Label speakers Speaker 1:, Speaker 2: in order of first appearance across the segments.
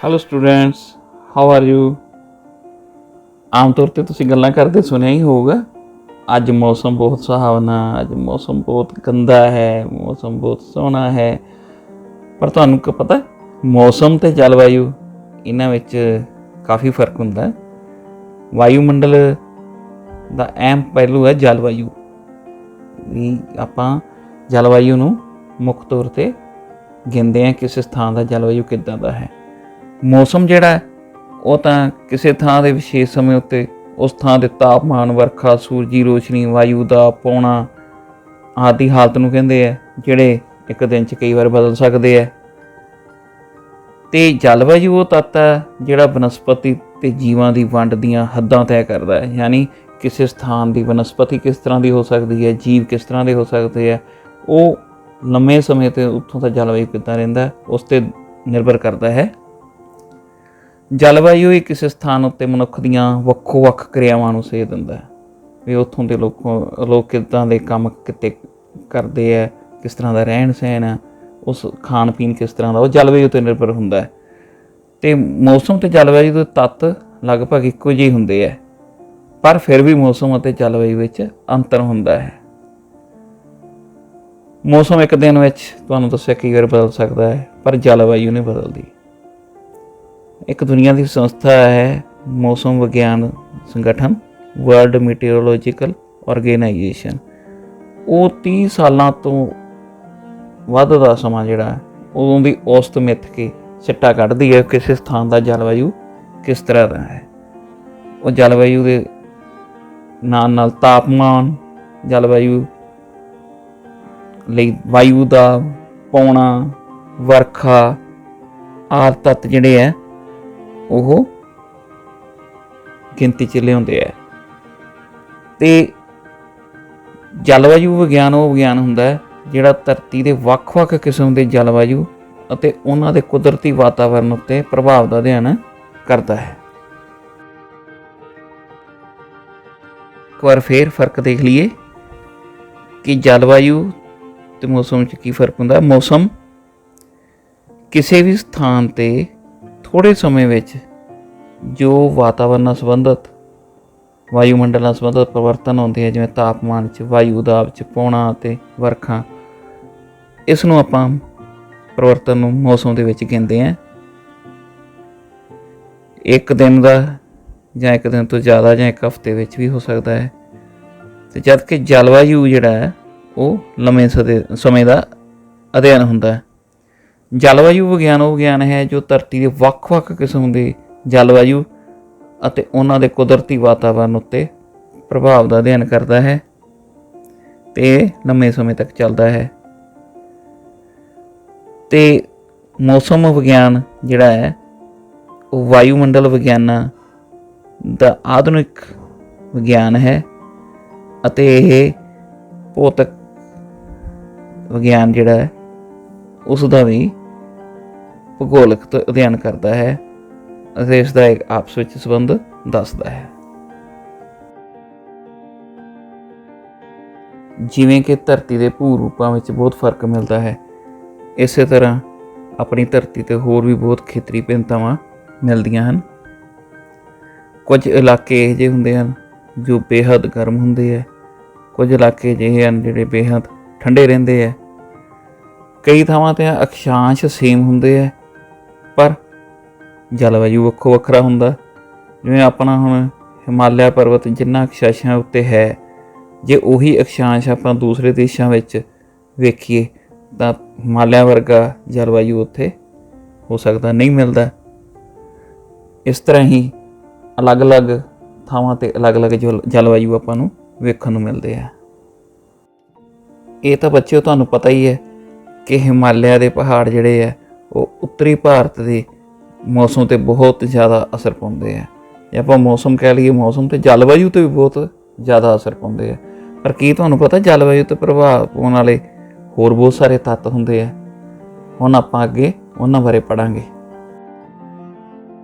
Speaker 1: Hello students, how are you. ਆਮ ਤੌਰ 'ਤੇ ਤੁਸੀਂ ਗੱਲਾਂ ਕਰਦੇ ਸੁਣਿਆ ਹੀ ਹੋਊਗਾ, ਅੱਜ ਮੌਸਮ ਬਹੁਤ ਸੁਹਾਵਣਾ, ਅੱਜ ਮੌਸਮ ਬਹੁਤ ਗੰਦਾ ਹੈ, ਮੌਸਮ ਬਹੁਤ ਸੋਹਣਾ ਹੈ। ਪਰ ਤੁਹਾਨੂੰ ਕੀ ਪਤਾ, ਮੌਸਮ ਅਤੇ ਜਲਵਾਯੂ ਇਹਨਾਂ ਵਿੱਚ ਕਾਫੀ ਫਰਕ ਹੁੰਦਾ। ਵਾਯੂਮੰਡਲ ਦਾ ਅਹਿਮ ਪਹਿਲੂ ਹੈ ਜਲਵਾਯੂ ਵੀ। ਆਪਾਂ ਜਲਵਾਯੂ ਨੂੰ ਮੁੱਖ ਤੌਰ 'ਤੇ ਗਿਣਦੇ ਹਾਂ, ਕਿਸੇ ਸਥਾਨ ਦਾ ਜਲਵਾਯੂ ਕਿੱਦਾਂ ਦਾ ਹੈ। ਮੌਸਮ ਜਿਹੜਾ ਉਹ ਤਾਂ ਕਿਸੇ ਥਾਂ ਦੇ ਵਿਸ਼ੇਸ਼ ਸਮੇਂ ਉੱਤੇ ਉਸ ਥਾਂ ਦੇ ਤਾਪਮਾਨ, ਵਰਖਾ, ਸੂਰਜੀ ਰੋਸ਼ਨੀ, ਵਾਯੂ ਦਾ ਪੌਣਾ ਆਦਿ ਹਾਲਤ ਨੂੰ ਕਹਿੰਦੇ ਆ, ਜਿਹੜੇ ਇੱਕ ਦਿਨ 'ਚ ਕਈ ਵਾਰ ਬਦਲ ਸਕਦੇ ਆ। ਅਤੇ ਜਲਵਾਯੂ ਉਹ ਤੱਤ ਹੈ ਜਿਹੜਾ ਬਨਸਪਤੀ ਅਤੇ ਜੀਵਾਂ ਦੀ ਵੰਡ ਦੀਆਂ ਹੱਦਾਂ ਤੈਅ ਕਰਦਾ ਹੈ। ਯਾਨੀ ਕਿਸੇ ਸਥਾਨ ਦੀ ਬਨਸਪਤੀ ਕਿਸ ਤਰ੍ਹਾਂ ਦੀ ਹੋ ਸਕਦੀ ਹੈ, ਜੀਵ ਕਿਸ ਤਰ੍ਹਾਂ ਦੇ ਹੋ ਸਕਦੇ ਆ, ਉਹ ਲੰਮੇ ਸਮੇਂ 'ਤੇ ਉੱਥੋਂ ਦਾ ਜਲਵਾਯੂ ਕਿੱਦਾਂ ਰਹਿੰਦਾ ਉਸ 'ਤੇ ਨਿਰਭਰ ਕਰਦਾ ਹੈ। ਜਲਵਾਯੂ ਹੀ ਕਿਸੇ ਸਥਾਨ ਉੱਤੇ ਮਨੁੱਖ ਦੀਆਂ ਵੱਖੋ ਵੱਖ ਕਿਰਿਆਵਾਂ ਨੂੰ ਸੇਧ ਦਿੰਦਾ ਹੈ ਵੀ ਉੱਥੋਂ ਦੇ ਲੋਕ ਕਿੱਦਾਂ ਦੇ ਕੰਮ ਕਿਤੇ ਕਰਦੇ ਹੈ, ਕਿਸ ਤਰ੍ਹਾਂ ਦਾ ਰਹਿਣ ਸਹਿਣ ਹੈ, ਉਸ ਖਾਣ ਪੀਣ ਕਿਸ ਤਰ੍ਹਾਂ ਦਾ, ਉਹ ਜਲਵਾਯੂ 'ਤੇ ਨਿਰਭਰ ਹੁੰਦਾ ਹੈ। ਅਤੇ ਮੌਸਮ ਅਤੇ ਜਲਵਾਯੂ ਦੇ ਤੱਤ ਲਗਭਗ ਇੱਕੋ ਜਿਹੇ ਹੁੰਦੇ ਹੈ, ਪਰ ਫਿਰ ਵੀ ਮੌਸਮ ਅਤੇ ਜਲਵਾਯੂ ਵਿੱਚ ਅੰਤਰ ਹੁੰਦਾ ਹੈ। ਮੌਸਮ ਇੱਕ ਦਿਨ ਵਿੱਚ ਤੁਹਾਨੂੰ ਦੱਸਿਆ ਕਈ ਵਾਰ ਬਦਲ ਸਕਦਾ ਹੈ, ਪਰ ਜਲਵਾਯੂ ਨਹੀਂ ਬਦਲਦੀ। ਇੱਕ ਦੁਨੀਆ ਦੀ ਸੰਸਥਾ ਹੈ ਮੌਸਮ ਵਿਗਿਆਨ ਸੰਗਠਨ, ਵਰਲਡ ਮੀਟੀਓਰੋਲੋਜੀਕਲ ਆਰਗੇਨਾਈਜੇਸ਼ਨ। ਉਹ 30 ਸਾਲਾਂ ਤੋਂ ਵੱਧ ਦਾ ਸਮਾਂ ਜਿਹੜਾ ਉਦੋਂ ਦੀ ਔਸਤ ਮਿੱਥ ਕੇ ਸਿੱਟਾ ਕੱਢਦੀ ਹੈ ਕਿਸੇ ਸਥਾਨ ਦਾ ਜਲਵਾਯੂ ਕਿਸ ਤਰ੍ਹਾਂ ਦਾ ਹੈ। ਉਹ ਜਲਵਾਯੂ ਦੇ ਨਾਲ ਨਾਲ ਤਾਪਮਾਨ, ਜਲਵਾਯੂ ਲਈ ਵਾਯੂ ਦਾ ਪੌਣਾ, ਵਰਖਾ ਆਦਿ ਤੱਤ ਜਿਹੜੇ ਹੈ ਉਹ ਗਿਣਤੀ 'ਚ ਲਿਆਉਂਦੇ ਹੈ। ਅਤੇ ਜਲਵਾਯੂ ਵਿਗਿਆਨ ਉਹ ਵਿਗਿਆਨ ਹੁੰਦਾ ਹੈ ਜਿਹੜਾ ਧਰਤੀ ਦੇ ਵੱਖ-ਵੱਖ ਕਿਸਮ ਦੇ ਜਲਵਾਯੂ ਅਤੇ ਉਹਨਾਂ ਦੇ ਕੁਦਰਤੀ ਵਾਤਾਵਰਨ ਉੱਤੇ ਪ੍ਰਭਾਵ ਦਾ ਅਧਿਐਨ ਕਰਦਾ ਹੈ। ਇੱਕ ਵਾਰ ਫੇਰ ਫਰਕ ਦੇਖ ਲਈਏ ਕਿ ਜਲਵਾਯੂ ਅਤੇ ਮੌਸਮ 'ਚ ਕੀ ਫਰਕ ਹੁੰਦਾ। ਮੌਸਮ ਕਿਸੇ ਵੀ ਸਥਾਨ 'ਤੇ ਥੋੜ੍ਹੇ ਸਮੇਂ ਵਿੱਚ ਜੋ ਵਾਤਾਵਰਨ ਨਾਲ ਸੰਬੰਧਿਤ, ਵਾਯੂਮੰਡਲ ਨਾਲ ਸੰਬੰਧਿਤ ਪਰਿਵਰਤਨ ਹੁੰਦੇ ਆ, ਜਿਵੇਂ ਤਾਪਮਾਨ 'ਚ, ਵਾਯੂ ਦਾਬ 'ਚ, ਪੌਣਾ ਅਤੇ ਵਰਖਾ, ਇਸ ਨੂੰ ਆਪਾਂ ਪਰਿਵਰਤਨ ਨੂੰ ਮੌਸਮ ਦੇ ਵਿੱਚ ਗਿਣਦੇ ਹਾਂ। ਇੱਕ ਦਿਨ ਦਾ ਜਾਂ ਇੱਕ ਦਿਨ ਤੋਂ ਜ਼ਿਆਦਾ ਜਾਂ ਇੱਕ ਹਫ਼ਤੇ ਵਿੱਚ ਵੀ ਹੋ ਸਕਦਾ ਹੈ। ਅਤੇ ਜਦ ਕਿ ਜਲਵਾਯੂ ਜਿਹੜਾ ਹੈ ਉਹ ਲੰਮੇ ਸਮੇਂ ਦਾ ਅਧਿਐਨ ਹੁੰਦਾ ਹੈ। ਜਲਵਾਯੂ ਵਿਗਿਆਨ ਉਹ ਵਿਗਿਆਨ ਹੈ ਜੋ ਧਰਤੀ ਦੇ ਵੱਖ-ਵੱਖ ਕਿਸਮ ਦੇ ਜਲਵਾਯੂ ਅਤੇ ਉਹਨਾਂ ਦੇ ਕੁਦਰਤੀ ਵਾਤਾਵਰਨ ਉੱਤੇ ਪ੍ਰਭਾਵ ਦਾ ਅਧਿਐਨ ਕਰਦਾ ਹੈ ਅਤੇ ਇਹ ਲੰਮੇ ਸਮੇਂ ਤੱਕ ਚੱਲਦਾ ਹੈ। ਅਤੇ ਮੌਸਮ ਵਿਗਿਆਨ ਜਿਹੜਾ ਹੈ ਉਹ ਵਾਯੂਮੰਡਲ ਵਿਗਿਆਨਾਂ ਦਾ ਆਧੁਨਿਕ ਵਿਗਿਆਨ ਹੈ ਅਤੇ ਇਹ ਭੌਤਿਕ ਵਿਗਿਆਨ ਜਿਹੜਾ ਹੈ ਉਸ ਦਾ ਵੀ ਭੂਗੋਲਿਕ ਅਧਿਐਨ ਕਰਦਾ ਹੈ ਅਤੇ ਇਸ ਦਾ ਇੱਕ ਆਪਸ ਵਿੱਚ ਸੰਬੰਧ ਦੱਸਦਾ ਹੈ। ਜਿਵੇਂ ਕਿ ਧਰਤੀ ਦੇ ਭੂ ਰੂਪਾਂ ਵਿੱਚ ਬਹੁਤ ਫਰਕ ਮਿਲਦਾ ਹੈ, ਇਸੇ ਤਰ੍ਹਾਂ ਆਪਣੀ ਧਰਤੀ 'ਤੇ ਹੋਰ ਵੀ ਬਹੁਤ ਖੇਤਰੀ ਭਿੰਨਤਾਵਾਂ ਮਿਲਦੀਆਂ ਹਨ। ਕੁਝ ਇਲਾਕੇ ਇਹੋ ਜਿਹੇ ਹੁੰਦੇ ਹਨ ਜੋ ਬੇਹੱਦ ਗਰਮ ਹੁੰਦੇ ਹੈ, ਕੁਝ ਇਲਾਕੇ ਅਜਿਹੇ ਹਨ ਜਿਹੜੇ ਬੇਹੱਦ ਠੰਡੇ ਰਹਿੰਦੇ ਹੈ। ਕਈ ਥਾਵਾਂ 'ਤੇ ਅਕਸ਼ਾਂਸ਼ ਸੇਮ ਹੁੰਦੇ ਹੈ, ਪਰ ਜਲਵਾਯੂ ਵੱਖੋ ਵੱਖਰਾ ਹੁੰਦਾ। ਜਿਵੇਂ ਆਪਣਾ ਹੁਣ ਹਿਮਾਲਿਆ ਪਰਬਤ ਜਿੰਨਾ ਅਕਸ਼ਾਂਸ਼ਾਂ ਉੱਤੇ ਹੈ, ਜੇ ਉਹੀ ਅਕਸ਼ਾਂਸ਼ ਆਪਾਂ ਦੂਸਰੇ ਦੇਸ਼ਾਂ ਵਿੱਚ ਵੇਖੀਏ ਤਾਂ ਹਿਮਾਲਿਆ ਵਰਗਾ ਜਲਵਾਯੂ ਉੱਥੇ ਹੋ ਸਕਦਾ ਨਹੀਂ ਮਿਲਦਾ। ਇਸ ਤਰ੍ਹਾਂ ਹੀ ਅਲੱਗ-ਅਲੱਗ ਥਾਵਾਂ 'ਤੇ ਅਲੱਗ-ਅਲੱਗ ਜਲਵਾਯੂ ਆਪਾਂ ਨੂੰ ਵੇਖਣ ਨੂੰ ਮਿਲਦੇ ਆ। ਇਹ ਤਾਂ ਬੱਚਿਓ ਤੁਹਾਨੂੰ ਪਤਾ ਹੀ ਹੈ ਕਿ ਹਿਮਾਲਿਆ ਦੇ ਪਹਾੜ ਜਿਹੜੇ ਆ ਉਹ ਉੱਤਰੀ ਭਾਰਤ ਦੇ ਮੌਸਮ 'ਤੇ ਬਹੁਤ ਜ਼ਿਆਦਾ ਅਸਰ ਪਾਉਂਦੇ ਆ। ਜੇ ਆਪਾਂ ਮੌਸਮ ਕਹਿ ਲਈਏ, ਮੌਸਮ 'ਤੇ ਜਲਵਾਯੂ 'ਤੇ ਵੀ ਬਹੁਤ ਜ਼ਿਆਦਾ ਅਸਰ ਪਾਉਂਦੇ ਆ। ਪਰ ਕੀ ਤੁਹਾਨੂੰ ਪਤਾ ਜਲਵਾਯੂ 'ਤੇ ਪ੍ਰਭਾਵ ਪਾਉਣ ਵਾਲੇ ਹੋਰ ਬਹੁਤ ਸਾਰੇ ਤੱਤ ਹੁੰਦੇ ਆ। ਹੁਣ ਆਪਾਂ ਅੱਗੇ ਉਹਨਾਂ ਬਾਰੇ ਪੜ੍ਹਾਂਗੇ।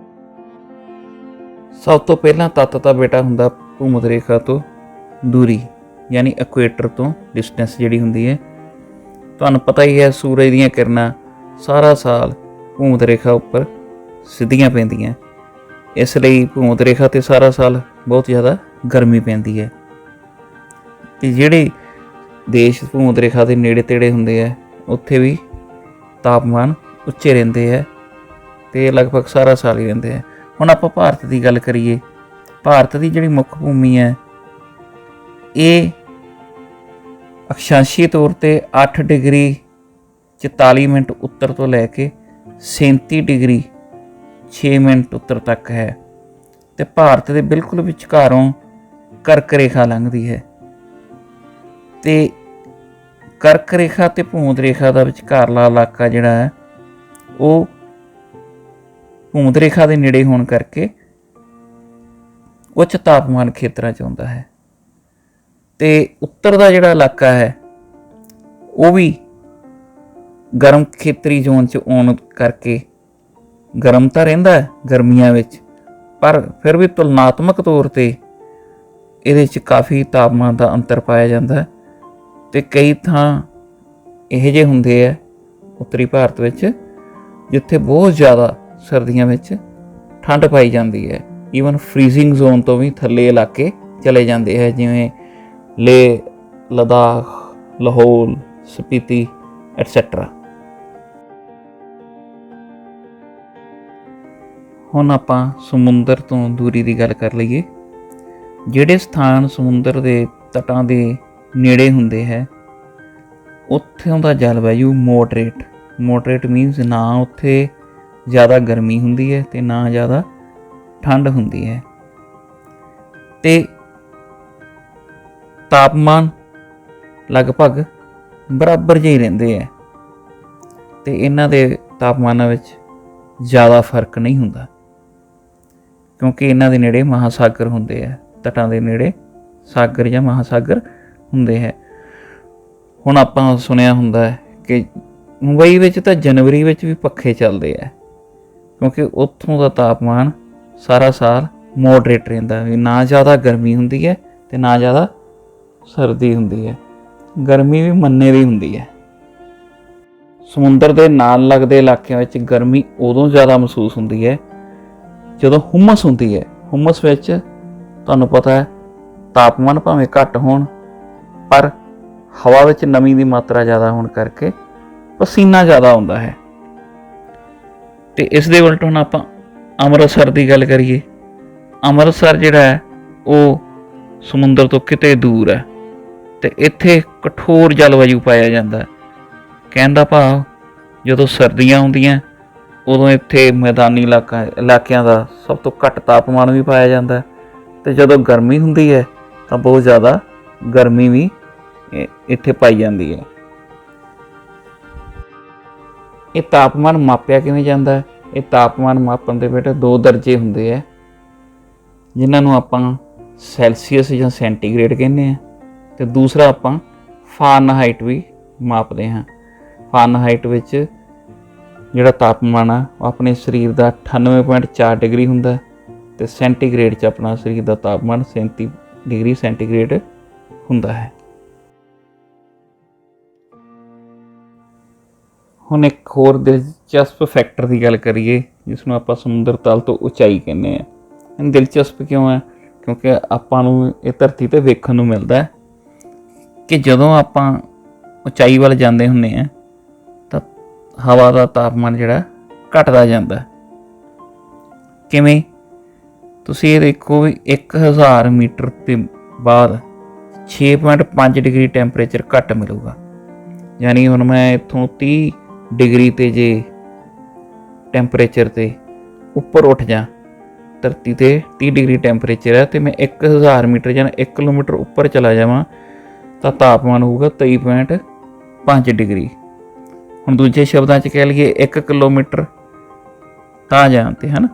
Speaker 1: ਸਭ ਤੋਂ ਪਹਿਲਾਂ ਤੱਤ ਤਾਂ ਬੇਟਾ ਹੁੰਦਾ ਭੂਮਧ ਰੇਖਾ ਤੋਂ ਦੂਰੀ, ਯਾਨੀ ਇਕੁਏਟਰ ਤੋਂ ਡਿਸਟੈਂਸ ਜਿਹੜੀ ਹੁੰਦੀ ਹੈ। ਤੁਹਾਨੂੰ ਪਤਾ ਹੀ ਹੈ ਸੂਰਜ ਦੀਆਂ ਕਿਰਨਾਂ ਸਾਰਾ ਸਾਲ ਭੂਮਧ ਰੇਖਾ ਉੱਪਰ ਸਿੱਧੀਆਂ ਪੈਂਦੀਆਂ, ਇਸ ਲਈ ਭੂਮਧ ਰੇਖਾ 'ਤੇ ਸਾਰਾ ਸਾਲ ਬਹੁਤ ਜ਼ਿਆਦਾ ਗਰਮੀ ਪੈਂਦੀ ਹੈ। ਅਤੇ ਜਿਹੜੇ ਦੇਸ਼ ਭੂਮਧ ਰੇਖਾ ਦੇ ਨੇੜੇ ਤੇੜੇ ਹੁੰਦੇ ਹੈ ਉੱਥੇ ਵੀ ਤਾਪਮਾਨ ਉੱਚੇ ਰਹਿੰਦੇ ਹੈ ਅਤੇ ਲਗਭਗ ਸਾਰਾ ਸਾਲ ਹੀ ਰਹਿੰਦੇ ਹੈ। ਹੁਣ ਆਪਾਂ ਭਾਰਤ ਦੀ ਗੱਲ ਕਰੀਏ, ਭਾਰਤ ਦੀ ਜਿਹੜੀ ਮੁੱਖ ਭੂਮੀ ਹੈ ਇਹ ਅਕਸ਼ਾਂਸ਼ੀ ਤੌਰ 'ਤੇ 8 ਡਿਗਰੀ 44 ਮਿੰਟ ਉੱਤਰ ਤੋਂ ਲੈ ਕੇ 37 ਡਿਗਰੀ 6 ਮਿੰਟ ਉੱਤਰ ਤੱਕ ਹੈ ਅਤੇ ਭਾਰਤ ਦੇ ਬਿਲਕੁਲ ਵਿਚਕਾਰੋਂ ਕਰਕ ਰੇਖਾ ਲੰਘਦੀ ਹੈ ਅਤੇ ਕਰਕ ਰੇਖਾ ਅਤੇ ਭੂਮਧ ਰੇਖਾ ਦਾ ਵਿਚਕਾਰਲਾ ਇਲਾਕਾ ਜਿਹੜਾ ਹੈ ਉਹ ਭੂਮਧ ਰੇਖਾ ਦੇ ਨੇੜੇ ਹੋਣ ਕਰਕੇ ਉੱਚ ਤਾਪਮਾਨ ਖੇਤਰਾਂ 'ਚ ਆਉਂਦਾ ਹੈ ਅਤੇ ਉੱਤਰ ਦਾ ਜਿਹੜਾ ਇਲਾਕਾ ਹੈ ਉਹ ਵੀ ਗਰਮ ਖੇਤਰੀ ਜ਼ੋਨ 'ਚ ਆਉਣ ਕਰਕੇ ਗਰਮ ਤਾਂ ਰਹਿੰਦਾ ਹੈ ਗਰਮੀਆਂ ਵਿੱਚ, ਪਰ ਫਿਰ ਵੀ ਤੁਲਨਾਤਮਕ ਤੌਰ 'ਤੇ ਇਹਦੇ 'ਚ ਕਾਫੀ ਤਾਪਮਾਨ ਦਾ ਅੰਤਰ ਪਾਇਆ ਜਾਂਦਾ ਹੈ ਅਤੇ ਕਈ ਥਾਂ ਇਹੋ ਜਿਹੇ ਹੁੰਦੇ ਹੈ ਉੱਤਰੀ ਭਾਰਤ ਵਿੱਚ ਜਿੱਥੇ ਬਹੁਤ ਜ਼ਿਆਦਾ ਸਰਦੀਆਂ ਵਿੱਚ ਠੰਡ ਪਾਈ ਜਾਂਦੀ ਹੈ। ਈਵਨ ਫਰੀਜ਼ਿੰਗ ਜ਼ੋਨ ਤੋਂ ਵੀ ਥੱਲੇ ਇਲਾਕੇ ਚਲੇ ਜਾਂਦੇ ਹੈ, ਜਿਵੇਂ ਲੇਹ ਲਦਾਖ, ਲਾਹੌਰ, ਸਪੀਤੀ ਐਟਸੈਟਰਾ। ਹੁਣ ਆਪਾਂ ਸਮੁੰਦਰ ਤੋਂ ਦੂਰੀ ਦੀ ਗੱਲ ਕਰ ਲਈਏ। ਜਿਹੜੇ ਸਥਾਨ ਸਮੁੰਦਰ ਦੇ ਤਟਾਂ ਦੇ ਨੇੜੇ ਹੁੰਦੇ ਹੈ ਉੱਥੋਂ ਦਾ ਜਲਵਾਯੂ ਮੋਡਰੇਟ ਮੀਨਸ ਨਾ ਉੱਥੇ ਜ਼ਿਆਦਾ ਗਰਮੀ ਹੁੰਦੀ ਹੈ ਅਤੇ ਨਾ ਜ਼ਿਆਦਾ ਠੰਡ ਹੁੰਦੀ ਹੈ ਅਤੇ ਤਾਪਮਾਨ ਲਗਭਗ ਬਰਾਬਰ ਜਿਹੇ ਰਹਿੰਦੇ ਹੈ ਅਤੇ ਇਹਨਾਂ ਦੇ ਤਾਪਮਾਨਾਂ ਵਿੱਚ ਜ਼ਿਆਦਾ ਫਰਕ ਨਹੀਂ ਹੁੰਦਾ ਕਿਉਂਕਿ ਇਹਨਾਂ ਦੇ ਨੇੜੇ ਮਹਾਸਾਗਰ ਹੁੰਦੇ ਹੈ, ਤਟਾਂ ਦੇ ਨੇੜੇ ਸਾਗਰ ਜਾਂ ਮਹਾਸਾਗਰ ਹੁੰਦੇ ਹੈ। ਹੁਣ ਆਪਾਂ ਸੁਣਿਆ ਹੁੰਦਾ ਹੈ ਕਿ ਮੁੰਬਈ ਵਿੱਚ ਤਾਂ ਜਨਵਰੀ ਵਿੱਚ ਵੀ ਪੱਖੇ ਚੱਲਦੇ ਹੈ ਕਿਉਂਕਿ ਉੱਥੋਂ ਦਾ ਤਾਪਮਾਨ ਸਾਰਾ ਸਾਲ ਮੋਡਰੇਟ ਰਹਿੰਦਾ, ਵੀ ਨਾ ਜ਼ਿਆਦਾ ਗਰਮੀ ਹੁੰਦੀ ਹੈ ਅਤੇ ਨਾ ਜ਼ਿਆਦਾ ਸਰਦੀ ਹੁੰਦੀ ਹੈ। ਗਰਮੀ ਵੀ ਮੰਨੇ ਦੀ ਹੁੰਦੀ ਹੈ। ਸਮੁੰਦਰ ਦੇ ਨਾਲ ਲੱਗਦੇ ਇਲਾਕਿਆਂ ਵਿੱਚ ਗਰਮੀ ਉਦੋਂ ਜ਼ਿਆਦਾ ਮਹਿਸੂਸ ਹੁੰਦੀ ਹੈ ਜਦੋਂ ਹੁਮਸ ਹੁੰਦੀ ਹੈ। ਹੁਮਸ ਵਿੱਚ ਤੁਹਾਨੂੰ ਪਤਾ ਹੈ ਤਾਪਮਾਨ ਭਾਵੇਂ ਘੱਟ ਹੋਣ ਪਰ ਹਵਾ ਵਿੱਚ ਨਮੀ ਦੀ ਮਾਤਰਾ ਜ਼ਿਆਦਾ ਹੋਣ ਕਰਕੇ ਪਸੀਨਾ ਜ਼ਿਆਦਾ ਆਉਂਦਾ ਹੈ। ਅਤੇ ਇਸ ਦੇ ਉਲਟ ਹੁਣ ਆਪਾਂ ਅੰਮ੍ਰਿਤਸਰ ਦੀ ਗੱਲ ਕਰੀਏ। ਅੰਮ੍ਰਿਤਸਰ ਜਿਹੜਾ ਹੈ ਉਹ ਸਮੁੰਦਰ ਤੋਂ ਕਿਤੇ ਦੂਰ ਹੈ ਅਤੇ ਇੱਥੇ ਕਠੋਰ ਜਲਵਾਯੂ ਪਾਇਆ ਜਾਂਦਾ ਹੈ। ਕਹਿਣ ਦਾ ਭਾਵ ਜਦੋਂ ਸਰਦੀਆਂ ਆਉਂਦੀਆਂ ਉਦੋਂ ਇੱਥੇ ਮੈਦਾਨੀ ਇਲਾਕਿਆਂ ਦਾ ਸਭ ਤੋਂ ਘੱਟ ਤਾਪਮਾਨ ਵੀ ਪਾਇਆ ਜਾਂਦਾ ਅਤੇ ਜਦੋਂ ਗਰਮੀ ਹੁੰਦੀ ਹੈ ਤਾਂ ਬਹੁਤ ਜ਼ਿਆਦਾ ਗਰਮੀ ਵੀ ਇੱਥੇ ਪਾਈ ਜਾਂਦੀ ਹੈ। ਇਹ ਤਾਪਮਾਨ ਮਾਪਿਆ ਕਿਵੇਂ ਜਾਂਦਾ ਹੈ? ਇਹ ਤਾਪਮਾਨ ਮਾਪਣ ਦੇ ਬੇਟੇ 2 ਦਰਜੇ ਹੁੰਦੇ ਹੈ ਜਿਨ੍ਹਾਂ ਨੂੰ ਆਪਾਂ ਸੈਲਸੀਅਸ ਜਾਂ ਸੈਂਟੀਗ੍ਰੇਡ ਕਹਿੰਦੇ ਹਾਂ ਅਤੇ ਦੂਸਰਾ ਆਪਾਂ ਫਾਰਨਹਾਈਟ ਵੀ ਮਾਪਦੇ ਹਾਂ। ਫਾਰਨਹਾਈਟ ਵਿੱਚ ਜਿਹੜਾ ਤਾਪਮਾਨ ਆ ਉਹ ਆਪਣੇ ਸਰੀਰ ਦਾ 98.4 ਡਿਗਰੀ ਹੁੰਦਾ ਅਤੇ ਸੈਂਟੀਗ੍ਰੇਡ 'ਚ ਆਪਣਾ ਸਰੀਰ ਦਾ ਤਾਪਮਾਨ 37 ਡਿਗਰੀ ਸੈਂਟੀਗ੍ਰੇਡ ਹੁੰਦਾ ਹੈ। ਹੁਣ ਇੱਕ ਹੋਰ ਦਿਲਚਸਪ ਫੈਕਟਰ ਦੀ ਗੱਲ ਕਰੀਏ ਜਿਸ ਨੂੰ ਆਪਾਂ ਸਮੁੰਦਰ ਤਲ ਤੋਂ ਉਚਾਈ ਕਹਿੰਦੇ ਹਾਂ। ਦਿਲਚਸਪ ਕਿਉਂ ਹੈ? ਕਿਉਂਕਿ ਆਪਾਂ ਨੂੰ ਇਹ ਧਰਤੀ 'ਤੇ ਵੇਖਣ ਨੂੰ ਮਿਲਦਾ ਹੈ ਕਿ ਜਦੋਂ ਆਪਾਂ ਉਚਾਈ ਵੱਲ ਜਾਂਦੇ ਹੁੰਦੇ ਹਾਂ ਤਾਂ ਹਵਾ ਦਾ ਤਾਪਮਾਨ ਜਿਹੜਾ ਘਟਦਾ ਜਾਂਦਾ। ਕਿਵੇਂ? ਤੁਸੀਂ ਇਹ ਦੇਖੋ ਵੀ 1000 ਮੀਟਰ ਤੋਂ ਬਾਅਦ 6.5 ਡਿਗਰੀ ਟੈਂਪਰੇਚਰ ਘੱਟ ਮਿਲੂਗਾ। ਯਾਨੀ ਹੁਣ ਮੈਂ ਇੱਥੋਂ 30 ਡਿਗਰੀ 'ਤੇ ਜੇ ਟੈਂਪਰੇਚਰ 'ਤੇ ਉੱਪਰ ਉੱਠ ਜਾ, ਧਰਤੀ 'ਤੇ 30 ਡਿਗਰੀ ਟੈਂਪਰੇਚਰ ਹੈ ਅਤੇ ਮੈਂ 1000 ਮੀਟਰ ਜਾਂ 1 ਕਿਲੋਮੀਟਰ ਉੱਪਰ ਚਲਾ ਜਾਵਾਂ ਤਾਂ ਤਾਪਮਾਨ ਹੋਊਗਾ 23.5 ਡਿਗਰੀ। ਹੁਣ ਦੂਜੇ ਸ਼ਬਦਾਂ 'ਚ ਕਹਿ ਲਈਏ 1 ਕਿਲੋਮੀਟਰ ਤਾਂ ਜਾਣ 'ਤੇ ਹਨ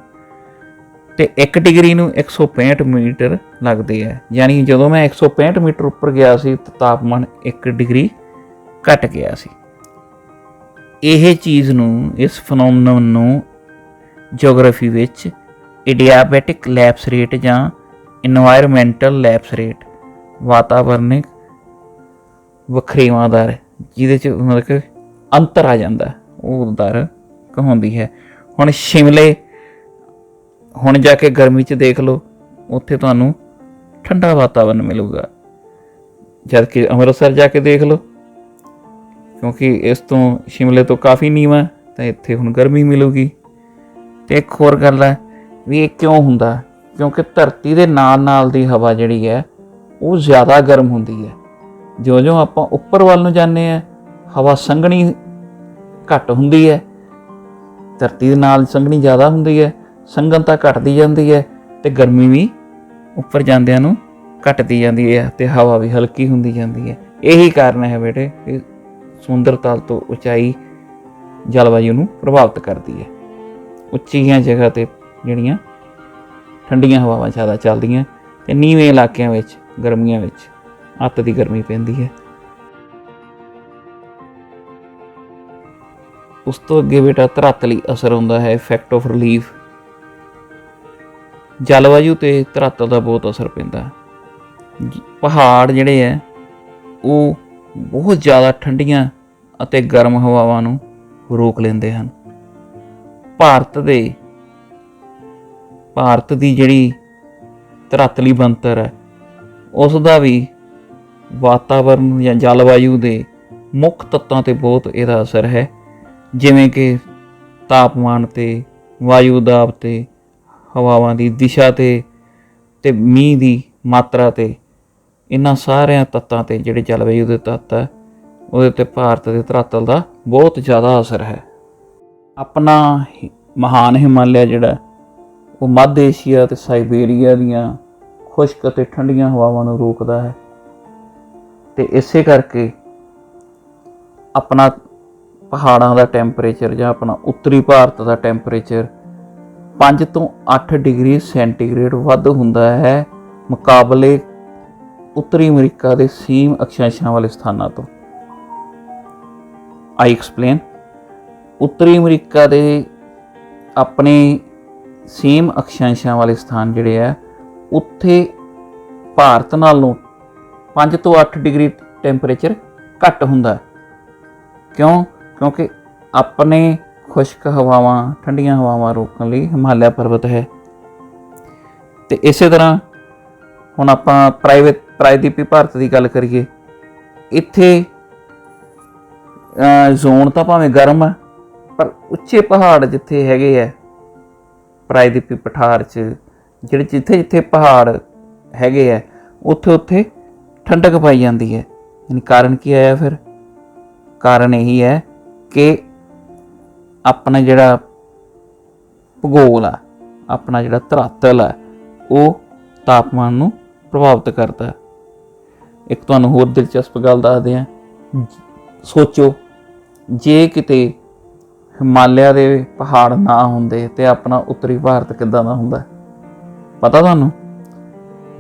Speaker 1: ਅਤੇ 1 ਡਿਗਰੀ ਨੂੰ 165 ਮੀਟਰ ਲੱਗਦੇ ਹੈ। ਯਾਨੀ ਜਦੋਂ ਮੈਂ 165 ਮੀਟਰ ਉੱਪਰ ਗਿਆ ਸੀ ਤਾਂ ਤਾਪਮਾਨ 1 ਡਿਗਰੀ ਘੱਟ ਗਿਆ ਸੀ। ਇਹ ਚੀਜ਼ ਨੂੰ, ਇਸ ਫਨੋਮਨਨ ਨੂੰ ਜਿਓਗ੍ਰਾਫੀ ਵਿੱਚ ਇਡੀਆਬੈਟਿਕ ਲੈਪਸ ਰੇਟ ਜਾਂ ਇਨਵਾਇਰਮੈਂਟਲ ਲੈਪਸ ਰੇਟ, ਵਾਤਾਵਰਨਿਕ ਵਖਰੇਵਾਂ ਦਰ, ਜਿਹਦੇ 'ਚ ਮਤਲਬ ਕਿ ਅੰਤਰ ਆ ਜਾਂਦਾ, ਉਹ ਦਰ ਕਹਾਉਂਦੀ ਹੈ। ਹੁਣ ਸ਼ਿਮਲੇ ਹੁਣ ਜਾ ਕੇ ਗਰਮੀ 'ਚ ਦੇਖ ਲਓ, ਉੱਥੇ ਤੁਹਾਨੂੰ ਠੰਡਾ ਵਾਤਾਵਰਨ ਮਿਲੂਗਾ। ਜਦ ਕਿ ਅੰਮ੍ਰਿਤਸਰ ਜਾ ਕੇ ਦੇਖ ਲਓ, ਕਿਉਂਕਿ ਇਸ ਤੋਂ ਸ਼ਿਮਲੇ ਤੋਂ ਕਾਫੀ ਨੀਵਾਂ, ਤਾਂ ਇੱਥੇ ਹੁਣ ਗਰਮੀ ਮਿਲੂਗੀ। ਅਤੇ ਇੱਕ ਹੋਰ ਗੱਲ ਹੈ ਵੀ ਇਹ ਕਿਉਂ ਹੁੰਦਾ, ਕਿਉਂਕਿ ਧਰਤੀ ਦੇ ਨਾਲ ਨਾਲ ਦੀ ਹਵਾ ਜਿਹੜੀ ਹੈ ਉਹ ਜ਼ਿਆਦਾ ਗਰਮ ਹੁੰਦੀ ਹੈ। ਜਿਉਂ-ਜਿਉਂ ਆਪਾਂ ਉੱਪਰ ਵੱਲ ਨੂੰ ਜਾਂਦੇ ਹਾਂ, ਹਵਾ ਸੰਘਣੀ ਘੱਟ ਹੁੰਦੀ ਹੈ, ਧਰਤੀ ਦੇ ਨਾਲ ਸੰਘਣੀ ਜ਼ਿਆਦਾ ਹੁੰਦੀ ਹੈ, ਸੰਘਣਤਾ ਘੱਟਦੀ ਜਾਂਦੀ ਹੈ ਅਤੇ ਗਰਮੀ ਵੀ ਉੱਪਰ ਜਾਂਦਿਆਂ ਨੂੰ ਘੱਟਦੀ ਜਾਂਦੀ ਹੈ ਅਤੇ ਹਵਾ ਵੀ ਹਲਕੀ ਹੁੰਦੀ ਜਾਂਦੀ ਹੈ। ਇਹੀ ਕਾਰਨ ਹੈ ਬੇਟੇ ਕਿ ਸਮੁੰਦਰ ਤਲ ਤੋਂ ਉਚਾਈ ਜਲਵਾਯੂ ਨੂੰ ਪ੍ਰਭਾਵਿਤ ਕਰਦੀ ਹੈ। ਉੱਚੀਆਂ ਜਗ੍ਹਾ 'ਤੇ ਜਿਹੜੀਆਂ ਠੰਡੀਆਂ ਹਵਾਵਾਂ ਜ਼ਿਆਦਾ ਚੱਲਦੀਆਂ ਅਤੇ ਨੀਵੇਂ ਇਲਾਕਿਆਂ ਵਿੱਚ ਗਰਮੀਆਂ ਵਿੱਚ ਅੱਤ ਦੀ ਗਰਮੀ ਪੈਂਦੀ ਹੈ। ਉਸ ਤੋਂ ਅੱਗੇ ਬੇਟਾ ਧਰਾਤਲੀ ਅਸਰ ਹੁੰਦਾ ਹੈ, ਇਫੈਕਟ ਆਫ ਰਿਲੀਫ। ਜਲਵਾਯੂ 'ਤੇ ਧਰਾਤਲ ਦਾ ਬਹੁਤ ਅਸਰ ਪੈਂਦਾ। ਪਹਾੜ ਜਿਹੜੇ ਹੈ ਉਹ ਬਹੁਤ ਜ਼ਿਆਦਾ ਠੰਡੀਆਂ ਅਤੇ ਗਰਮ ਹਵਾਵਾਂ ਨੂੰ ਰੋਕ ਲੈਂਦੇ ਹਨ। ਭਾਰਤ ਦੀ ਜਿਹੜੀ ਧਰਾਤਲੀ ਬਣਤਰ ਹੈ ਉਸ ਦਾ ਵੀ ਵਾਤਾਵਰਨ ਜਾਂ ਜਲਵਾਯੂ ਦੇ ਮੁੱਖ ਤੱਤਾਂ 'ਤੇ ਬਹੁਤ ਇਹਦਾ ਅਸਰ ਹੈ, ਜਿਵੇਂ ਕਿ ਤਾਪਮਾਨ 'ਤੇ, ਵਾਯੂ ਦਾਬ 'ਤੇ, ਹਵਾਵਾਂ ਦੀ ਦਿਸ਼ਾ 'ਤੇ ਅਤੇ ਮੀਂਹ ਦੀ ਮਾਤਰਾ 'ਤੇ। ਇਹਨਾਂ ਸਾਰਿਆਂ ਤੱਤਾਂ 'ਤੇ ਜਿਹੜੇ ਜਲਵਾਯੂ ਦੇ ਤੱਤ ਹੈ ਉਹਦੇ ਉੱਤੇ ਭਾਰਤ ਦੇ ਧਰਾਤਲ ਦਾ ਬਹੁਤ ਜ਼ਿਆਦਾ ਅਸਰ ਹੈ। ਆਪਣਾ ਮਹਾਨ ਹਿਮਾਲਿਆ ਜਿਹੜਾ ਉਹ ਮੱਧ ਏਸ਼ੀਆ ਅਤੇ ਸਾਈਬੇਰੀਆ ਦੀਆਂ ਖੁਸ਼ਕ ਅਤੇ ਠੰਡੀਆਂ ਹਵਾਵਾਂ ਨੂੰ ਰੋਕਦਾ ਹੈ ਅਤੇ ਇਸੇ ਕਰਕੇ ਆਪਣਾ ਪਹਾੜਾਂ ਦਾ ਟੈਂਪਰੇਚਰ ਜਾਂ ਆਪਣਾ ਉੱਤਰੀ ਭਾਰਤ ਦਾ ਟੈਂਪਰੇਚਰ 5 ਤੋਂ 8 ਡਿਗਰੀ ਸੈਂਟੀਗ੍ਰੇਡ ਵੱਧ ਹੁੰਦਾ ਹੈ ਮੁਕਾਬਲੇ ਉੱਤਰੀ ਅਮਰੀਕਾ ਦੇ ਸੀਮ ਅਕਸ਼ਾਂਸ਼ਾਂ ਵਾਲੇ ਸਥਾਨਾਂ ਤੋਂ। ਆਈ ਐਕਸਪਲੇਨ। ਉੱਤਰੀ ਅਮਰੀਕਾ ਦੇ ਆਪਣੇ ਸੀਮ ਅਕਸ਼ਾਂਸ਼ਾਂ ਵਾਲੇ ਸਥਾਨ ਜਿਹੜੇ ਆ ਉੱਥੇ ਭਾਰਤ ਨਾਲੋਂ 5 ਤੋਂ 8 ਡਿਗਰੀ ਟੈਂਪਰੇਚਰ ਘੱਟ ਹੁੰਦਾ। ਕਿਉਂ? ਕਿਉਂਕਿ ਆਪਣੇ ਖੁਸ਼ਕ ਹਵਾਵਾਂ, ਠੰਡੀਆਂ ਹਵਾਵਾਂ ਰੋਕਣ ਲਈ ਹਿਮਾਲਿਆ ਪਰਬਤ ਹੈ। ਅਤੇ ਇਸੇ ਤਰ੍ਹਾਂ ਹੁਣ ਆਪਾਂ ਪ੍ਰਾਇਦੀਪੀ ਭਾਰਤ ਦੀ ਗੱਲ ਕਰੀਏ, ਇੱਥੇ ਜ਼ੋਨ ਤਾਂ ਭਾਵੇਂ ਗਰਮ ਹੈ ਪਰ ਉੱਚੇ ਪਹਾੜ ਜਿੱਥੇ ਹੈਗੇ ਹੈ ਪ੍ਰਾਇਦੀਪੀ ਪਠਾਰ 'ਚ, ਜਿਹੜੇ ਜਿੱਥੇ ਪਹਾੜ ਹੈਗੇ ਹੈ ਉੱਥੇ ਠੰਡਕ ਪਾਈ ਜਾਂਦੀ ਹੈ। ਯਾਨੀ ਕਾਰਨ ਕੀ ਆਇਆ ਫਿਰ? ਕਾਰਨ ਇਹੀ ਹੈ ਕਿ ਆਪਣਾ ਜਿਹੜਾ ਭੂਗੋਲ ਆ, ਆਪਣਾ ਜਿਹੜਾ ਧਰਾਤਲ ਹੈ ਉਹ ਤਾਪਮਾਨ ਨੂੰ ਪ੍ਰਭਾਵਿਤ ਕਰਦਾ। ਇੱਕ ਤੁਹਾਨੂੰ ਹੋਰ ਦਿਲਚਸਪ ਗੱਲ ਦੱਸਦੇ ਹਾਂ। ਸੋਚੋ ਜੇ ਕਿਤੇ ਹਿਮਾਲਿਆ ਦੇ ਪਹਾੜ ਨਾ ਹੁੰਦੇ ਤੇ ਆਪਣਾ ਉੱਤਰੀ ਭਾਰਤ ਕਿੱਦਾਂ ਦਾ ਹੁੰਦਾ? ਪਤਾ ਤੁਹਾਨੂੰ?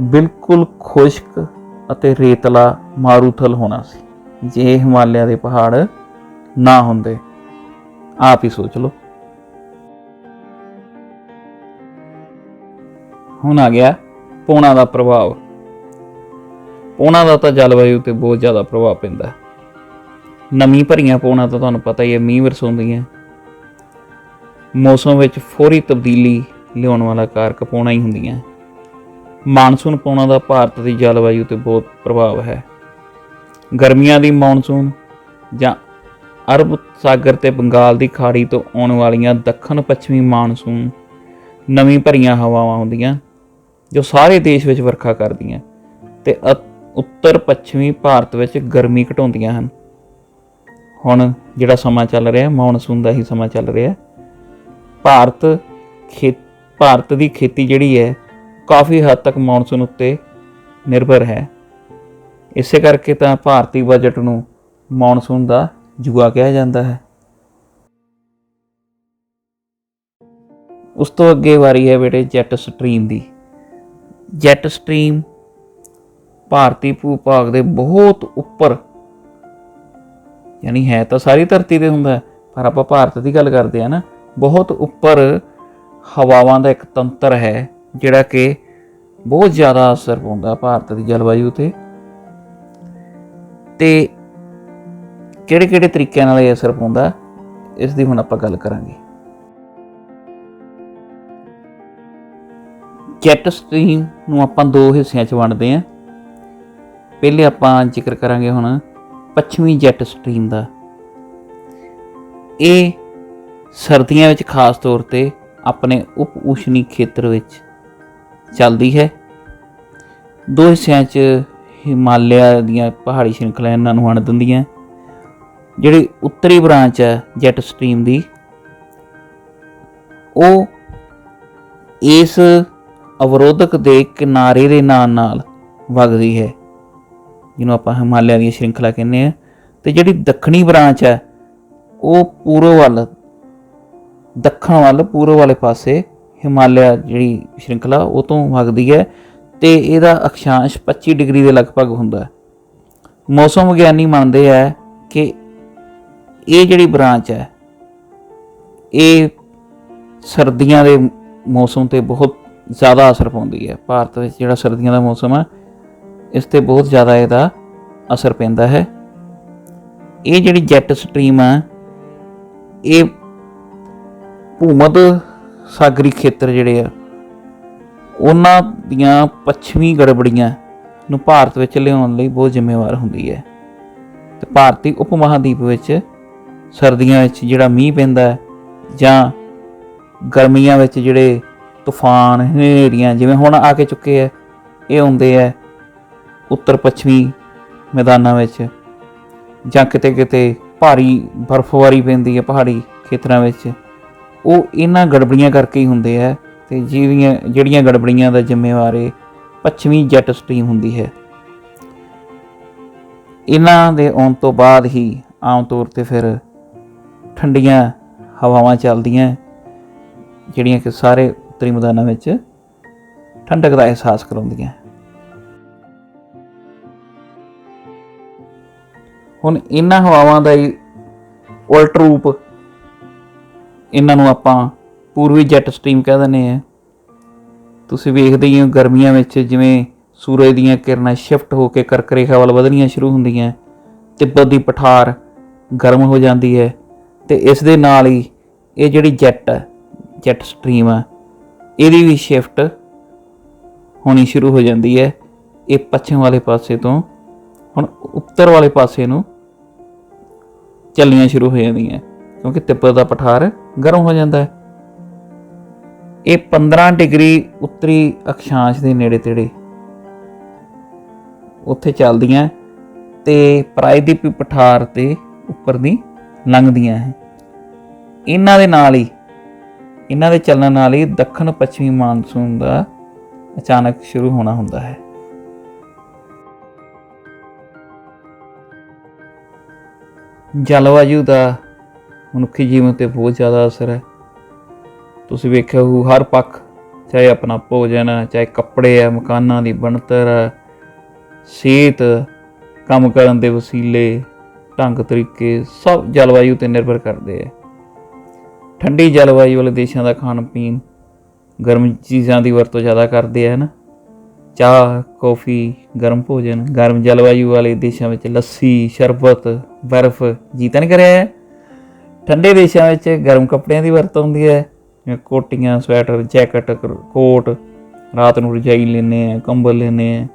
Speaker 1: ਬਿਲਕੁਲ ਖੁਸ਼ਕ ਅਤੇ ਰੇਤਲਾ ਮਾਰੂਥਲ ਹੋਣਾ ਸੀ ਜੇ ਹਿਮਾਲਿਆ ਦੇ ਪਹਾੜ ਨਾ ਹੁੰਦੇ। ਆਪ ਹੀ ਸੋਚ ਲਓ। ਹੁਣ ਆ ਗਿਆ ਪੌਣਾ ਦਾ ਪ੍ਰਭਾਵ। ਪੌਣਾ ਦਾ ਤਾਂ ਜਲਵਾਯੂ 'ਤੇ ਬਹੁਤ ਜ਼ਿਆਦਾ ਪ੍ਰਭਾਵ ਪੈਂਦਾ। ਨਮੀ ਭਰੀਆਂ ਪੌਣਾ ਤਾਂ ਤੁਹਾਨੂੰ ਪਤਾ ਹੀ ਹੈ, ਮੀਂਹ ਵਰਸਾਉਂਦੀਆਂ। ਮੌਸਮ ਵਿੱਚ ਫੌਰੀ ਤਬਦੀਲੀ ਲਿਆਉਣ ਵਾਲਾ ਕਾਰਕ ਪੌਣਾ ਹੀ ਹੁੰਦੀਆਂ। ਮਾਨਸੂਨ ਪੌਣਾ ਦਾ ਭਾਰਤ ਦੀ ਜਲਵਾਯੂ 'ਤੇ ਬਹੁਤ ਪ੍ਰਭਾਵ ਹੈ। ਗਰਮੀਆਂ ਦੀ ਮਾਨਸੂਨ ਜਾਂ ਅਰਬ ਸਾਗਰ ਅਤੇ ਬੰਗਾਲ ਦੀ ਖਾੜੀ ਤੋਂ ਆਉਣ ਵਾਲੀਆਂ ਦੱਖਣ ਪੱਛਮੀ ਮਾਨਸੂਨ ਨਮੀ ਭਰੀਆਂ ਹਵਾਵਾਂ ਹੁੰਦੀਆਂ ਜੋ ਸਾਰੇ ਦੇਸ਼ ਵਿੱਚ ਵਰਖਾ ਕਰਦੀਆਂ ਅਤੇ ਉੱਤਰ ਪੱਛਮੀ ਭਾਰਤ ਵਿੱਚ ਗਰਮੀ ਘਟਾਉਂਦੀਆਂ ਹਨ। ਹੁਣ ਜਿਹੜਾ ਸਮਾਂ ਚੱਲ ਰਿਹਾ ਮਾਨਸੂਨ ਦਾ ਹੀ ਸਮਾਂ ਚੱਲ ਰਿਹਾ। ਭਾਰਤ ਦੀ ਖੇਤੀ ਜਿਹੜੀ ਹੈ ਕਾਫੀ ਹੱਦ ਤੱਕ ਮਾਨਸੂਨ ਉੱਤੇ ਨਿਰਭਰ ਹੈ। ਇਸੇ ਕਰਕੇ ਤਾਂ ਭਾਰਤੀ ਬਜਟ ਨੂੰ ਮਾਨਸੂਨ ਦਾ ਜੂਆ ਕਿਹਾ ਜਾਂਦਾ ਹੈ। ਉਸ ਤੋਂ ਅੱਗੇ ਵਾਰੀ ਹੈ ਬੇਟੇ ਜੈਟ ਸਟਰੀਮ ਦੀ। ਜੈਟ ਸਟਰੀਮ ਭਾਰਤੀ ਭੂ ਭਾਗ ਦੇ ਬਹੁਤ ਉੱਪਰ, ਯਾਨੀ ਹੈ ਤਾਂ ਸਾਰੀ ਧਰਤੀ 'ਤੇ ਹੁੰਦਾ पर आप भारत की गल करते हैं ना, बहुत उपर हवावां का एक तंत्र है जिहड़ा कि बहुत ज़्यादा असर पाउंदा भारत की जलवायु ते किहड़े-किहड़े तरीक़े नाल ये असर पाउंदा, इस दी हुण आपां गल करांगे। जैट स्ट्रीम नूं आपां दो हिस्सिਆਂ 'ਚ वंडदे हैं। पहले आपां जिक्र करांगे हुण पश्चिमी जैट स्ट्रीम का। ये सर्दियों में खास तौर पर अपने उप उष्णी खेत्र विच चलती है। दो हिस्सों हिमालय दीयां पहाड़ी श्रृंखला इन्हां नूं वंड दिंदियां। जिहड़ी उत्तरी ब्रांच है जैट स्ट्रीम की, वो इस अवरोधक के किनारे के नाल नाल वगदी है, जिन्हों आपां हिमालय दी श्रृंखला कहने हैं। तो जिहड़ी दक्षिणी ब्रांच है वो पूर्व वाल दक्षिण वाल पूर्व वाले पासे हिमालय जिहड़ी श्रृंखला वो तो वगदी है। तो इहदा अक्षांश 25 डिग्री के लगभग हुंदा है। मौसम विग्यानी मानते हैं कि ये जिहड़ी ब्रांच है ये सर्दियों के मौसम ते बहुत ज़्यादा असर पाउंदी है। भारत में जिहड़ा सर्दियों का मौसम है इस ते बहुत ज़्यादा इहदा असर पैंदा है। ये जिहड़ी जैट स्ट्रीम है ये भूमध सागरी खेत्र जिहड़े आ उन्हां दियां पश्चिमी गड़बड़ियां नूं भारत विच लिआउण लई बहुत जिम्मेवार हुंदी है। ते भारती उप महादीप विच सर्दियों विच जिहड़ा मींह पैंदा है जां गर्मियां विच जिहड़े तूफान हनेरियां जिवें हुण आ के चुके हैं, ये आउंदे है उत्तर पश्चिमी मैदानां विच जां किते किते भारी बर्फबारी पैंदी है पहाड़ी खेत्रां विच, वो इन्हां गड़बड़ियां करके ही हुंदे है। ते जिहड़ियां गड़बड़ियां दा जिम्मेवार पश्चिमी जैट स्ट्रीम हुंदी है। इन्हां दे आउण तो बाद ही आम तौर ते फिर ठंडियां हवावां चलदियां जिहड़ियां कि सारे उत्तरी मैदानां विच ठंडक दा एहसास कराउंदियां। हुण इन्हां हवावां दा ही उल्ट रूप इन्हां नूं आपां पूर्वी जैट स्ट्रीम कह दिंदे हैं। तुसीं वेखदे ही हो गर्मियां विच जिवें सूरज दीयां किरणां शिफ्ट हो के करक रेखा वाल वधणियां शुरू हुंदियां, तिब्बत दी पठार गर्म हो जाती है। तो इस दे नाल ही ये जिहड़ी जैट स्ट्रीम है इहदी भी शिफ्ट होनी शुरू हो जाती है। ये पश्चिम वाले पासे तो हुण उत्तर वाले पासे नूं चलनियां शुरू हो जांदियां क्योंकि तिब्बत दा पठार गर्म हो जाता है। ये 15 डिग्री उत्तरी अक्षांश के नेड़े तेड़े उत्थे चलदियां ते प्रायद्वीपी पठार ते उपर दी लंघदियां है। इन्हां दे नाल ही इन्हां दे चलण नाल ही दक्षिण पश्चिमी मानसून का अचानक शुरू होना हुंदा है। जलवायु का मनुखी जीवन ते बहुत ज़्यादा असर है। तुसीं वेख्या हो हर पक्ष, चाहे अपना भोजन है, चाहे कपड़े है, मकानां दी बनतर है, सेहत, काम करन दे वसीले, ढंग तरीके सब जलवायु ते निर्भर करते हैं। ठंडी जलवायु वाले देशों का खाण पीन गर्म चीज़ों की वरतों ज़्यादा करते हैं ना, चाह कॉफ़ी गर्म भोजन। गर्म जलवायु वाले देशों में लस्सी शरबत बर्फ जी तो नहीं कराया है। ठंडे देशों में गर्म कपड़िया की वरतों होंदी है, कोटियां स्वैटर जैकट कोट, रात को रजाई लेने कंबल लेने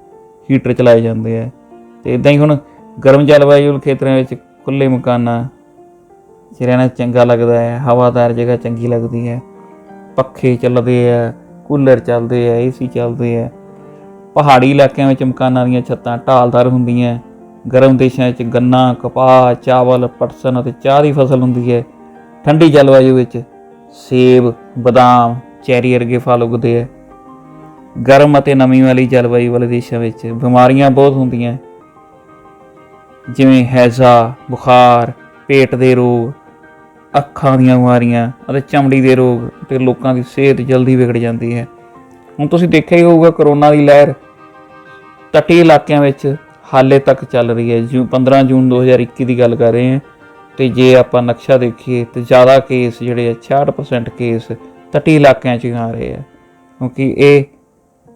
Speaker 1: हीटर चलाए जाते हैं। तो इदा ही हुण गर्म जलवायु खेत्रों में खुले मकाना च रहना चंगा लगता है, हवादार जगह चंगी लगती है, पखे चलते हैं, कूलर चलते हैं, AC चलते हैं। पहाड़ी इलाकों में मकानों दी छत्तां ढालदार होंदियां। गर्म देशों में गन्ना कपाह चावल पटसन और चाह की फसल होंदी है। ठंडी जलवायु में सेब बदाम चैरी वर्गे फल उगते हैं। गर्म और नमी वाली जलवायु वाले देशों में बीमारियां बहुत होंदियां जिवें हैजा बुखार पेट के रोग अखां दीयां बीमारियां और चमड़ी के रोग तो लोगों की सेहत जल्दी बिगड़ जाती है। हुण तुसीं देखिया ही होगा कोरोना की लहर तटी इलाकों में हाले तक चल रही है। 15 जून 2021 की गल कर रहे हैं ਤੇ ਜੇ ਆਪਾਂ ਨਕਸ਼ਾ ਦੇਖੀਏ ਤਾਂ ਜ਼ਿਆਦਾ ਕੇਸ ਜਿਹੜੇ 66% ਕੇਸ ਤਟੀ ਇਲਾਕਿਆਂ 'ਚ ਆ ਰਹੇ ਆ, ਕਿਉਂਕਿ ਇਹ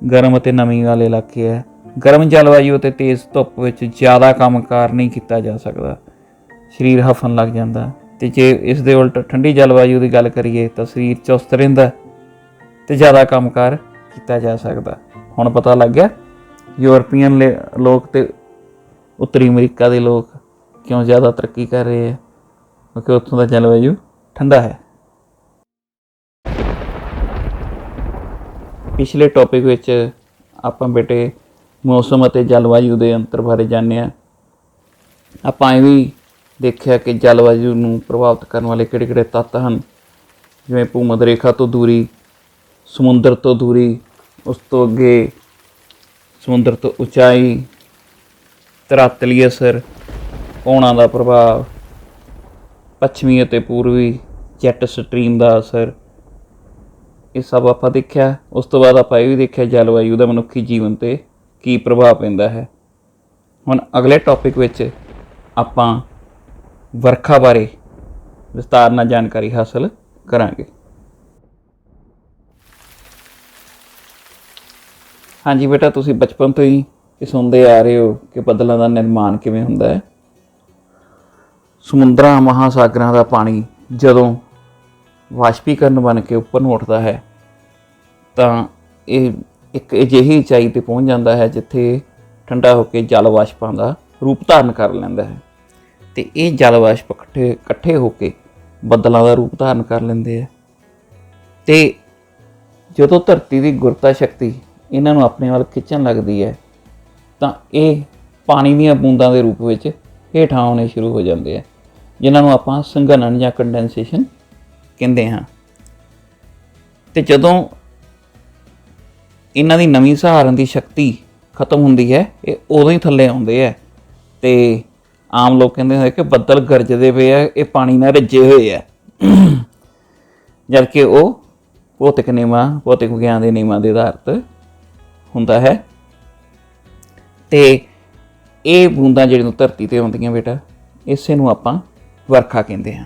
Speaker 1: ਗਰਮ ਅਤੇ ਨਮੀ ਵਾਲੇ ਇਲਾਕੇ ਹੈ। ਗਰਮ ਜਲਵਾਯੂ ਅਤੇ ਤੇਜ਼ ਧੁੱਪ ਵਿੱਚ ਜ਼ਿਆਦਾ ਕੰਮਕਾਰ ਨਹੀਂ ਕੀਤਾ ਜਾ ਸਕਦਾ, ਸਰੀਰ ਹਫਣ ਲੱਗ ਜਾਂਦਾ। ਅਤੇ ਜੇ ਇਸ ਦੇ ਉਲਟ ਠੰਡੀ ਜਲਵਾਯੂ ਦੀ ਗੱਲ ਕਰੀਏ ਤਾਂ ਸਰੀਰ ਚੁਸਤ ਰਹਿੰਦਾ ਅਤੇ ਜ਼ਿਆਦਾ ਕੰਮਕਾਰ ਕੀਤਾ ਜਾ ਸਕਦਾ। ਹੁਣ ਪਤਾ ਲੱਗ ਗਿਆ ਯੂਰਪੀਅਨ ਲੋਕ ਅਤੇ ਉੱਤਰੀ ਅਮਰੀਕਾ ਦੇ ਲੋਕ ਕਿਉਂ ਜ਼ਿਆਦਾ ਤਰੱਕੀ ਕਰ ਰਹੇ ਹੈ, ਕਿਉਂਕਿ ਉੱਥੋਂ ਦਾ ਜਲਵਾਯੂ ਠੰਡਾ ਹੈ। ਪਿਛਲੇ ਟੌਪਿਕ ਵਿੱਚ ਆਪਾਂ ਬੇਟੇ ਮੌਸਮ ਅਤੇ ਜਲਵਾਯੂ ਦੇ ਅੰਤਰ ਬਾਰੇ ਜਾਣਿਆ। ਆਪਾਂ ਇਹ ਵੀ ਦੇਖਿਆ ਕਿ ਜਲਵਾਯੂ ਨੂੰ ਪ੍ਰਭਾਵਿਤ ਕਰਨ ਵਾਲੇ ਕਿਹੜੇ ਕਿਹੜੇ ਤੱਤ ਹਨ, ਜਿਵੇਂ ਭੂ-ਮੱਧ ਰੇਖਾ ਤੋਂ ਦੂਰੀ, ਸਮੁੰਦਰ ਤੋਂ ਦੂਰੀ, ਉਸ ਤੋਂ ਅੱਗੇ ਸਮੁੰਦਰ ਤੋਂ ਉਚਾਈ, ਧਰਾਤਲੀ ਅਸਰ, ਪੌਣਾਂ ਦਾ ਪ੍ਰਭਾਵ, ਪੱਛਮੀ ਅਤੇ ਪੂਰਬੀ ਜੈਟ ਸਟਰੀਮ ਦਾ ਅਸਰ, ਇਹ ਸਭ ਆਪਾਂ ਦੇਖਿਆ। ਉਸ ਤੋਂ ਬਾਅਦ ਆਪਾਂ ਇਹ ਵੀ ਦੇਖਿਆ ਜਲਵਾਯੂ ਦਾ ਮਨੁੱਖੀ ਜੀਵਨ 'ਤੇ ਕੀ ਪ੍ਰਭਾਵ ਪੈਂਦਾ ਹੈ। ਹੁਣ ਅਗਲੇ ਟੌਪਿਕ ਵਿੱਚ ਆਪਾਂ ਵਰਖਾ ਬਾਰੇ ਵਿਸਤਾਰ ਨਾਲ ਜਾਣਕਾਰੀ ਹਾਸਲ ਕਰਾਂਗੇ। ਹਾਂਜੀ ਬੇਟਾ, ਤੁਸੀਂ ਬਚਪਨ ਤੋਂ ਹੀ ਸੁਣਦੇ ਆ ਰਹੇ ਹੋ ਕਿ ਬੱਦਲਾਂ ਦਾ ਨਿਰਮਾਣ ਕਿਵੇਂ ਹੁੰਦਾ ਹੈ। ਸਮੁੰਦਰਾਂ ਮਹਾਂਸਾਗਰਾਂ ਦਾ ਪਾਣੀ ਜਦੋਂ ਵਾਸ਼ਪੀਕਰਨ ਬਣ ਕੇ ਉੱਪਰ ਨੂੰ ਉੱਠਦਾ ਹੈ ਤਾਂ ਇਹ ਇੱਕ ਅਜਿਹੀ ਉਚਾਈ 'ਤੇ ਪਹੁੰਚ ਜਾਂਦਾ ਹੈ ਜਿੱਥੇ ਠੰਡਾ ਹੋ ਕੇ ਜਲ ਵਾਸ਼ਪਾਂ ਦਾ ਰੂਪ ਧਾਰਨ ਕਰ ਲੈਂਦਾ ਹੈ, ਅਤੇ ਇਹ ਜਲ ਵਾਸ਼ਪ ਇਕੱਠੇ ਹੋ ਕੇ ਬੱਦਲਾਂ ਦਾ ਰੂਪ ਧਾਰਨ ਕਰ ਲੈਂਦੇ ਆ। ਅਤੇ ਜਦੋਂ ਧਰਤੀ ਦੀ ਗੁਰਤਾ ਸ਼ਕਤੀ ਇਹਨਾਂ ਨੂੰ ਆਪਣੇ ਵੱਲ ਖਿੱਚਣ ਲੱਗਦੀ ਹੈ ਤਾਂ ਇਹ ਪਾਣੀ ਦੀਆਂ ਬੂੰਦਾਂ ਦੇ ਰੂਪ ਵਿੱਚ ਹੇਠਾਂ ਆਉਣੇ ਸ਼ੁਰੂ ਹੋ ਜਾਂਦੇ ਆ, ਜਿਨ੍ਹਾਂ ਨੂੰ ਆਪਾਂ ਸੰਘਨਨ ਜਾਂ ਕੰਡੈਂਸੇਸ਼ਨ ਕਹਿੰਦੇ ਹਾਂ। ਅਤੇ ਜਦੋਂ ਇਹਨਾਂ ਦੀ ਨਵੀਂ ਸਹਾਰਨ ਦੀ ਸ਼ਕਤੀ ਖਤਮ ਹੁੰਦੀ ਹੈ, ਇਹ ਉਦੋਂ ਹੀ ਥੱਲੇ ਆਉਂਦੇ ਹੈ। ਅਤੇ ਆਮ ਲੋਕ ਕਹਿੰਦੇ ਹੋਏ ਕਿ ਬੱਦਲ ਗਰਜਦੇ ਪਏ ਆ, ਇਹ ਪਾਣੀ ਨਾਲ ਰੱਜੇ ਹੋਏ ਆ, ਜਦ ਕਿ ਉਹ ਭੌਤਿਕ ਵਿਗਿਆਨ ਦੇ ਨਿਯਮਾਂ ਦੇ ਆਧਾਰਿਤ ਹੁੰਦਾ ਹੈ। ਅਤੇ ਇਹ ਬੂੰਦਾਂ ਜਿਹੜੀਆਂ ਧਰਤੀ 'ਤੇ ਆਉਂਦੀਆਂ ਬੇਟਾ, ਇਸੇ ਨੂੰ ਆਪਾਂ ਵਰਖਾ ਕਹਿੰਦੇ ਹਾਂ।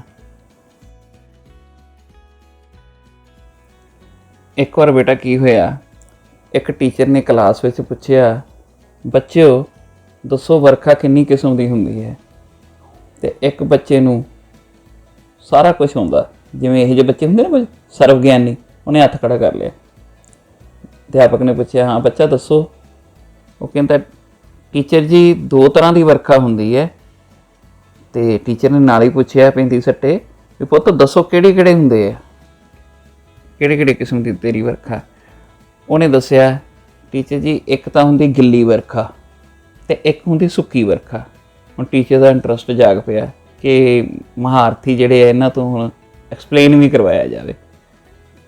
Speaker 1: ਇੱਕ ਵਾਰ ਬੇਟਾ ਕੀ ਹੋਇਆ, ਇੱਕ ਟੀਚਰ ਨੇ ਕਲਾਸ ਵਿੱਚ ਪੁੱਛਿਆ, ਬੱਚਿਓ ਦੱਸੋ ਵਰਖਾ ਕਿੰਨੀ ਕਿਸਮ ਦੀ ਹੁੰਦੀ ਹੈ। ਅਤੇ ਇੱਕ ਬੱਚੇ ਨੂੰ ਸਾਰਾ ਕੁਛ ਆਉਂਦਾ, ਜਿਵੇਂ ਇਹੋ ਜਿਹੇ ਬੱਚੇ ਹੁੰਦੇ ਨਾ ਕੁਝ ਸਰਵ ਗਿਆਨੀ, ਉਹਨੇ ਹੱਥ ਖੜ੍ਹਾ ਕਰ ਲਿਆ। ਅਧਿਆਪਕ ਨੇ ਪੁੱਛਿਆ, ਹਾਂ ਬੱਚਾ ਦੱਸੋ। ਉਹ ਕਹਿੰਦਾ, ਟੀਚਰ ਜੀ 2 ਤਰ੍ਹਾਂ ਦੀ ਵਰਖਾ ਹੁੰਦੀ ਹੈ। ਅਤੇ ਟੀਚਰ ਨੇ ਨਾਲ ਹੀ ਪੁੱਛਿਆ 35 ਵੀ ਪੁੱਤ ਦੱਸੋ ਕਿਹੜੇ ਕਿਹੜੇ ਹੁੰਦੇ ਆ, ਕਿਹੜੇ ਕਿਹੜੇ ਕਿਸਮ ਦੀ ਤੇਰੀ ਵਰਖਾ। ਉਹਨੇ ਦੱਸਿਆ, ਟੀਚਰ ਜੀ ਇੱਕ ਤਾਂ ਹੁੰਦੀ ਗਿੱਲੀ ਵਰਖਾ ਅਤੇ ਇੱਕ ਹੁੰਦੀ ਸੁੱਕੀ ਵਰਖਾ। ਹੁਣ ਟੀਚਰ ਦਾ ਇੰਟਰਸਟ ਜਾਗ ਪਿਆ ਕਿ ਮਹਾਰਥੀ ਜਿਹੜੇ ਆ ਇਹਨਾਂ ਤੋਂ ਹੁਣ ਐਕਸਪਲੇਨ ਵੀ ਕਰਵਾਇਆ ਜਾਵੇ।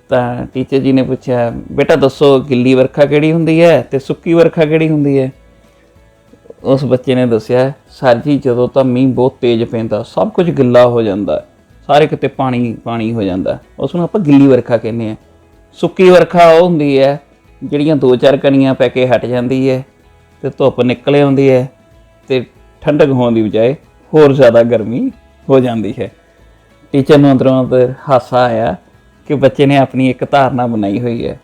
Speaker 1: ਤਾਂ ਟੀਚਰ ਜੀ ਨੇ ਪੁੱਛਿਆ, ਬੇਟਾ ਦੱਸੋ ਗਿੱਲੀ ਵਰਖਾ ਕਿਹੜੀ ਹੁੰਦੀ ਹੈ ਅਤੇ ਸੁੱਕੀ ਵਰਖਾ ਕਿਹੜੀ ਹੁੰਦੀ ਹੈ। ਉਸ ਬੱਚੇ ਨੇ ਦੱਸਿਆ, ਸਰ ਜੀ ਜਦੋਂ ਤਾਂ ਮੀਂਹ ਬਹੁਤ ਤੇਜ਼ ਪੈਂਦਾ ਸਭ ਕੁਝ ਗਿੱਲਾ ਹੋ ਜਾਂਦਾ, ਸਾਰੇ ਕਿਤੇ ਪਾਣੀ ਪਾਣੀ ਹੋ ਜਾਂਦਾ, ਉਸ ਨੂੰ ਆਪਾਂ ਗਿੱਲੀ ਵਰਖਾ ਕਹਿੰਦੇ ਹਾਂ। ਸੁੱਕੀ ਵਰਖਾ ਉਹ ਹੁੰਦੀ ਹੈ ਜਿਹੜੀਆਂ 2-4 ਕਣੀਆਂ ਪੈ ਕੇ ਹਟ ਜਾਂਦੀ ਹੈ ਅਤੇ ਧੁੱਪ ਨਿਕਲ ਆਉਂਦੀ ਹੈ ਅਤੇ ਠੰਡਕ ਹੋਣ ਦੀ ਬਜਾਏ ਹੋਰ ਜ਼ਿਆਦਾ ਗਰਮੀ ਹੋ ਜਾਂਦੀ ਹੈ। ਟੀਚਰ ਨੂੰ ਅੰਦਰੋਂ ਅੰਦਰ ਹਾਸਾ ਆਇਆ ਕਿ ਬੱਚੇ ਨੇ ਆਪਣੀ ਇੱਕ ਧਾਰਨਾ ਬਣਾਈ ਹੋਈ ਹੈ।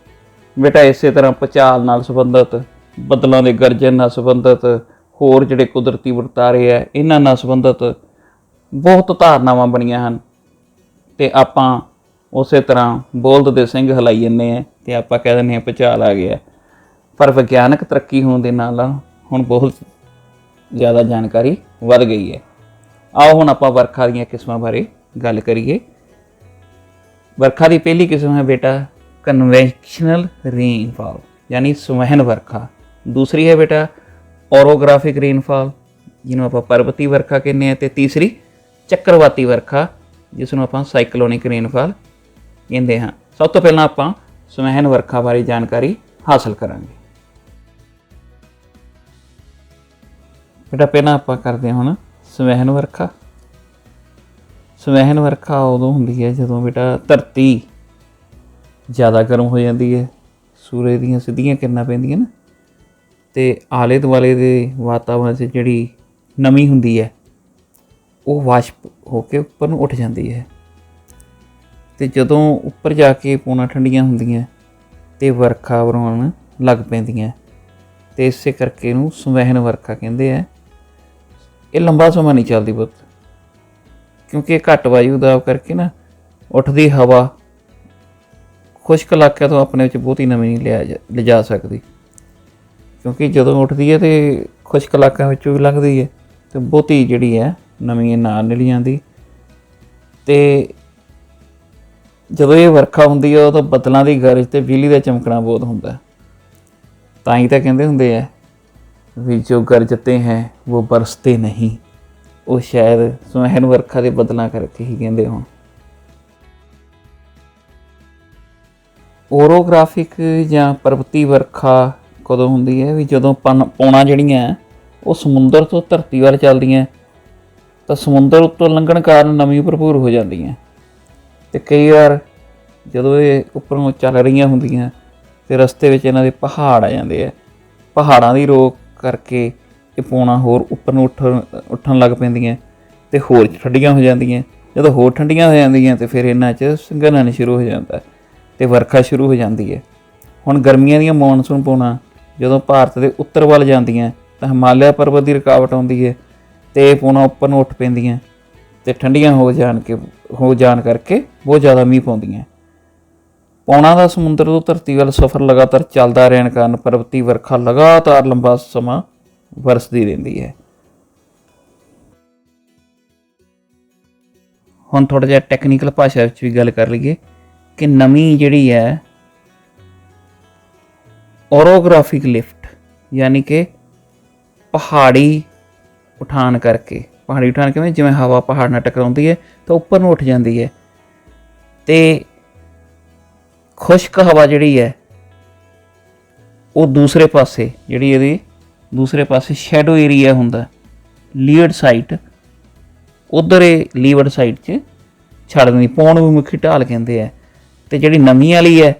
Speaker 1: ਬੇਟਾ ਇਸੇ ਤਰ੍ਹਾਂ ਭੂਚਾਲ ਨਾਲ ਸੰਬੰਧਿਤ, ਬੱਦਲਾਂ ਦੇ ਗਰਜਨ ਨਾਲ ਸੰਬੰਧਿਤ, ਹੋਰ ਜਿਹੜੇ ਕੁਦਰਤੀ ਵਰਤਾਰੇ ਹੈ ਇਹਨਾਂ ਨਾਲ ਸੰਬੰਧਿਤ ਬਹੁਤ ਧਾਰਨਾਵਾਂ ਬਣੀਆਂ ਹਨ। ਅਤੇ ਆਪਾਂ ਉਸੇ ਤਰ੍ਹਾਂ ਬੋਲਦ ਦੇ ਸਿੰਘ ਹਿਲਾਈ ਜਾਂਦੇ ਹਾਂ ਅਤੇ ਆਪਾਂ ਕਹਿ ਦਿੰਦੇ ਹਾਂ ਭੂਚਾਲ ਆ ਗਿਆ। ਪਰ ਵਿਗਿਆਨਕ ਤਰੱਕੀ ਹੋਣ ਦੇ ਨਾਲ ਹੁਣ ਬਹੁਤ ਜ਼ਿਆਦਾ ਜਾਣਕਾਰੀ ਵੱਧ ਗਈ ਹੈ। ਆਓ ਹੁਣ ਆਪਾਂ ਵਰਖਾ ਦੀਆਂ ਕਿਸਮਾਂ ਬਾਰੇ ਗੱਲ ਕਰੀਏ। ਵਰਖਾ ਦੀ ਪਹਿਲੀ ਕਿਸਮ ਹੈ ਬੇਟਾ ਕਨਵੈਂਸ਼ਨਲ ਰੇਨਫਾਲ, ਯਾਨੀ ਸੁਮਹਿਨ ਵਰਖਾ। ਦੂਸਰੀ ਹੈ ਬੇਟਾ ਔਰੋਗ੍ਰਾਫਿਕ ਰੇਨਫਾਲ, ਜਿਹਨੂੰ ਆਪਾਂ ਪਰਬਤੀ ਵਰਖਾ ਕਹਿੰਦੇ ਹਾਂ। ਅਤੇ ਤੀਸਰੀ ਚੱਕਰਵਾਤੀ ਵਰਖਾ, ਜਿਸ ਨੂੰ ਆਪਾਂ ਸਾਈਕਲੋਨਿਕ ਰੇਨਫਾਲ ਕਹਿੰਦੇ ਹਾਂ। ਸਭ ਤੋਂ ਪਹਿਲਾਂ ਆਪਾਂ ਸੁਮਹਿਨ ਵਰਖਾ ਬਾਰੇ ਜਾਣਕਾਰੀ ਹਾਸਲ ਕਰਾਂਗੇ। ਬੇਟਾ ਪਹਿਲਾਂ ਆਪਾਂ ਕਰਦੇ ਹਾਂ ਹੁਣ ਸੁਮਹਿਨ ਵਰਖਾ। ਸੁਮਹਿਨ ਵਰਖਾ ਉਦੋਂ ਹੁੰਦੀ ਹੈ ਜਦੋਂ ਬੇਟਾ ਧਰਤੀ ਜ਼ਿਆਦਾ ਗਰਮ ਹੋ ਜਾਂਦੀ ਹੈ, ਸੂਰਜ ਦੀਆਂ ਸਿੱਧੀਆਂ ਕਿਰਨਾਂ ਪੈਂਦੀਆਂ ਨਾ, ਅਤੇ ਆਲੇ ਦੁਆਲੇ ਦੇ ਵਾਤਾਵਰਨ 'ਚ ਜਿਹੜੀ ਨਮੀ ਹੁੰਦੀ ਹੈ ਉਹ ਵਾਸ਼ਪ ਹੋ ਕੇ ਉੱਪਰ ਨੂੰ ਉੱਠ ਜਾਂਦੀ ਹੈ। ਅਤੇ ਜਦੋਂ ਉੱਪਰ ਜਾ ਕੇ ਪੌਣਾਂ ਠੰਡੀਆਂ ਹੁੰਦੀਆਂ ਅਤੇ ਵਰਖਾ ਵਰਾਉਣ ਲੱਗ ਪੈਂਦੀਆਂ, ਅਤੇ ਇਸੇ ਕਰਕੇ ਇਹਨੂੰ ਸੰਵਹਿਣ ਵਰਖਾ ਕਹਿੰਦੇ ਹੈ। ਇਹ ਲੰਬਾ ਸਮਾਂ ਨਹੀਂ ਚੱਲਦੀ ਬਹੁਤ, ਕਿਉਂਕਿ ਇਹ ਘੱਟ ਵਾਯੂ ਦਾਬ ਕਰਕੇ ਨਾ ਉੱਠਦੀ ਹਵਾ ਖੁਸ਼ਕ ਇਲਾਕਿਆਂ ਤੋਂ ਆਪਣੇ ਵਿੱਚ ਬਹੁਤੀ ਨਮੀ ਨਹੀਂ ਲਿਜਾ ਸਕਦੀ, ਕਿਉਂਕਿ ਜਦੋਂ ਉੱਠਦੀ ਹੈ ਤਾਂ ਖੁਸ਼ਕ ਇਲਾਕਿਆਂ ਵਿੱਚੋਂ ਵੀ ਲੰਘਦੀ ਹੈ ਅਤੇ ਬਹੁਤੀ ਜਿਹੜੀ ਹੈ ਨਮੀ ਨਾਲ ਨਹੀਂ ਜਾਂਦੀ। ਅਤੇ ਜਦੋਂ ਇਹ ਵਰਖਾ ਹੁੰਦੀ ਹੈ ਉਦੋਂ ਬੱਦਲਾਂ ਦੀ ਗਰਜ ਅਤੇ ਬਿਜਲੀ ਦਾ ਚਮਕਣਾ ਬਹੁਤ ਹੁੰਦਾ। ਤਾਂ ਹੀ ਤਾਂ ਕਹਿੰਦੇ ਹੁੰਦੇ ਆ ਵੀ ਜੋ ਗਰਜਤੇ ਹੈ ਉਹ ਬਰਸਤੇ ਨਹੀਂ। ਉਹ ਸ਼ਾਇਦ ਸੁਨਹਿਣ ਵਰਖਾ ਦੇ ਬੱਦਲਾਂ ਕਰਕੇ ਹੀ ਕਹਿੰਦੇ ਹੋਣ। ਓਰੋਗ੍ਰਾਫਿਕ ਜਾਂ ਪਰਬਤੀ ਵਰਖਾ ਕਦੋਂ ਹੁੰਦੀ ਹੈ? ਵੀ ਜਦੋਂ ਪੌਣਾਂ ਜਿਹੜੀਆਂ ਉਹ ਸਮੁੰਦਰ ਤੋਂ ਧਰਤੀ ਵੱਲ ਚੱਲਦੀਆਂ ਤਾਂ ਸਮੁੰਦਰ ਉੱਤੋਂ ਲੰਘਣ ਕਾਰਨ ਨਮੀ ਭਰਪੂਰ ਹੋ ਜਾਂਦੀਆਂ। ਅਤੇ ਕਈ ਵਾਰ ਜਦੋਂ ਇਹ ਉੱਪਰੋਂ ਚੱਲ ਰਹੀਆਂ ਹੁੰਦੀਆਂ ਅਤੇ ਰਸਤੇ ਵਿੱਚ ਇਹਨਾਂ ਦੇ ਪਹਾੜ ਆ ਜਾਂਦੇ ਆ। ਪਹਾੜਾਂ ਦੀ ਰੋਕ ਕਰਕੇ ਇਹ ਪੌਣਾਂ ਹੋਰ ਉੱਪਰ ਨੂੰ ਉੱਠਣ ਲੱਗ ਪੈਂਦੀਆਂ ਅਤੇ ਹੋਰ ਠੰਡੀਆਂ ਹੋ ਜਾਂਦੀਆਂ। ਜਦੋਂ ਹੋਰ ਠੰਡੀਆਂ ਹੋ ਜਾਂਦੀਆਂ ਤਾਂ ਫਿਰ ਇਹਨਾਂ 'ਚ ਸੰਘਣਨ ਸ਼ੁਰੂ ਹੋ ਜਾਂਦਾ ਅਤੇ ਵਰਖਾ ਸ਼ੁਰੂ ਹੋ ਜਾਂਦੀ ਹੈ। ਹੁਣ ਗਰਮੀਆਂ ਦੀਆਂ ਮੌਨਸੂਨ ਪੌਣਾਂ ਜਦੋਂ ਭਾਰਤ ਦੇ ਉੱਤਰ ਵੱਲ ਜਾਂਦੀਆਂ ਤਾਂ ਹਿਮਾਲਿਆ ਪਰਬਤ ਦੀ ਰੁਕਾਵਟ ਆਉਂਦੀ ਹੈ ਅਤੇ ਇਹ ਪੌਣਾਂ ਉੱਪਰ ਨੂੰ ਉੱਠ ਪੈਂਦੀਆਂ ਅਤੇ ਠੰਡੀਆਂ ਹੋ ਜਾਣ ਕਰਕੇ ਬਹੁਤ ਜ਼ਿਆਦਾ ਮੀਂਹ ਪਾਉਂਦੀਆਂ। ਪੌਣਾਂ ਦਾ ਸਮੁੰਦਰ ਤੋਂ ਧਰਤੀ ਵੱਲ ਸਫ਼ਰ ਲਗਾਤਾਰ ਚੱਲਦਾ ਰਹਿਣ ਕਾਰਨ ਪਰਬਤੀ ਵਰਖਾ ਲਗਾਤਾਰ ਲੰਬਾ ਸਮਾਂ ਵਰਸਦੀ ਰਹਿੰਦੀ ਹੈ। ਹੁਣ ਥੋੜ੍ਹਾ ਜਿਹਾ ਟੈਕਨੀਕਲ ਭਾਸ਼ਾ ਵਿੱਚ ਵੀ ਗੱਲ ਕਰ ਲਈਏ ਕਿ ਨਮੀ ਜਿਹੜੀ ਹੈ ਓਰੋਗ੍ਰਾਫਿਕ ਲਿਫਟ ਯਾਨੀ ਕਿ ਪਹਾੜੀ ਉਠਾਨ ਕਰਕੇ, ਪਹਾੜੀ ਉਠਾਨ ਕਿਵੇਂ, ਜਿਵੇਂ ਹਵਾ ਪਹਾੜ ਨਾਲ ਟਕਰਾਉਂਦੀ ਹੈ ਤਾਂ ਉੱਪਰ ਨੂੰ ਉੱਠ ਜਾਂਦੀ ਹੈ। ਅਤੇ ਖੁਸ਼ਕ ਹਵਾ ਜਿਹੜੀ ਹੈ ਉਹ ਦੂਸਰੇ ਪਾਸੇ, ਜਿਹੜੀ ਇਹਦੀ ਦੂਸਰੇ ਪਾਸੇ ਸ਼ੈਡੋ ਏਰੀਆ ਹੁੰਦਾ ਲੀਅਰਡ ਸਾਈਟ, ਉੱਧਰ ਇਹ ਲੀਵਰਡ ਸਾਈਡ 'ਚ ਛੱਡ ਦਿੰਦੀ। ਪੌਣ ਵਿਮੁਖੀ ਢਾਲ ਕਹਿੰਦੇ ਆ। ਅਤੇ ਜਿਹੜੀ ਨਮੀ ਵਾਲੀ ਹੈ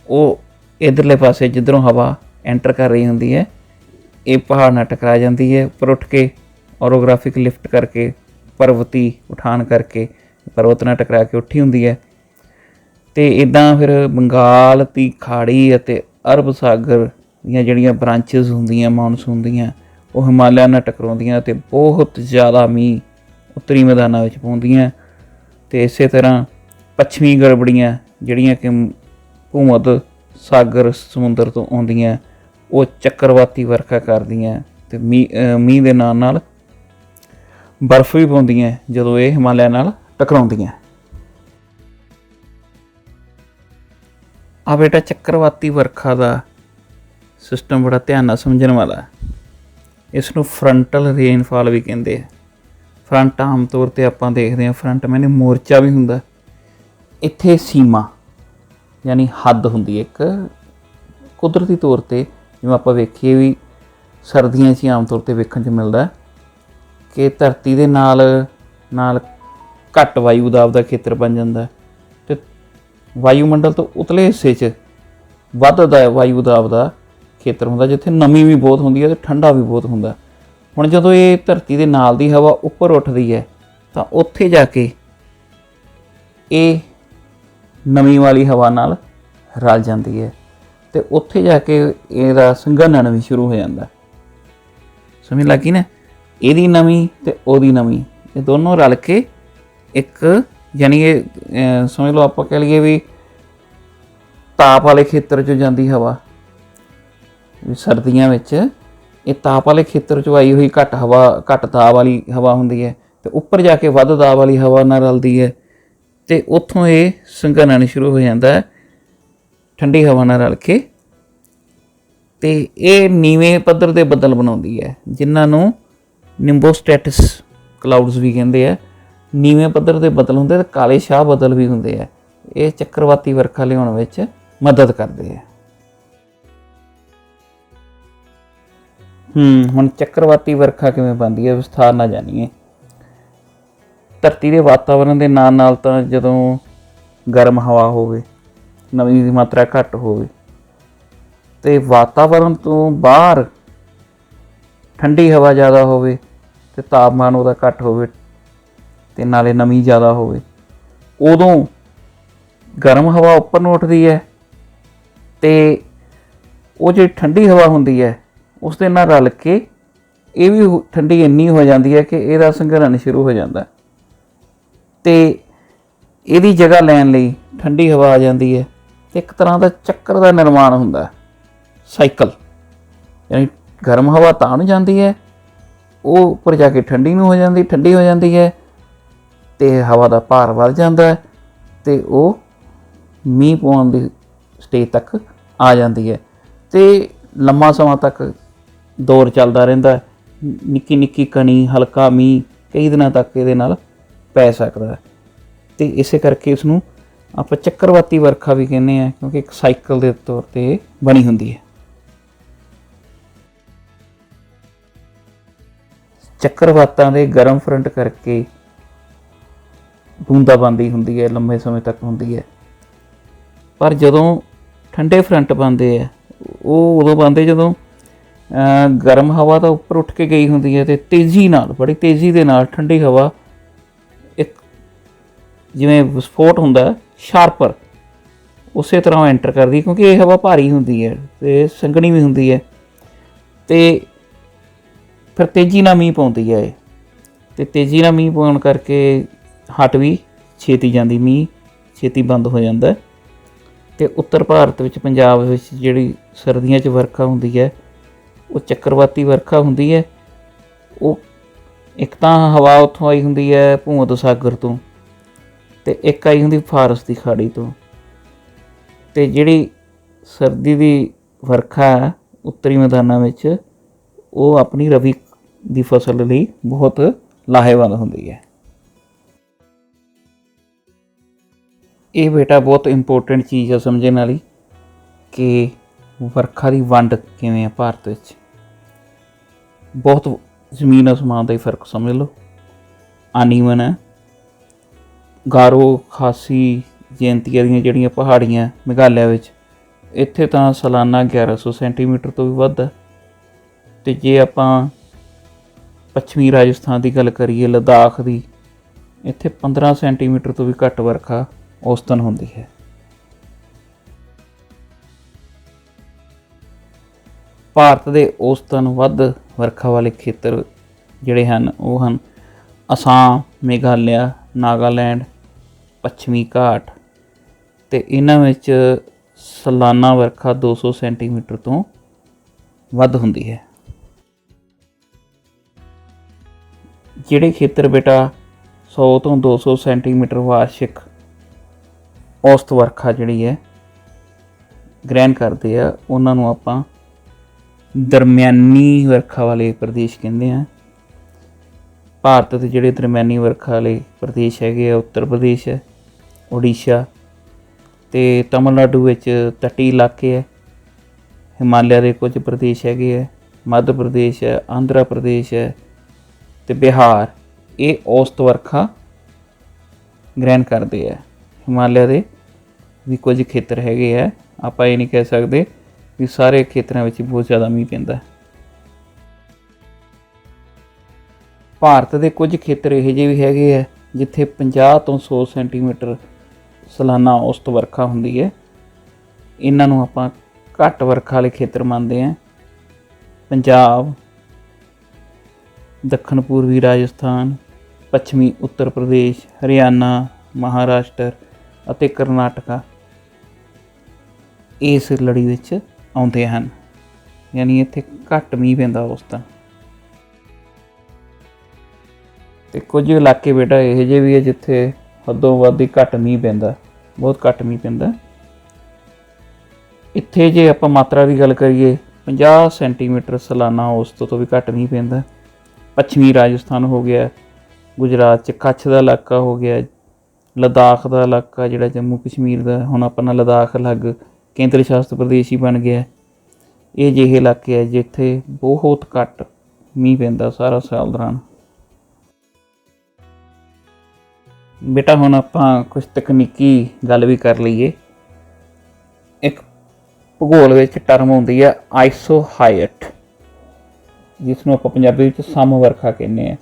Speaker 1: ਉਹ ਇੱਧਰਲੇ ਪਾਸੇ ਜਿੱਧਰੋਂ ਹਵਾ ਐਂਟਰ ਕਰ ਰਹੀ ਹੁੰਦੀ ਹੈ ਇਹ ਪਹਾੜ ਨਾਲ ਟਕਰਾ ਜਾਂਦੀ ਹੈ ਉੱਪਰ ਉੱਠ ਕੇ, ਓਰੋਗ੍ਰਾਫਿਕ ਲਿਫਟ ਕਰਕੇ, ਪਰਬਤੀ ਉਠਾਨ ਕਰਕੇ ਪਰਬਤ ਨਾਲ ਟਕਰਾ ਕੇ ਉੱਠੀ ਹੁੰਦੀ ਹੈ। ਅਤੇ ਇੱਦਾਂ ਫਿਰ ਬੰਗਾਲ ਦੀ ਖਾੜੀ ਅਤੇ ਅਰਬ ਸਾਗਰ ਦੀਆਂ ਜਿਹੜੀਆਂ ਬ੍ਰਾਂਚਿਸ ਹੁੰਦੀਆਂ ਮਾਨਸੂਨ ਦੀਆਂ ਉਹ ਹਿਮਾਲਿਆ ਨਾਲ ਟਕਰਾਉਂਦੀਆਂ ਅਤੇ ਬਹੁਤ ਜ਼ਿਆਦਾ ਮੀਂਹ ਉੱਤਰੀ ਮੈਦਾਨਾਂ ਵਿੱਚ ਪਾਉਂਦੀਆਂ। ਅਤੇ ਇਸੇ ਤਰ੍ਹਾਂ ਪੱਛਮੀ ਗੜਬੜੀਆਂ ਜਿਹੜੀਆਂ ਕਿ ਭੂਮੱਧ ਸਾਗਰ ਸਮੁੰਦਰ ਤੋਂ ਆਉਂਦੀਆਂ ਉਹ ਚੱਕਰਵਾਤੀ ਵਰਖਾ ਕਰਦੀਆਂ ਅਤੇ ਮੀਂਹ ਦੇ ਨਾਲ ਬਰਫ਼ ਵੀ ਪਾਉਂਦੀਆਂ ਜਦੋਂ ਇਹ ਹਿਮਾਲਿਆ ਨਾਲ ਟਕਰਾਉਂਦੀਆਂ। ਆ ਬੇਟਾ ਚੱਕਰਵਾਤੀ ਵਰਖਾ ਦਾ ਸਿਸਟਮ ਬੜਾ ਧਿਆਨ ਨਾਲ ਸਮਝਣ ਵਾਲਾ। ਇਸ ਨੂੰ ਫਰੰਟਲ ਰੇਨਫਾਲ ਵੀ ਕਹਿੰਦੇ ਆ। ਫਰੰਟ ਆਮ ਤੌਰ 'ਤੇ ਆਪਾਂ ਦੇਖਦੇ ਹਾਂ ਫਰੰਟ ਮੈਨੇ ਮੋਰਚਾ ਵੀ ਹੁੰਦਾ। ਇੱਥੇ ਸੀਮਾ ਯਾਨੀ ਹੱਦ ਹੁੰਦੀ ਹੈ ਇੱਕ ਕੁਦਰਤੀ ਤੌਰ 'ਤੇ, ਜਿਵੇਂ ਆਪਾਂ ਵੇਖੀਏ ਵੀ ਸਰਦੀਆਂ 'ਚ ਹੀ ਆਮ ਤੌਰ 'ਤੇ ਵੇਖਣ 'ਚ ਮਿਲਦਾ ਕਿ ਧਰਤੀ ਦੇ ਨਾਲ ਘੱਟ ਵਾਯੂ ਦਾਬ ਦਾ ਖੇਤਰ ਬਣ ਜਾਂਦਾ ਅਤੇ ਵਾਯੂਮੰਡਲ ਤੋਂ ਉਤਲੇ ਹਿੱਸੇ 'ਚ ਵੱਧਦਾ ਵਾਯੂ ਦਾਬ ਦਾ ਖੇਤਰ ਹੁੰਦਾ ਜਿੱਥੇ ਨਮੀ ਵੀ ਬਹੁਤ ਹੁੰਦੀ ਹੈ ਅਤੇ ਠੰਡਾ ਵੀ ਬਹੁਤ ਹੁੰਦਾ। ਹੁਣ ਜਦੋਂ ਇਹ ਧਰਤੀ ਦੇ ਨਾਲ ਦੀ ਹਵਾ ਉੱਪਰ ਉੱਠਦੀ ਹੈ ਤਾਂ ਉੱਥੇ ਜਾ ਕੇ ਇਹ ਨਮੀ ਵਾਲੀ ਹਵਾ ਨਾਲ ਰਲ ਜਾਂਦੀ ਹੈ ਅਤੇ ਉੱਥੇ ਜਾ ਕੇ ਇਹਦਾ ਸੰਘਣਨ ਵੀ ਸ਼ੁਰੂ ਹੋ ਜਾਂਦਾ। ਸਮਝ ਲੱਗੀ ਨਾ? ਇਹਦੀ ਨਮੀ ਅਤੇ ਉਹਦੀ ਨਮੀ ਇਹ ਦੋਨੋਂ ਰਲ ਕੇ ਇੱਕ ਯਾਨੀ ਇਹ ਸਮਝ ਲਓ ਆਪਾਂ ਕਹਿ ਲਈਏ ਵੀ ਤਾਪ ਵਾਲੇ ਖੇਤਰ 'ਚੋਂ ਜਾਂਦੀ ਹਵਾ, ਵੀ ਸਰਦੀਆਂ ਵਿੱਚ ਇਹ ਤਾਪ ਵਾਲੇ ਖੇਤਰ 'ਚੋਂ ਆਈ ਹੋਈ ਘੱਟ ਦਾਬ ਵਾਲੀ ਹਵਾ ਹੁੰਦੀ ਹੈ ਅਤੇ ਉੱਪਰ ਜਾ ਕੇ ਵੱਧ ਦਾਬ ਵਾਲੀ ਹਵਾ ਨਾਲ ਰਲਦੀ ਹੈ ਅਤੇ ਉੱਥੋਂ ਇਹ ਸੰਘਣਨ ਸ਼ੁਰੂ ਹੋ ਜਾਂਦਾ ਹੈ ਠੰਡੀ ਹਵਾ ਨਾਲ ਰਲ ਕੇ। ਅਤੇ ਇਹ ਨੀਵੇਂ ਪੱਧਰ ਦੇ ਬੱਦਲ ਬਣਾਉਂਦੀ ਹੈ ਜਿਨ੍ਹਾਂ ਨੂੰ ਨਿੰਬੋਸਟੈਟਸ ਕਲਾਊਡਸ ਵੀ ਕਹਿੰਦੇ ਆ। ਨੀਵੇਂ ਪੱਧਰ ਦੇ ਬੱਦਲ ਹੁੰਦੇ ਅਤੇ ਕਾਲੇ ਸ਼ਾਹ ਬੱਦਲ ਵੀ ਹੁੰਦੇ ਆ। ਇਹ ਚੱਕਰਵਾਤੀ ਵਰਖਾ ਲਿਆਉਣ ਵਿੱਚ ਮਦਦ ਕਰਦੇ ਆ। ਹੁਣ ਚੱਕਰਵਾਤੀ ਵਰਖਾ ਕਿਵੇਂ ਬਣਦੀ ਹੈ ਵਿਸਥਾਰ ਨਾਲ ਜਾਣੀਏ। ਧਰਤੀ ਦੇ ਵਾਤਾਵਰਨ ਦੇ ਨਾਲ ਤਾਂ ਜਦੋਂ ਗਰਮ ਹਵਾ ਹੋਵੇ, ਨਮੀ ਦੀ ਮਾਤਰਾ ਘੱਟ ਹੋਵੇ ਅਤੇ ਵਾਤਾਵਰਨ ਤੋਂ ਬਾਹਰ ਠੰਡੀ ਹਵਾ ਜ਼ਿਆਦਾ ਹੋਵੇ ਅਤੇ ਤਾਪਮਾਨ ਉਹਦਾ ਘੱਟ ਹੋਵੇ, ਤੇ ਨਾਲੇ ਨਮੀ ਜ਼ਿਆਦਾ ਹੋਵੇ, ਉਦੋਂ ਗਰਮ ਹਵਾ ਉੱਪਰ ਨੂੰ ਉੱਠਦੀ ਹੈ ਤੇ ਉਹ ਜਿਹੜੀ ਠੰਡੀ ਹਵਾ ਹੁੰਦੀ ਹੈ ਉਸ ਦੇ ਨਾਲ ਰਲ ਕੇ ਇਹ ਵੀ ਠੰਡੀ ਇੰਨੀ ਹੋ ਜਾਂਦੀ ਹੈ ਕਿ ਇਹਦਾ ਸੰਘਰਣ ਸ਼ੁਰੂ ਹੋ ਜਾਂਦਾ ਤੇ ਇਹਦੀ ਜਗ੍ਹਾ ਲੈਣ ਲਈ ਠੰਡੀ ਹਵਾ ਆ ਜਾਂਦੀ ਹੈ ਤੇ ਇੱਕ ਤਰ੍ਹਾਂ ਦਾ ਚੱਕਰ ਦਾ ਨਿਰਮਾਣ ਹੁੰਦਾ, ਸਾਈਕਲ। ਯਾਨੀ ਗਰਮ ਹਵਾ ਤਾਂ ਨੂੰ ਜਾਂਦੀ ਹੈ, ਉਹ ਉੱਪਰ ਜਾ ਕੇ ਠੰਡੀ ਹੋ ਜਾਂਦੀ ਹੈ ਤੇ ਹਵਾ ਦਾ ਭਾਰ ਵੱਧ ਜਾਂਦਾ ਹੈ ਤੇ ਉਹ ਮੀਂਹ ਪਾਉਣ ਦੀ ਸਟੇਜ ਤੱਕ ਆ ਜਾਂਦੀ ਹੈ ਤੇ ਲੰਮਾ ਸਮਾਂ ਤੱਕ ਦੌਰ ਚੱਲਦਾ ਰਹਿੰਦਾ। ਨਿੱਕੀ ਨਿੱਕੀ ਕਣੀ, ਹਲਕਾ ਮੀਂਹ ਕਈ ਦਿਨਾਂ ਤੱਕ ਇਹਦੇ ਨਾਲ ਪੈ ਸਕਦਾ ਹੈ ਤੇ ਇਸੇ ਕਰਕੇ ਇਸ ਨੂੰ ਆਪਾਂ ਚੱਕਰਵਾਤੀ ਵਰਖਾ ਵੀ ਕਹਿੰਦੇ ਹਾਂ, ਕਿਉਂਕਿ ਇੱਕ ਸਾਈਕਲ ਦੇ ਤੌਰ 'ਤੇ ਬਣੀ ਹੁੰਦੀ ਹੈ। ਚੱਕਰਵਾਤਾਂ ਦੇ ਗਰਮ ਫਰੰਟ ਕਰਕੇ ਬੂੰਦਾਬਾਂਦੀ ਹੁੰਦੀ ਹੈ, ਲੰਬੇ ਸਮੇਂ ਤੱਕ ਹੁੰਦੀ ਹੈ। ਪਰ ਜਦੋਂ ਠੰਡੇ ਫਰੰਟ ਬਣਦੇ ਆ, ਉਹ ਉਦੋਂ ਬਣਦੇ ਜਦੋਂ ਗਰਮ ਹਵਾ ਤਾਂ ਉੱਪਰ ਉੱਠ ਕੇ ਗਈ ਹੁੰਦੀ ਹੈ ਤੇ ਤੇਜ਼ੀ ਨਾਲ, ਬੜੀ ਤੇਜ਼ੀ ਦੇ ਨਾਲ ਠੰਡੀ ਹਵਾ ਇੱਕ ਜਿਵੇਂ ਵਿਸਫੋਟ ਹੁੰਦਾ ਸ਼ਾਰਪਰ, ਉਸੇ ਤਰ੍ਹਾਂ ਉਹ ਐਂਟਰ ਕਰਦੀ, ਕਿਉਂਕਿ ਇਹ ਹਵਾ ਭਾਰੀ ਹੁੰਦੀ ਹੈ ਤੇ ਸੰਘਣੀ ਵੀ ਹੁੰਦੀ ਹੈ ਤੇ ਫਿਰ ਤੇਜ਼ੀ ਨਾਲ ਮੀਂਹ ਪਾਉਂਦੀ ਹੈ ਇਹ, ਤੇ ਤੇਜ਼ੀ ਨਾਲ ਮੀਂਹ ਪਾਉਣ ਕਰਕੇ ਹਟ ਵੀ ਛੇਤੀ ਜਾਂਦੀ, ਮੀਂਹ ਛੇਤੀ ਬੰਦ ਹੋ ਜਾਂਦਾ। ਤੇ ਉੱਤਰ ਭਾਰਤ ਵਿੱਚ, ਪੰਜਾਬ ਵਿੱਚ ਜਿਹੜੀ ਸਰਦੀਆਂ 'ਚ ਵਰਖਾ ਹੁੰਦੀ ਹੈ ਉਹ ਚੱਕਰਵਾਤੀ ਵਰਖਾ ਹੁੰਦੀ ਹੈ। ਉਹ ਇੱਕ ਤਾਂ ਹਵਾ ਉੱਥੋਂ ਆਈ ਹੁੰਦੀ ਹੈ ਭੂਮਧ ਸਾਗਰ ਤੋਂ, ਤੇ ਇੱਕ ਆਈ ਹੁੰਦੀ ਫਾਰਸ ਦੀ ਖਾੜੀ ਤੋਂ। ਤੇ ਜਿਹੜੀ ਸਰਦੀ ਦੀ ਵਰਖਾ ਹੈ ਉੱਤਰੀ ਮੈਦਾਨਾਂ ਵਿੱਚ, ਉਹ ਆਪਣੀ ਰਬੀ ਦੀ ਫਸਲ ਲਈ ਬਹੁਤ ਲਾਹੇਵੰਦ ਹੁੰਦੀ ਹੈ। ਇਹ ਬੇਟਾ ਬਹੁਤ ਇੰਪੋਰਟੈਂਟ ਚੀਜ਼ ਆ ਸਮਝਣ ਵਾਲੀ ਕਿ ਵਰਖਾ ਦੀ ਵੰਡ ਕਿਵੇਂ ਆ ਭਾਰਤ ਵਿੱਚ। ਬਹੁਤ ਜ਼ਮੀਨ ਅਸਮਾਨ ਦਾ ਹੀ ਫਰਕ ਸਮਝ ਲਓ। ਅਨਈਵਨ ਹੈ। ਗਾਰੋ, ਖਾਸੀ, ਜੈਂਤੀਆ ਦੀਆਂ ਜਿਹੜੀਆਂ ਪਹਾੜੀਆਂ ਮੇਘਾਲਿਆ ਵਿੱਚ, ਇੱਥੇ ਤਾਂ ਸਾਲਾਨਾ 1100 ਸੈਂਟੀਮੀਟਰ ਤੋਂ ਵੀ ਵੱਧ ਹੈ। ਅਤੇ ਜੇ ਆਪਾਂ ਪੱਛਮੀ ਰਾਜਸਥਾਨ ਦੀ ਗੱਲ ਕਰੀਏ, ਲੱਦਾਖ ਦੀ, ਇੱਥੇ 15 ਸੈਂਟੀਮੀਟਰ ਤੋਂ ਵੀ ਘੱਟ ਵਰਖਾ ਔਸਤਨ ਹੁੰਦੀ ਹੈ। ਭਾਰਤ ਦੇ ਔਸਤਨ ਵੱਧ ਵਰਖਾ ਵਾਲੇ ਖੇਤਰ ਜਿਹੜੇ ਹਨ ਉਹ ਹਨ ਅਸਾਮ, ਮੇਘਾਲਿਆ, ਨਾਗਾਲੈਂਡ, ਪੱਛਮੀ ਘਾਟ, ਅਤੇ ਇਹਨਾਂ ਵਿੱਚ ਸਾਲਾਨਾ ਵਰਖਾ 200 ਸੈਂਟੀਮੀਟਰ ਤੋਂ ਵੱਧ ਹੁੰਦੀ ਹੈ। ਜਿਹੜੇ ਖੇਤਰ ਬੇਟਾ 100 ਤੋਂ 200 ਸੈਂਟੀਮੀਟਰ ਵਾਰਸ਼ਿਕ ਔਸਤ ਵਰਖਾ ਜਿਹੜੀ ਹੈ ਗ੍ਰਹਿਣ ਕਰਦੇ ਆ, ਉਹਨਾਂ ਨੂੰ ਆਪਾਂ ਦਰਮਿਆਨੀ ਵਰਖਾ ਵਾਲੇ ਪ੍ਰਦੇਸ਼ ਕਹਿੰਦੇ ਹਾਂ। ਭਾਰਤ ਦੇ ਜਿਹੜੇ ਦਰਮਿਆਨੀ ਵਰਖਾ ਵਾਲੇ ਪ੍ਰਦੇਸ਼ ਹੈਗੇ ਆ, ਉੱਤਰ ਪ੍ਰਦੇਸ਼ ਹੈ, ਉੜੀਸਾ ਅਤੇ ਤਮਿਲਨਾਡੂ ਵਿੱਚ ਤੱਟੀ ਇਲਾਕੇ ਹੈ, ਹਿਮਾਲਿਆ ਦੇ ਕੁਝ ਪ੍ਰਦੇਸ਼ ਹੈਗੇ ਹੈ, ਮੱਧ ਪ੍ਰਦੇਸ਼ ਹੈ, ਆਂਧਰਾ ਪ੍ਰਦੇਸ਼ ਹੈ ਅਤੇ ਬਿਹਾਰ। ਇਹ ਔਸਤ ਵਰਖਾ ਗ੍ਰਹਿਣ ਕਰਦੇ ਆ। ਹਿਮਾਲਿਆ ਦੇ ਵੀ ਕੁਝ ਖੇਤਰ ਹੈਗੇ ਆ, ਆਪਾਂ ਇਹ ਨਹੀਂ ਕਹਿ ਸਕਦੇ ਵੀ ਸਾਰੇ ਖੇਤਰਾਂ ਵਿੱਚ ਬਹੁਤ ਜ਼ਿਆਦਾ ਮੀਂਹ ਪੈਂਦਾ। ਭਾਰਤ ਦੇ ਕੁਝ ਖੇਤਰ ਇਹੋ ਜਿਹੇ ਵੀ ਹੈਗੇ ਆ ਜਿੱਥੇ 50 ਤੋਂ 100 ਸੈਂਟੀਮੀਟਰ ਸਾਲਾਨਾ ਔਸਤ ਵਰਖਾ ਹੁੰਦੀ ਹੈ। ਇਹਨਾਂ ਨੂੰ ਆਪਾਂ ਘੱਟ ਵਰਖਾ ਵਾਲੇ ਖੇਤਰ ਮੰਨਦੇ ਹਾਂ। ਪੰਜਾਬ, ਦੱਖਣ ਪੂਰਬੀ ਰਾਜਸਥਾਨ, ਪੱਛਮੀ ਉੱਤਰ ਪ੍ਰਦੇਸ਼, ਹਰਿਆਣਾ, ਮਹਾਰਾਸ਼ਟਰ ਅਤੇ ਕਰਨਾਟਕਾ ਇਸ ਲੜੀ ਵਿੱਚ ਆਉਂਦੇ ਹਨ। ਯਾਨੀ ਇੱਥੇ ਘੱਟ ਮੀਂਹ ਪੈਂਦਾ ਔਸਤਨ। ਅਤੇ ਕੁਝ ਇਲਾਕੇ ਬੇਟਾ ਇਹੋ ਜਿਹੇ ਵੀ ਹੈ ਜਿੱਥੇ ਹੱਦੋਂ ਵੱਧ ਹੀ ਘੱਟ ਮੀਂਹ ਪੈਂਦਾ, ਬਹੁਤ ਘੱਟ ਮੀਂਹ ਪੈਂਦਾ। ਇੱਥੇ ਜੇ ਆਪਾਂ ਮਾਤਰਾ ਦੀ ਗੱਲ ਕਰੀਏ, 50 ਸੈਂਟੀਮੀਟਰ ਸਾਲਾਨਾ ਔਸਤ ਤੋਂ ਵੀ ਘੱਟ ਮੀਂਹ ਪੈਂਦਾ। ਪੱਛਮੀ ਰਾਜਸਥਾਨ ਹੋ ਗਿਆ, ਗੁਜਰਾਤ 'ਚ ਕੱਛ ਦਾ ਇਲਾਕਾ ਹੋ ਗਿਆ, ਲੱਦਾਖ ਦਾ ਇਲਾਕਾ ਜਿਹੜਾ ਜੰਮੂ ਕਸ਼ਮੀਰ ਦਾ, ਹੁਣ ਆਪਣਾ ਲੱਦਾਖ ਅਲੱਗ ਕੇਂਦਰ ਸ਼ਾਸਤ ਪ੍ਰਦੇਸ਼ ਹੀ ਬਣ ਗਿਆ। ਇਹ ਜਿਹੇ ਇਲਾਕੇ ਹੈ ਜਿੱਥੇ ਬਹੁਤ ਘੱਟ ਮੀਂਹ ਪੈਂਦਾ ਸਾਰਾ ਸਾਲ ਦੌਰਾਨ। ਬੇਟਾ ਹੁਣ ਆਪਾਂ ਕੁਛ ਤਕਨੀਕੀ ਗੱਲ ਵੀ ਕਰ ਲਈਏ। ਇੱਕ ਭੂਗੋਲ ਵਿੱਚ ਟਰਮ ਹੁੰਦੀ ਆ ਆਈਸੋਹਾਇਟ, ਜਿਸ ਨੂੰ ਆਪਾਂ ਪੰਜਾਬੀ ਵਿੱਚ ਸਮ ਵਰਖਾ ਕਹਿੰਦੇ ਹਾਂ।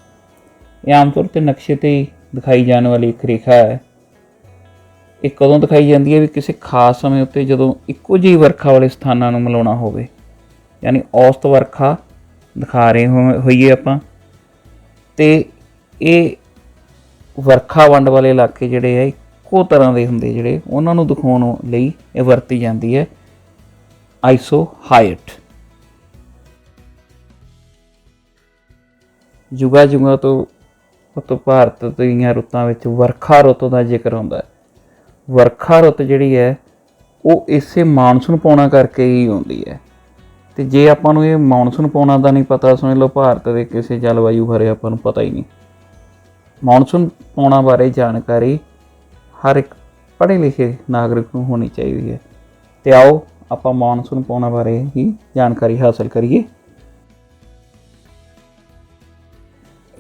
Speaker 1: ਇਹ ਆਮ ਤੌਰ 'ਤੇ ਨਕਸ਼ੇ 'ਤੇ ਹੀ ਦਿਖਾਈ ਜਾਣ ਵਾਲੀ ਇੱਕ ਰੇਖਾ ਹੈ, ਇਹ ਕਦੋਂ ਦਿਖਾਈ ਜਾਂਦੀ ਹੈ? ਵੀ ਕਿਸੇ ਖਾਸ ਸਮੇਂ ਉੱਤੇ ਜਦੋਂ ਇੱਕੋ ਜਿਹੀ ਵਰਖਾ ਵਾਲੇ ਸਥਾਨਾਂ ਨੂੰ ਮਿਲਾਉਣਾ ਹੋਵੇ, ਯਾਨੀ ਔਸਤ ਵਰਖਾ ਦਿਖਾ ਰਹੇ ਹੋਈਏ ਆਪਾਂ। ਅਤੇ ਇਹ ਵਰਖਾ ਵੰਡ ਵਾਲੇ ਇਲਾਕੇ ਜਿਹੜੇ ਹੈ ਇੱਕੋ ਤਰ੍ਹਾਂ ਦੇ ਹੁੰਦੇ, ਜਿਹੜੇ ਉਹਨਾਂ ਨੂੰ ਦਿਖਾਉਣ ਲਈ ਇਹ ਵਰਤੀ ਜਾਂਦੀ ਹੈ ਆਈਸੋਹਾਇਟ। ਯੁਗਾਂ ਯੁਗਾਂ ਤੋਂ ਭਾਰਤ ਦੀਆਂ ਰੁੱਤਾਂ ਵਿੱਚ ਵਰਖਾ ਰੁੱਤ ਦਾ ਜ਼ਿਕਰ ਹੁੰਦਾ ਹੈ। ਵਰਖਾ ਰੁੱਤ ਜਿਹੜੀ ਹੈ ਉਹ ਇਸੇ ਮਾਨਸੂਨ ਪੌਣਾ ਕਰਕੇ ਹੀ ਆਉਂਦੀ ਹੈ। ਅਤੇ ਜੇ ਆਪਾਂ ਨੂੰ ਇਹ ਮਾਨਸੂਨ ਪੌਣਾ ਦਾ ਨਹੀਂ ਪਤਾ, ਸਮਝ ਲਓ ਭਾਰਤ ਦੇ ਕਿਸੇ ਜਲਵਾਯੂ ਬਾਰੇ ਆਪਾਂ ਨੂੰ ਪਤਾ ਹੀ ਨਹੀਂ। ਮਾਨਸੂਨ ਪੌਣਾ ਬਾਰੇ ਜਾਣਕਾਰੀ ਹਰ ਇੱਕ ਪੜ੍ਹੇ ਲਿਖੇ ਨਾਗਰਿਕ ਨੂੰ ਹੋਣੀ ਚਾਹੀਦੀ ਹੈ। ਅਤੇ ਆਓ ਆਪਾਂ ਮਾਨਸੂਨ ਪੌਣਾ ਬਾਰੇ ਹੀ ਜਾਣਕਾਰੀ ਹਾਸਲ ਕਰੀਏ।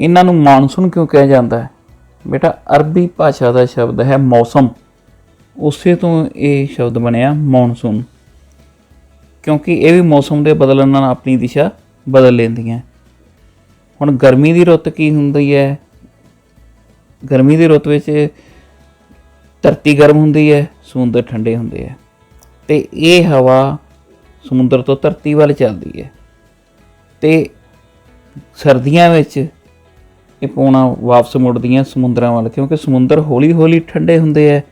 Speaker 1: ਇਹਨਾਂ ਨੂੰ ਮਾਨਸੂਨ ਕਿਉਂ ਕਿਹਾ ਜਾਂਦਾ ਹੈ? ਬੇਟਾ ਅਰਬੀ ਭਾਸ਼ਾ ਦਾ ਸ਼ਬਦ ਹੈ ਮੌਸਮ, ਉਸੇ ਤੋਂ ਇਹ ਸ਼ਬਦ ਬਣਿਆ ਮੌਨਸੂਨ, ਕਿਉਂਕਿ ਇਹ ਵੀ ਮੌਸਮ ਦੇ ਬਦਲਣ ਨਾਲ ਆਪਣੀ ਦਿਸ਼ਾ ਬਦਲ ਲੈਂਦੀਆਂ। ਹੁਣ ਗਰਮੀ ਦੀ ਰੁੱਤ ਕੀ ਹੁੰਦੀ ਹੈ? ਗਰਮੀ ਦੀ ਰੁੱਤ ਵਿੱਚ ਧਰਤੀ ਗਰਮ ਹੁੰਦੀ ਹੈ, ਸਮੁੰਦਰ ਠੰਡੇ ਹੁੰਦੇ ਹੈ, ਅਤੇ ਇਹ ਹਵਾ ਸਮੁੰਦਰ ਤੋਂ ਧਰਤੀ ਵੱਲ ਚੱਲਦੀ ਹੈ। ਅਤੇ ਸਰਦੀਆਂ ਵਿੱਚ ਇਹ ਪੌਣਾ ਵਾਪਸ ਮੁੜਦੀਆਂ ਸਮੁੰਦਰਾਂ ਵੱਲ, ਕਿਉਂਕਿ ਸਮੁੰਦਰ ਹੌਲੀ ਹੌਲੀ ਠੰਡੇ ਹੁੰਦੇ ਹੈ,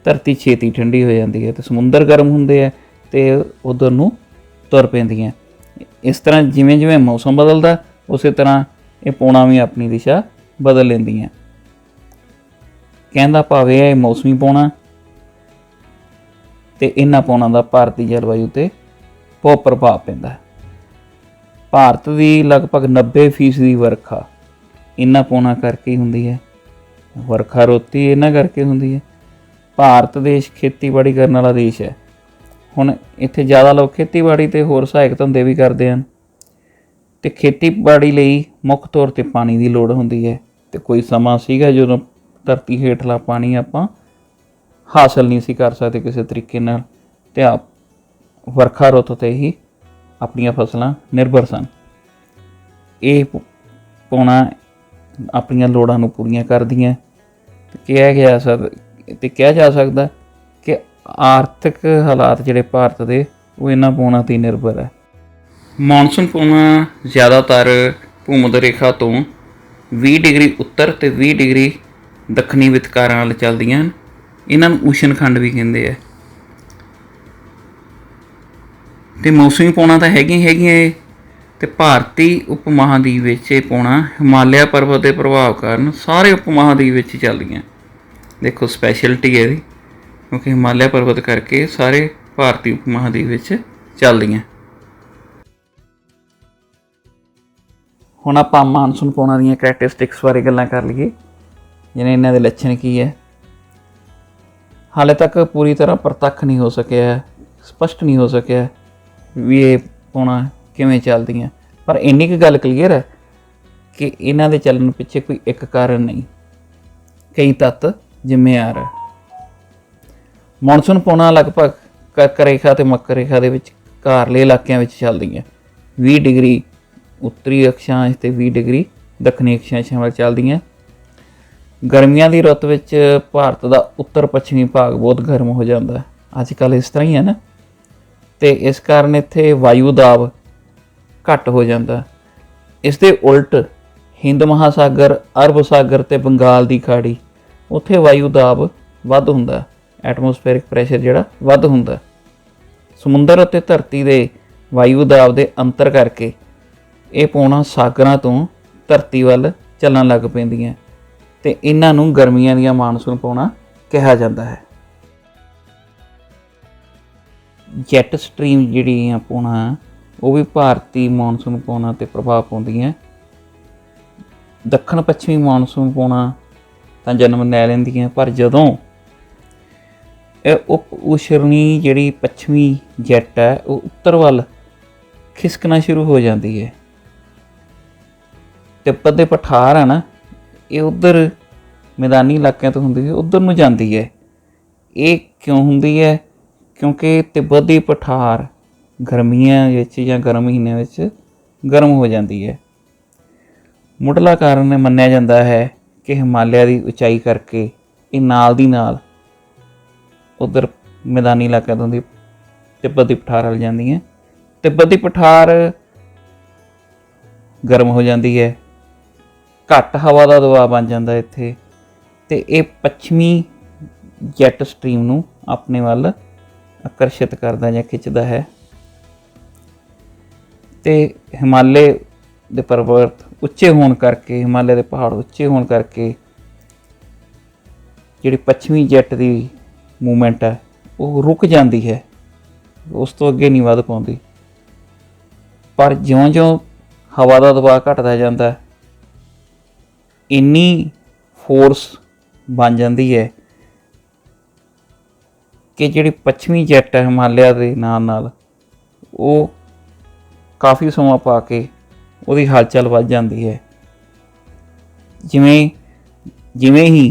Speaker 1: ਧਰਤੀ ਛੇਤੀ ਠੰਡੀ ਹੋ ਜਾਂਦੀ ਹੈ, ਅਤੇ ਸਮੁੰਦਰ ਗਰਮ ਹੁੰਦੇ ਹੈ ਅਤੇ ਉੱਧਰ ਨੂੰ ਤੁਰ ਪੈਂਦੀਆਂ। ਇਸ ਤਰ੍ਹਾਂ ਜਿਵੇਂ ਜਿਵੇਂ ਮੌਸਮ ਬਦਲਦਾ, ਉਸੇ ਤਰ੍ਹਾਂ ਇਹ ਪੌਣਾ ਵੀ ਆਪਣੀ ਦਿਸ਼ਾ ਬਦਲ ਲੈਂਦੀਆਂ। ਕਹਿਣ ਦਾ ਭਾਵ ਇਹ ਹੈ ਮੌਸਮੀ ਪੌਣਾ, ਅਤੇ ਇਹਨਾਂ ਪੌਣਾਂ ਦਾ ਭਾਰਤੀ ਜਲਵਾਯੂ 'ਤੇ ਬਹੁਤ ਪ੍ਰਭਾਵ ਪੈਂਦਾ ਹੈ। ਭਾਰਤ ਦੀ ਲਗਭਗ 90% ਵਰਖਾ ਇਹਨਾਂ ਪੌਣਾ ਕਰਕੇ ਹੀ ਹੁੰਦੀ ਹੈ। ਵਰਖਾ ਰੁੱਤ ਹੀ ਇਹਨਾਂ ਕਰਕੇ ਹੁੰਦੀ ਹੈ। ਭਾਰਤ ਦੇਸ਼ ਖੇਤੀਬਾੜੀ ਕਰਨ ਵਾਲਾ ਦੇਸ਼ ਹੈ। ਹੁਣ ਇੱਥੇ ਜ਼ਿਆਦਾ ਲੋਕ ਖੇਤੀਬਾੜੀ ਅਤੇ ਹੋਰ ਸਹਾਇਕ ਧੰਦੇ ਵੀ ਕਰਦੇ ਹਨ, ਅਤੇ ਖੇਤੀਬਾੜੀ ਲਈ ਮੁੱਖ ਤੌਰ 'ਤੇ ਪਾਣੀ ਦੀ ਲੋੜ ਹੁੰਦੀ ਹੈ। ਅਤੇ ਕੋਈ ਸਮਾਂ ਸੀਗਾ ਜਦੋਂ ਧਰਤੀ ਹੇਠਲਾ ਪਾਣੀ ਆਪਾਂ ਹਾਸਲ ਨਹੀਂ ਸੀ ਕਰ ਸਕਦੇ ਕਿਸੇ ਤਰੀਕੇ ਨਾਲ, ਅਤੇ ਵਰਖਾ ਰੁੱਤ 'ਤੇ ਹੀ ਆਪਣੀਆਂ ਫਸਲਾਂ ਨਿਰਭਰ ਸਨ। ਇਹ ਪੌਣਾ ਆਪਣੀਆਂ ਲੋੜਾਂ ਨੂੰ ਪੂਰੀਆਂ ਕਰਦੀਆਂ। ਕਿਹਾ ਜਾ ਸਕਦਾ ਕਿ ਆਰਥਿਕ ਹਾਲਾਤ ਜਿਹੜੇ ਭਾਰਤ ਦੇ ਉਹ ਇਹਨਾਂ ਪੌਣਾਂ 'ਤੇ ਨਿਰਭਰ ਹੈ। ਮਾਨਸੂਨ ਪੌਣਾ ਜ਼ਿਆਦਾਤਰ ਭੂਮੱਧ ਰੇਖਾ ਤੋਂ 20 ਡਿਗਰੀ ਉੱਤਰ ਅਤੇ 20 ਡਿਗਰੀ ਦੱਖਣੀ ਵਿਤਕਾਰਾਂ ਵੱਲ ਚੱਲਦੀਆਂ ਹਨ। ਇਹਨਾਂ ਨੂੰ ਊਸ਼ਨ ਖੰਡ ਵੀ ਕਹਿੰਦੇ ਆ। ਅਤੇ ਮੌਸਮੀ ਪੌਣਾ ਤਾਂ ਹੈਗੀਆਂ ਇਹ, ਅਤੇ ਭਾਰਤੀ ਉਪ ਮਹਾਂਦੀਪ ਵਿੱਚ ਇਹ ਪੌਣਾ ਹਿਮਾਲਿਆ ਪਰਬਤ ਦੇ ਪ੍ਰਭਾਵ ਕਾਰਨ ਸਾਰੇ ਉਪ ਮਹਾਂਦੀਪ ਵਿੱਚ ਚੱਲਦੀਆਂ। ਦੇਖੋ ਸਪੈਸ਼ਲਿਟੀ ਹੈ ਇਹਦੀ, ਕਿਉਂਕਿ ਹਿਮਾਲਿਆ ਪਰਬਤ ਕਰਕੇ ਸਾਰੇ ਭਾਰਤੀ ਉਪ ਮਹਾਂਦੀਪ ਵਿੱਚ ਚੱਲਦੀਆਂ। ਹੁਣ ਆਪਾਂ ਮਾਨਸੂਨ ਪੌਣਾ ਦੀਆਂ ਕਰੈਕਟਰਿਸਟਿਕਸ ਬਾਰੇ ਗੱਲਾਂ ਕਰ ਲਈਏ, ਜਿਵੇਂ ਇਹਨਾਂ ਦੇ ਲੱਛਣ ਕੀ ਹੈ। ਹਾਲੇ ਤੱਕ ਪੂਰੀ ਤਰ੍ਹਾਂ ਪ੍ਰਤੱਖ ਨਹੀਂ ਹੋ ਸਕਿਆ, ਸਪਸ਼ਟ ਨਹੀਂ ਹੋ ਸਕਿਆ ਵੀ ਇਹ ਪੌਣਾ ਕਿਵੇਂ ਚੱਲਦੀਆਂ, ਪਰ ਇੰਨੀ ਕੁ ਗੱਲ ਕਲੀਅਰ ਹੈ ਕਿ ਇਹਨਾਂ ਦੇ ਚੱਲਣ ਪਿੱਛੇ ਕੋਈ ਇੱਕ ਕਾਰਨ ਨਹੀਂ, ਕਈ ਤੱਤ ਜ਼ਿੰਮੇਵਾਰ ਹੈ। ਮੌਨਸੂਨ ਪੌਣਾ ਲਗਭਗ ਕਰਕ ਰੇਖਾ ਅਤੇ ਮੱਕਰ ਰੇਖਾ ਦੇ ਵਿਚਕਾਰਲੇ ਇਲਾਕਿਆਂ ਵਿੱਚ ਚੱਲਦੀਆਂ। 20 ਡਿਗਰੀ ਉੱਤਰੀ ਅਕਸ਼ਾਂਸ਼ ਅਤੇ 20 ਡਿਗਰੀ ਦੱਖਣੀ ਅਕਸ਼ਾਂਸ਼ਾਂ ਵੱਲ ਚੱਲਦੀਆਂ। ਗਰਮੀਆਂ ਦੀ ਰੁੱਤ ਵਿੱਚ ਭਾਰਤ ਦਾ ਉੱਤਰ ਪੱਛਮੀ ਭਾਗ ਬਹੁਤ ਗਰਮ ਹੋ ਜਾਂਦਾ। ਅੱਜ ਕੱਲ੍ਹ ਇਸ ਤਰ੍ਹਾਂ ਹੀ ਹੈ ਨਾ, ਅਤੇ ਇਸ ਕਾਰਨ ਇੱਥੇ ਵਾਯੂ ਦਾਬ ਘੱਟ ਹੋ ਜਾਂਦਾ। ਇਸ ਦੇ ਉਲਟ ਹਿੰਦ ਮਹਾਸਾਗਰ, ਅਰਬ ਸਾਗਰ ਅਤੇ ਬੰਗਾਲ ਦੀ ਖਾੜੀ, ਉੱਥੇ ਵਾਯੂ ਦਾਬ ਵੱਧ ਹੁੰਦਾ, ਐਟਮੋਸਫੇਰਿਕ ਪ੍ਰੈਸ਼ਰ ਜਿਹੜਾ ਵੱਧ ਹੁੰਦਾ। ਸਮੁੰਦਰ ਅਤੇ ਧਰਤੀ ਦੇ ਵਾਯੂ ਦਾਬ ਦੇ ਅੰਤਰ ਕਰਕੇ ਇਹ ਪੌਣਾ ਸਾਗਰਾਂ ਤੋਂ ਧਰਤੀ ਵੱਲ ਚੱਲਣ ਲੱਗ ਪੈਂਦੀਆਂ, ਅਤੇ ਇਹਨਾਂ ਨੂੰ ਗਰਮੀਆਂ ਦੀਆਂ ਮਾਨਸੂਨ ਪੌਣਾ ਕਿਹਾ ਜਾਂਦਾ ਹੈ। ਜੈਟ ਸਟਰੀਮ ਜਿਹੜੀਆਂ ਪੌਣਾ ਉਹ ਵੀ ਭਾਰਤੀ ਮਾਨਸੂਨ ਪੌਣਾ 'ਤੇ ਪ੍ਰਭਾਵ ਪਾਉਂਦੀਆਂ। ਦੱਖਣ ਪੱਛਮੀ ਮਾਨਸੂਨ ਪੌਣਾ ਤਾਂ ਜਨਮ ਲੈ ਲੈਂਦੀਆਂ, ਪਰ ਜਦੋਂ ਇਹ ਉਪ ਉਸ਼ਰਣੀ ਜਿਹੜੀ ਪੱਛਮੀ ਜੈਟ ਹੈ ਉਹ ਉੱਤਰ ਵੱਲ ਖਿਸਕਣਾ ਸ਼ੁਰੂ ਹੋ ਜਾਂਦੀ ਹੈ, ਤਿੱਬਤ ਦੇ ਪਠਾਰ ਆ ਨਾ, ਇਹ ਉੱਧਰ ਮੈਦਾਨੀ ਇਲਾਕਿਆਂ ਤੋਂ ਹੁੰਦੀ ਹੈ, ਉੱਧਰ ਨੂੰ ਜਾਂਦੀ ਹੈ। ਇਹ ਕਿਉਂ ਹੁੰਦੀ ਹੈ? ਕਿਉਂਕਿ ਤਿੱਬਤ ਦੀ ਪਠਾਰ ਗਰਮੀਆਂ ਵਿੱਚ ਜਾਂ ਗਰਮ ਮਹੀਨਿਆਂ ਵਿੱਚ ਗਰਮ ਹੋ ਜਾਂਦੀ ਹੈ। ਮੁੱਢਲਾ ਕਾਰਨ ਮੰਨਿਆ ਜਾਂਦਾ ਹੈ कि हिमालय की उचाई करके ये नाल दी नाल उधर मैदानी इलाकों तो दी तिब्बत की पठार हल जाती है। तिब्बत की पठार गर्म हो जाती है, घट हवा का दबाव बन जाता है इत्थे, ते ये पश्चिमी जैट स्ट्रीम नूं अपने वाल आकर्षित करता या खिंचता है। तो हिमालय के पर्वत उच्चे होने करके, हिमालय के पहाड़ उच्चे होने करके जिहड़ी पश्चिमी जैट की मूवमेंट है वो रुक जाती है, उस तो अगे नहीं वध पाउंदी। पर ज्यों ज्यों हवा का दबाव घटता जाता इन्नी फोर्स बन जाती है कि जिहड़ी पश्चिमी जैट है हिमालय के नाल वो काफ़ी समा पा के उसकी हलचल वध जाती है। जिमें जिमें ही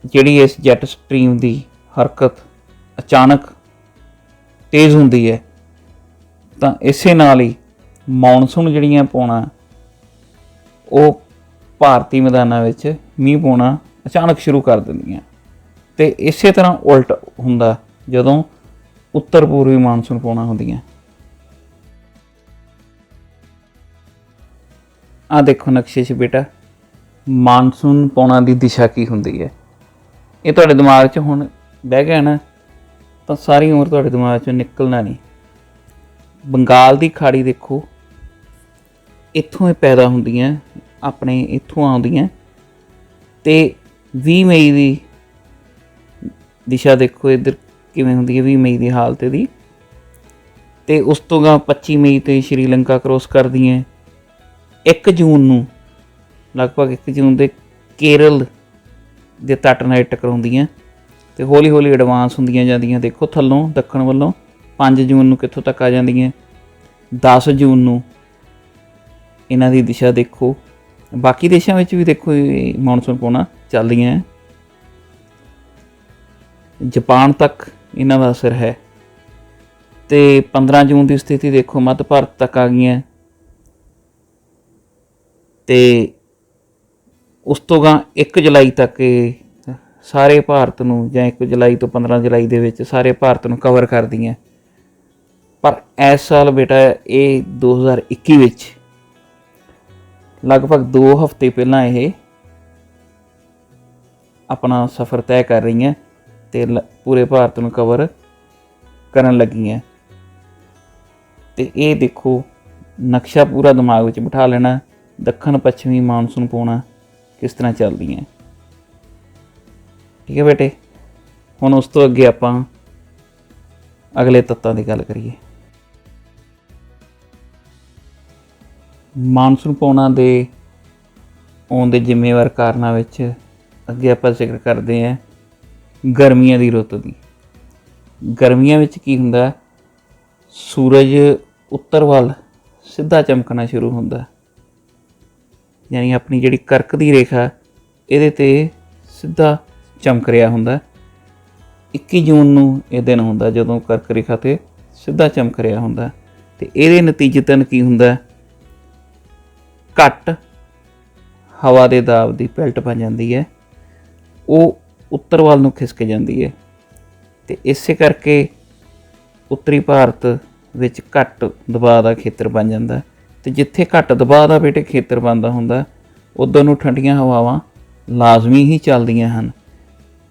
Speaker 1: जिहड़ी इस जैट स्ट्रीम की हरकत अचानक तेज़ होंदी है तो इसे नाल ही मॉनसून जिहड़ियां पौना वो भारती मैदानां विच मींह पौना अचानक शुरू कर दिंदियां। ते इसे तरह उल्ट हुंदा जदों उत्तर पूर्वी मानसून पौना हुंदियां। आ देखो नक्शे 'च बेटा मानसून पौना की दिशा की हुंदी है। ये तुहाडे दिमाग 'च हुण बह गया ना तो सारी उम्र तुहाडे दिमाग 'चों निकलना नहीं। बंगाल की खाड़ी देखो, इत्थों पैदा हुंदियां, अपने इत्थों आउंदियां ते 20 मई की दिशा देखो इधर किवें हुंदी है 20 मई की हालत दी। ते उस तो गा 25 मई ते श्रीलंका क्रॉस करदियां। 1 जून नूं लगभग 1 जून के केरल के तट नाल टकराउंदियां ते हौली हौली एडवांस हुंदियां जांदियां। देखो थल्लों दक्खण वल्लों 5 जून नूं कित्थों तक आ जांदियां। 10 जून नूं इन्हां दी दिशा देखो। बाकी देशों में भी देखो मानसून पौना चलदियां है। जापान तक इन्हां दा असर है। तो 15 जून की स्थिति देखो मध्य भारत तक आ गई। तो उस तो गां 1 जुलाई तक सारे भारत नूं जां 1 जुलाई तो 15 जुलाई दे विच सारे भारत नूं कवर कर दी। पर इस साल बेटा ये 2021 विच लगभग 2 हफ्ते पहला ये अपना सफ़र तय कर रही हैं तो पूरे भारत नूं कवर करन लगी हैं। तो ये देखो नक्शा पूरा दिमाग में बिठा लेना, दक्षिण पश्चिमी मानसून पौना किस तरह चलदी हैं। ठीक है बेटे, हुण उस तो अगे आपां अगले तत्तां दी गल करिए। मानसून पौना दे आउण दे जिम्मेवार कारणों विच अगे आपां जिक्र करते हैं गर्मियां दी रुत दी। गर्मियां विच की हुंदा, सूरज उत्तर वल सीधा चमकना शुरू हुंदा, यानी अपनी जिहड़ी करक दी रेखा इहदे ते सीधा चमक रहा हुंदा। 21 जून नूं इह दिन हुंदा जदों करक रेखा ते सीधा चमक रहा हुंदा। ते इहदे नतीजतन की हुंदा, घट हवा के दाब की पैल्ट बन जाती है, वो उत्तर वाल नूं खिसक जाती है। तो इस करके उत्तरी भारत विच घट दबाव का खेतर बन जाता। तो जिथे घट दबाव का बेटे खेतर बनता हुंदा उधर नूं ठंडियां हवावां लाजमी ही चलदियां हन।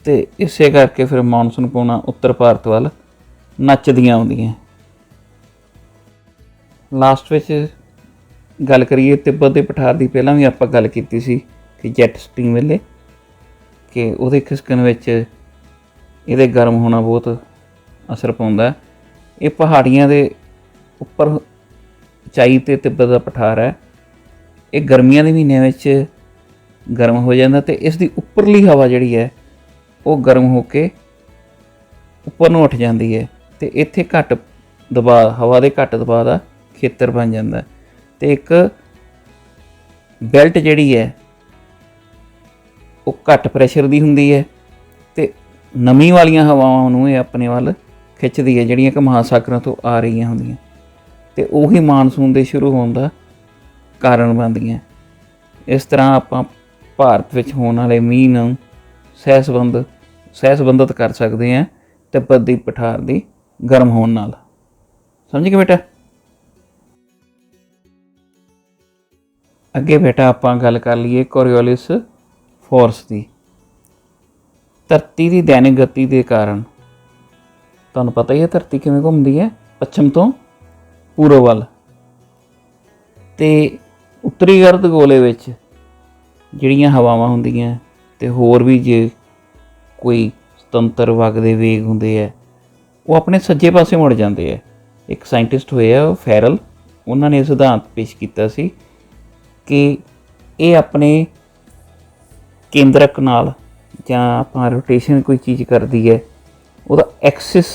Speaker 1: तो इस करके फिर मानसून पौना उत्तर भारत वाल नचदियां आउंदियां। लास्ट विच गल करिए तिब्बत के पठार की, पहलां भी आपां गल कीती सी कि जैट स्ट्रीम वेले कि उहदे खिसकण विच इहदे गर्म होना बहुत असर पाउंदा। ये पहाड़ियां दे उपर उचाई ते तिब्बत का पठार है, ये गर्मियां के महीनों में गर्म हो जाता। तो इसकी उपरली हवा जिहड़ी है वो गर्म होके उपर नूं उठ जाती है। तो इत्थे घट दबाव, हवा के घट दबाव का खेतर बन जाता। तो एक बैल्ट जिहड़ी है वो घट प्रैशर की हुंदी है, तो नमी वालियां हवावां नूं ये अपने वाल खिंचदी है जिहड़ियां कि महासागरां तो आ रही होंदियां। तो उही मानसून के शुरू होने का कारण बनदियां। ਇਸ ਤਰ੍ਹਾਂ ਆਪਾਂ ਭਾਰਤ ਵਿੱਚ ਹੋਣ ਵਾਲੇ ਮੀਂਹ ਨੂੰ ਸਹਿਸਬੰਧਿਤ ਕਰ ਸਕਦੇ ਹਾਂ ਤਿੱਬਤ ਦੀ ਪਠਾਰ ਦੀ ਗਰਮ ਹੋਣ ਨਾਲ। ਸਮਝ ਗਏ ਬੇਟਾ। ਅੱਗੇ ਬੇਟਾ ਆਪਾਂ ਗੱਲ ਕਰ ਲਈਏ ਕੋਰੀਓਲਿਸ ਫੋਰਸ ਦੀ। ਧਰਤੀ ਦੀ ਦੈਨਿਕ ਗਤੀ ਦੇ ਕਾਰਨ ਤੁਹਾਨੂੰ ਪਤਾ ਹੀ ਹੈ ਧਰਤੀ ਕਿਵੇਂ ਘੁੰਮਦੀ ਹੈ, ਪੱਛਮ ਤੋਂ ਪੂਰਬ ਵੱਲ। ਅਤੇ ਉੱਤਰੀ ਅਰਧਗੋਲੇ ਵਿੱਚ ਜਿਹੜੀਆਂ ਹਵਾਵਾਂ ਹੁੰਦੀਆਂ ਅਤੇ ਹੋਰ ਵੀ ਜੇ ਕੋਈ ਸੁਤੰਤਰ ਵਗਦੇ ਵੇਗ ਹੁੰਦੇ ਹੈ ਉਹ ਆਪਣੇ ਸੱਜੇ ਪਾਸੇ ਮੁੜ ਜਾਂਦੇ ਹੈ। ਇੱਕ ਸਾਇੰਟਿਸਟ ਹੋਏ ਆ ਫੈਰਲ, ਉਹਨਾਂ ਨੇ ਸਿਧਾਂਤ ਪੇਸ਼ ਕੀਤਾ ਸੀ ਕਿ ਇਹ ਆਪਣੇ ਕੇਂਦਰਕ ਨਾਲ ਜਾਂ ਆਪਾਂ ਰੋਟੇਸ਼ਨ ਕੋਈ ਚੀਜ਼ ਕਰਦੀ ਹੈ ਉਹਦਾ ਐਕਸਿਸ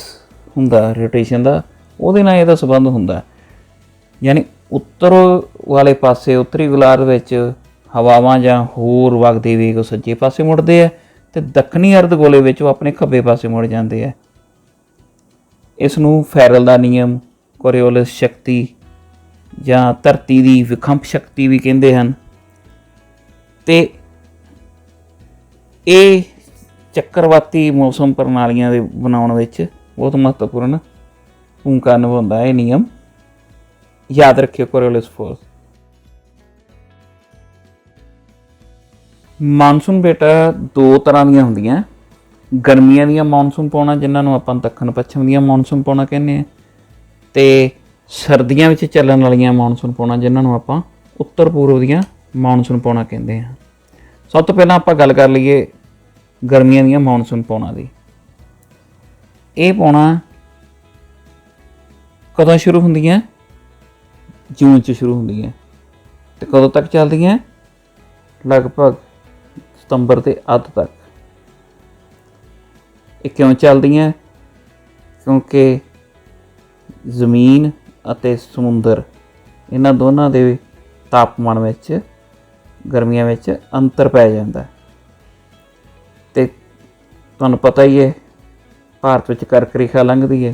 Speaker 1: ਹੁੰਦਾ ਰੋਟੇਸ਼ਨ ਦਾ, ਉਹਦੇ ਨਾਲ ਇਹਦਾ ਸੰਬੰਧ ਹੁੰਦਾ। ਯਾਨੀ ਉੱਤਰ ਵਾਲੇ ਪਾਸੇ ਉੱਤਰੀ ਗੋਲਾਰਧ ਵਿੱਚ ਹਵਾਵਾਂ ਜਾਂ ਹੋਰ ਵਗਦੇ ਵੇਗ ਉਹ ਸੱਜੇ ਪਾਸੇ ਮੁੜਦੇ ਆ ਅਤੇ ਦੱਖਣੀ ਅਰਧਗੋਲੇ ਵਿੱਚ ਉਹ ਆਪਣੇ ਖੱਬੇ ਪਾਸੇ ਮੁੜ ਜਾਂਦੇ ਆ। ਇਸ ਨੂੰ ਫੈਰਲ ਦਾ ਨਿਯਮ, ਕੋਰੀਓਲਿਸ ਸ਼ਕਤੀ ਜਾਂ ਧਰਤੀ ਦੀ ਵਿਕੰਪ ਸ਼ਕਤੀ ਵੀ ਕਹਿੰਦੇ ਹਨ। ਅਤੇ ਇਹ ਚੱਕਰਵਾਤੀ ਮੌਸਮ ਪ੍ਰਣਾਲੀਆਂ ਦੇ ਬਣਾਉਣ ਵਿੱਚ ਬਹੁਤ ਮਹੱਤਵਪੂਰਨ ਭੂਮਿਕਾ ਨਿਭਾਉਂਦਾ ਇਹ ਨਿਯਮ। ਯਾਦ ਰੱਖਿਓ ਕੋਰੀਓਲਿਸ ਫੋਰਸ। ਮਾਨਸੂਨ ਬੇਟਾ ਦੋ ਤਰ੍ਹਾਂ ਦੀਆਂ ਹੁੰਦੀਆਂ, ਗਰਮੀਆਂ ਦੀਆਂ ਮਾਨਸੂਨ ਪਾਉਣਾ ਜਿਨ੍ਹਾਂ ਨੂੰ ਆਪਾਂ ਦੱਖਣ ਪੱਛਮ ਦੀਆਂ ਮਾਨਸੂਨ ਪਾਉਣਾ ਕਹਿੰਦੇ ਹਾਂ, ਅਤੇ ਸਰਦੀਆਂ ਵਿੱਚ ਚੱਲਣ ਵਾਲੀਆਂ ਮਾਨਸੂਨ ਪਾਉਣਾ ਜਿਨ੍ਹਾਂ ਨੂੰ ਆਪਾਂ ਉੱਤਰ ਪੂਰਬ ਦੀਆਂ ਮਾਨਸੂਨ ਪਾਉਣਾ ਕਹਿੰਦੇ ਹਾਂ। ਸਭ ਤੋਂ ਪਹਿਲਾਂ ਆਪਾਂ ਗੱਲ ਕਰ ਲਈਏ ਗਰਮੀਆਂ ਦੀਆਂ ਮਾਨਸੂਨ ਪਾਉਣਾ ਦੀ। ਇਹ ਪਾਉਣਾ ਕਦੋਂ ਸ਼ੁਰੂ ਹੁੰਦੀਆਂ? ਜੂਨ 'ਚ ਸ਼ੁਰੂ ਹੁੰਦੀਆਂ ਅਤੇ ਕਦੋਂ ਤੱਕ ਚੱਲਦੀਆਂ? ਲਗਭਗ ਸਤੰਬਰ ਦੇ ਅੱਧ ਤੱਕ। ਇਹ ਕਿਉਂ ਚੱਲਦੀਆਂ? ਕਿਉਂਕਿ ਜ਼ਮੀਨ ਅਤੇ ਸਮੁੰਦਰ ਇਹਨਾਂ ਦੋਨਾਂ ਦੇ ਤਾਪਮਾਨ ਵਿੱਚ ਗਰਮੀਆਂ ਵਿੱਚ ਅੰਤਰ ਪੈ ਜਾਂਦਾ। ਅਤੇ ਤੁਹਾਨੂੰ ਪਤਾ ਹੀ ਹੈ ਭਾਰਤ ਵਿੱਚ ਕਰਕ ਰੇਖਾ ਲੰਘਦੀ ਹੈ।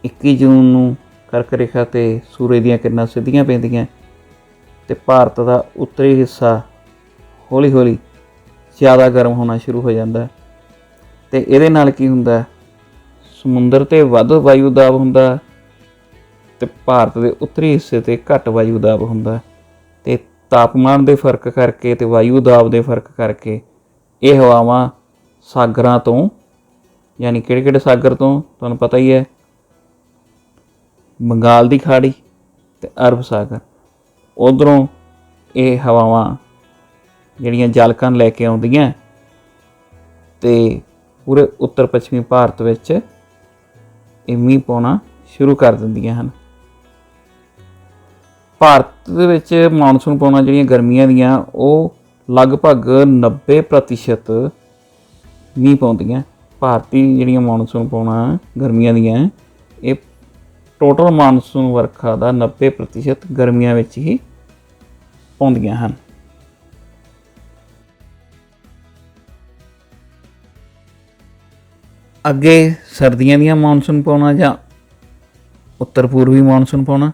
Speaker 1: 21 ਜੂਨ ਨੂੰ ਕਰਕ ਰੇਖਾ 'ਤੇ ਸੂਰਜ ਦੀਆਂ ਕਿਰਨਾਂ ਸਿੱਧੀਆਂ ਪੈਂਦੀਆਂ ਅਤੇ ਭਾਰਤ ਦਾ ਉੱਤਰੀ ਹਿੱਸਾ ਹੌਲੀ ਹੌਲੀ ਜ਼ਿਆਦਾ ਗਰਮ ਹੋਣਾ ਸ਼ੁਰੂ ਹੋ ਜਾਂਦਾ। ਅਤੇ ਇਹਦੇ ਨਾਲ ਕੀ ਹੁੰਦਾ, ਸਮੁੰਦਰ 'ਤੇ ਵੱਧ ਵਾਯੂ ਦਾਬ ਹੁੰਦਾ ਅਤੇ ਭਾਰਤ ਦੇ ਉੱਤਰੀ ਹਿੱਸੇ 'ਤੇ ਘੱਟ ਵਾਯੂ ਦਾਬ ਹੁੰਦਾ। ਅਤੇ ਤਾਪਮਾਨ ਦੇ ਫਰਕ ਕਰਕੇ ਅਤੇ ਵਾਯੂ ਦਾਬ ਦੇ ਫਰਕ ਕਰਕੇ ਇਹ ਹਵਾਵਾਂ ਸਾਗਰਾਂ ਤੋਂ, ਯਾਨੀ ਕਿਹੜੇ ਕਿਹੜੇ ਸਾਗਰ ਤੋਂ ਤੁਹਾਨੂੰ ਪਤਾ ਹੀ ਹੈ, ਬੰਗਾਲ ਦੀ ਖਾੜੀ ਅਤੇ ਅਰਬ ਸਾਗਰ, ਉੱਧਰੋਂ ਇਹ ਹਵਾਵਾਂ ਜਿਹੜੀਆਂ ਜਲਕਣ ਲੈ ਕੇ ਆਉਂਦੀਆਂ ਅਤੇ ਪੂਰੇ ਉੱਤਰ ਪੱਛਮੀ ਭਾਰਤ ਵਿੱਚ ਇਹ ਮੀਂਹ ਪਾਉਣਾ ਸ਼ੁਰੂ ਕਰ ਦਿੰਦੀਆਂ ਹਨ। ਭਾਰਤ ਦੇ ਵਿੱਚ ਮਾਨਸੂਨ ਪਾਉਣਾ ਜਿਹੜੀਆਂ ਗਰਮੀਆਂ ਦੀਆਂ ਉਹ ਲਗਭਗ 90% ਮੀਂਹ ਪਾਉਂਦੀਆਂ। ਭਾਰਤੀ ਜਿਹੜੀਆਂ ਮਾਨਸੂਨ ਪਾਉਣਾ ਗਰਮੀਆਂ ਦੀਆਂ ਇਹ ਟੋਟਲ ਮਾਨਸੂਨ ਵਰਖਾ ਦਾ 90% ਗਰਮੀਆਂ ਵਿੱਚ ਹੀ ਪਾਉਂਦੀਆਂ ਹਨ। ਅੱਗੇ ਸਰਦੀਆਂ ਦੀਆਂ ਮਾਨਸੂਨ ਪਾਉਣਾ ਜਾਂ ਉੱਤਰ ਪੂਰਬੀ ਮਾਨਸੂਨ ਪਾਉਣਾ,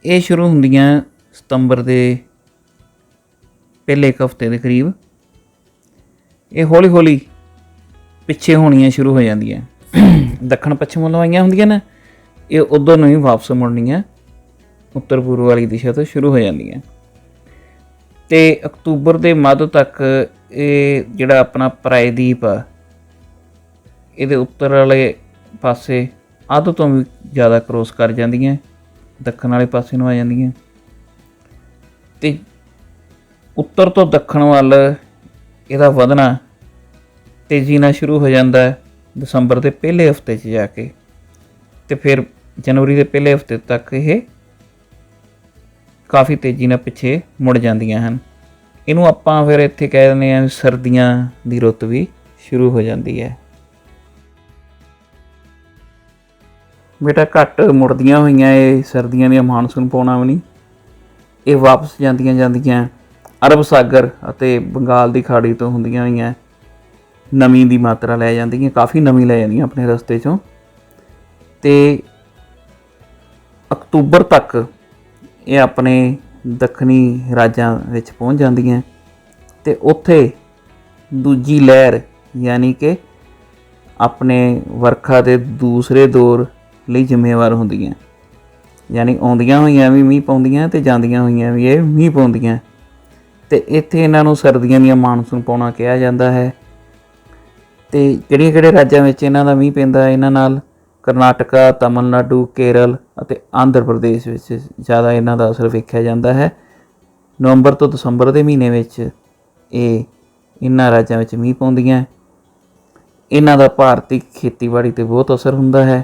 Speaker 1: ਇਹ ਸ਼ੁਰੂ ਹੁੰਦੀਆਂ ਸਤੰਬਰ ਦੇ ਪਹਿਲੇ ਇੱਕ ਹਫ਼ਤੇ ਦੇ ਕਰੀਬ। ਇਹ ਹੌਲੀ ਹੌਲੀ ਪਿੱਛੇ ਹੋਣੀਆਂ ਸ਼ੁਰੂ ਹੋ ਜਾਂਦੀਆਂ। ਦੱਖਣ ਪੱਛਮ ਵੱਲੋਂ ਆਈਆਂ ਹੁੰਦੀਆਂ ਨਾ, ਇਹ ਉੱਧਰ ਨੂੰ ਹੀ ਵਾਪਸ ਮੁੜਨੀਆਂ ਉੱਤਰ ਪੂਰਬ ਵਾਲੀ ਦਿਸ਼ਾ ਤੋਂ ਸ਼ੁਰੂ ਹੋ ਜਾਂਦੀਆਂ। ਅਤੇ ਅਕਤੂਬਰ ਦੇ ਮੱਧ ਤੱਕ ਇਹ ਜਿਹੜਾ ਆਪਣਾ ਪ੍ਰਾਇਦੀਪ ਆ ਇਹਦੇ ਉੱਤਰ ਵਾਲੇ ਪਾਸੇ ਅੱਧ ਤੋਂ ਵੀ ਜ਼ਿਆਦਾ ਕਰੋਸ ਕਰ ਜਾਂਦੀਆਂ, ਦੱਖਣ ਵਾਲੇ ਪਾਸੇ ਨੂੰ ਆ ਜਾਂਦੀਆਂ। ਅਤੇ ਉੱਤਰ ਤੋਂ ਦੱਖਣ ਵੱਲ ਇਹਦਾ ਵਧਣਾ ਤੇਜ਼ੀ ਨਾਲ ਸ਼ੁਰੂ ਹੋ ਜਾਂਦਾ ਦਸੰਬਰ ਦੇ ਪਹਿਲੇ ਹਫ਼ਤੇ 'ਚ ਜਾ ਕੇ, ਅਤੇ ਫਿਰ ਜਨਵਰੀ ਦੇ ਪਹਿਲੇ ਹਫ਼ਤੇ ਤੱਕ ਇਹ ਕਾਫੀ ਤੇਜ਼ੀ ਨਾਲ ਪਿੱਛੇ ਮੁੜ ਜਾਂਦੀਆਂ ਹਨ। ਇਹਨੂੰ ਆਪਾਂ ਫਿਰ ਇੱਥੇ ਕਹਿ ਦਿੰਦੇ ਹਾਂ ਸਰਦੀਆਂ ਦੀ ਰੁੱਤ ਵੀ ਸ਼ੁਰੂ ਹੋ ਜਾਂਦੀ ਹੈ। ਬੇਟਾ ਘੱਟ ਮੁੜਦੀਆਂ ਹੋਈਆਂ ਇਹ ਸਰਦੀਆਂ ਦੀਆਂ ਮਾਨਸੂਨ ਪਾਉਣਾ ਵੀ ਨਹੀਂ, ਇਹ ਵਾਪਸ ਜਾਂਦੀਆਂ ਅਰਬ ਸਾਗਰ ਅਤੇ ਬੰਗਾਲ ਦੀ ਖਾੜੀ ਤੋਂ ਹੁੰਦੀਆਂ ਹੋਈਆਂ ਨਮੀ ਦੀ ਮਾਤਰਾ ਲੈ ਜਾਂਦੀਆਂ, ਕਾਫੀ ਨਮੀ ਲੈ ਜਾਂਦੀਆਂ ਆਪਣੇ ਰਸਤੇ 'ਚੋਂ। ਅਤੇ ਅਕਤੂਬਰ ਤੱਕ ਇਹ ਆਪਣੇ ਦੱਖਣੀ ਰਾਜਾਂ ਵਿੱਚ ਪਹੁੰਚ ਜਾਂਦੀਆਂ ਅਤੇ ਉੱਥੇ ਦੂਜੀ ਲਹਿਰ ਯਾਨੀ ਕਿ ਆਪਣੇ ਵਰਖਾ ਦੇ ਦੂਸਰੇ ਦੌਰ ਲਈ ਜ਼ਿੰਮੇਵਾਰ ਹੁੰਦੀਆਂ। ਯਾਨੀ ਆਉਂਦੀਆਂ ਹੋਈਆਂ ਵੀ ਮੀਂਹ ਪਾਉਂਦੀਆਂ ਅਤੇ ਜਾਂਦੀਆਂ ਹੋਈਆਂ ਵੀ ਇਹ ਮੀਂਹ ਪਾਉਂਦੀਆਂ। ਅਤੇ ਇੱਥੇ ਇਹਨਾਂ ਨੂੰ ਸਰਦੀਆਂ ਦੀਆਂ ਮਾਨਸੂਨ ਪੌਣਾਂ ਕਿਹਾ ਜਾਂਦਾ ਹੈ। ਅਤੇ ਕਿਹੜੇ ਰਾਜਾਂ ਵਿੱਚ ਇਹਨਾਂ ਦਾ ਮੀਂਹ ਪੈਂਦਾ, ਇਹਨਾਂ ਨਾਲ ਕਰਨਾਟਕਾ, ਤਮਿਲਨਾਡੂ, ਕੇਰਲ ਅਤੇ ਆਂਧਰਾ ਪ੍ਰਦੇਸ਼ ਵਿੱਚ ਜ਼ਿਆਦਾ ਇਹਨਾਂ ਦਾ ਅਸਰ ਵੇਖਿਆ ਜਾਂਦਾ ਹੈ। ਨਵੰਬਰ ਤੋਂ ਦਸੰਬਰ ਦੇ ਮਹੀਨੇ ਵਿੱਚ ਇਹ ਇਹਨਾਂ ਰਾਜਾਂ ਵਿੱਚ ਮੀਂਹ ਪਾਉਂਦੀਆਂ। ਇਹਨਾਂ ਦਾ ਭਾਰਤੀ ਖੇਤੀਬਾੜੀ 'ਤੇ ਬਹੁਤ ਅਸਰ ਹੁੰਦਾ ਹੈ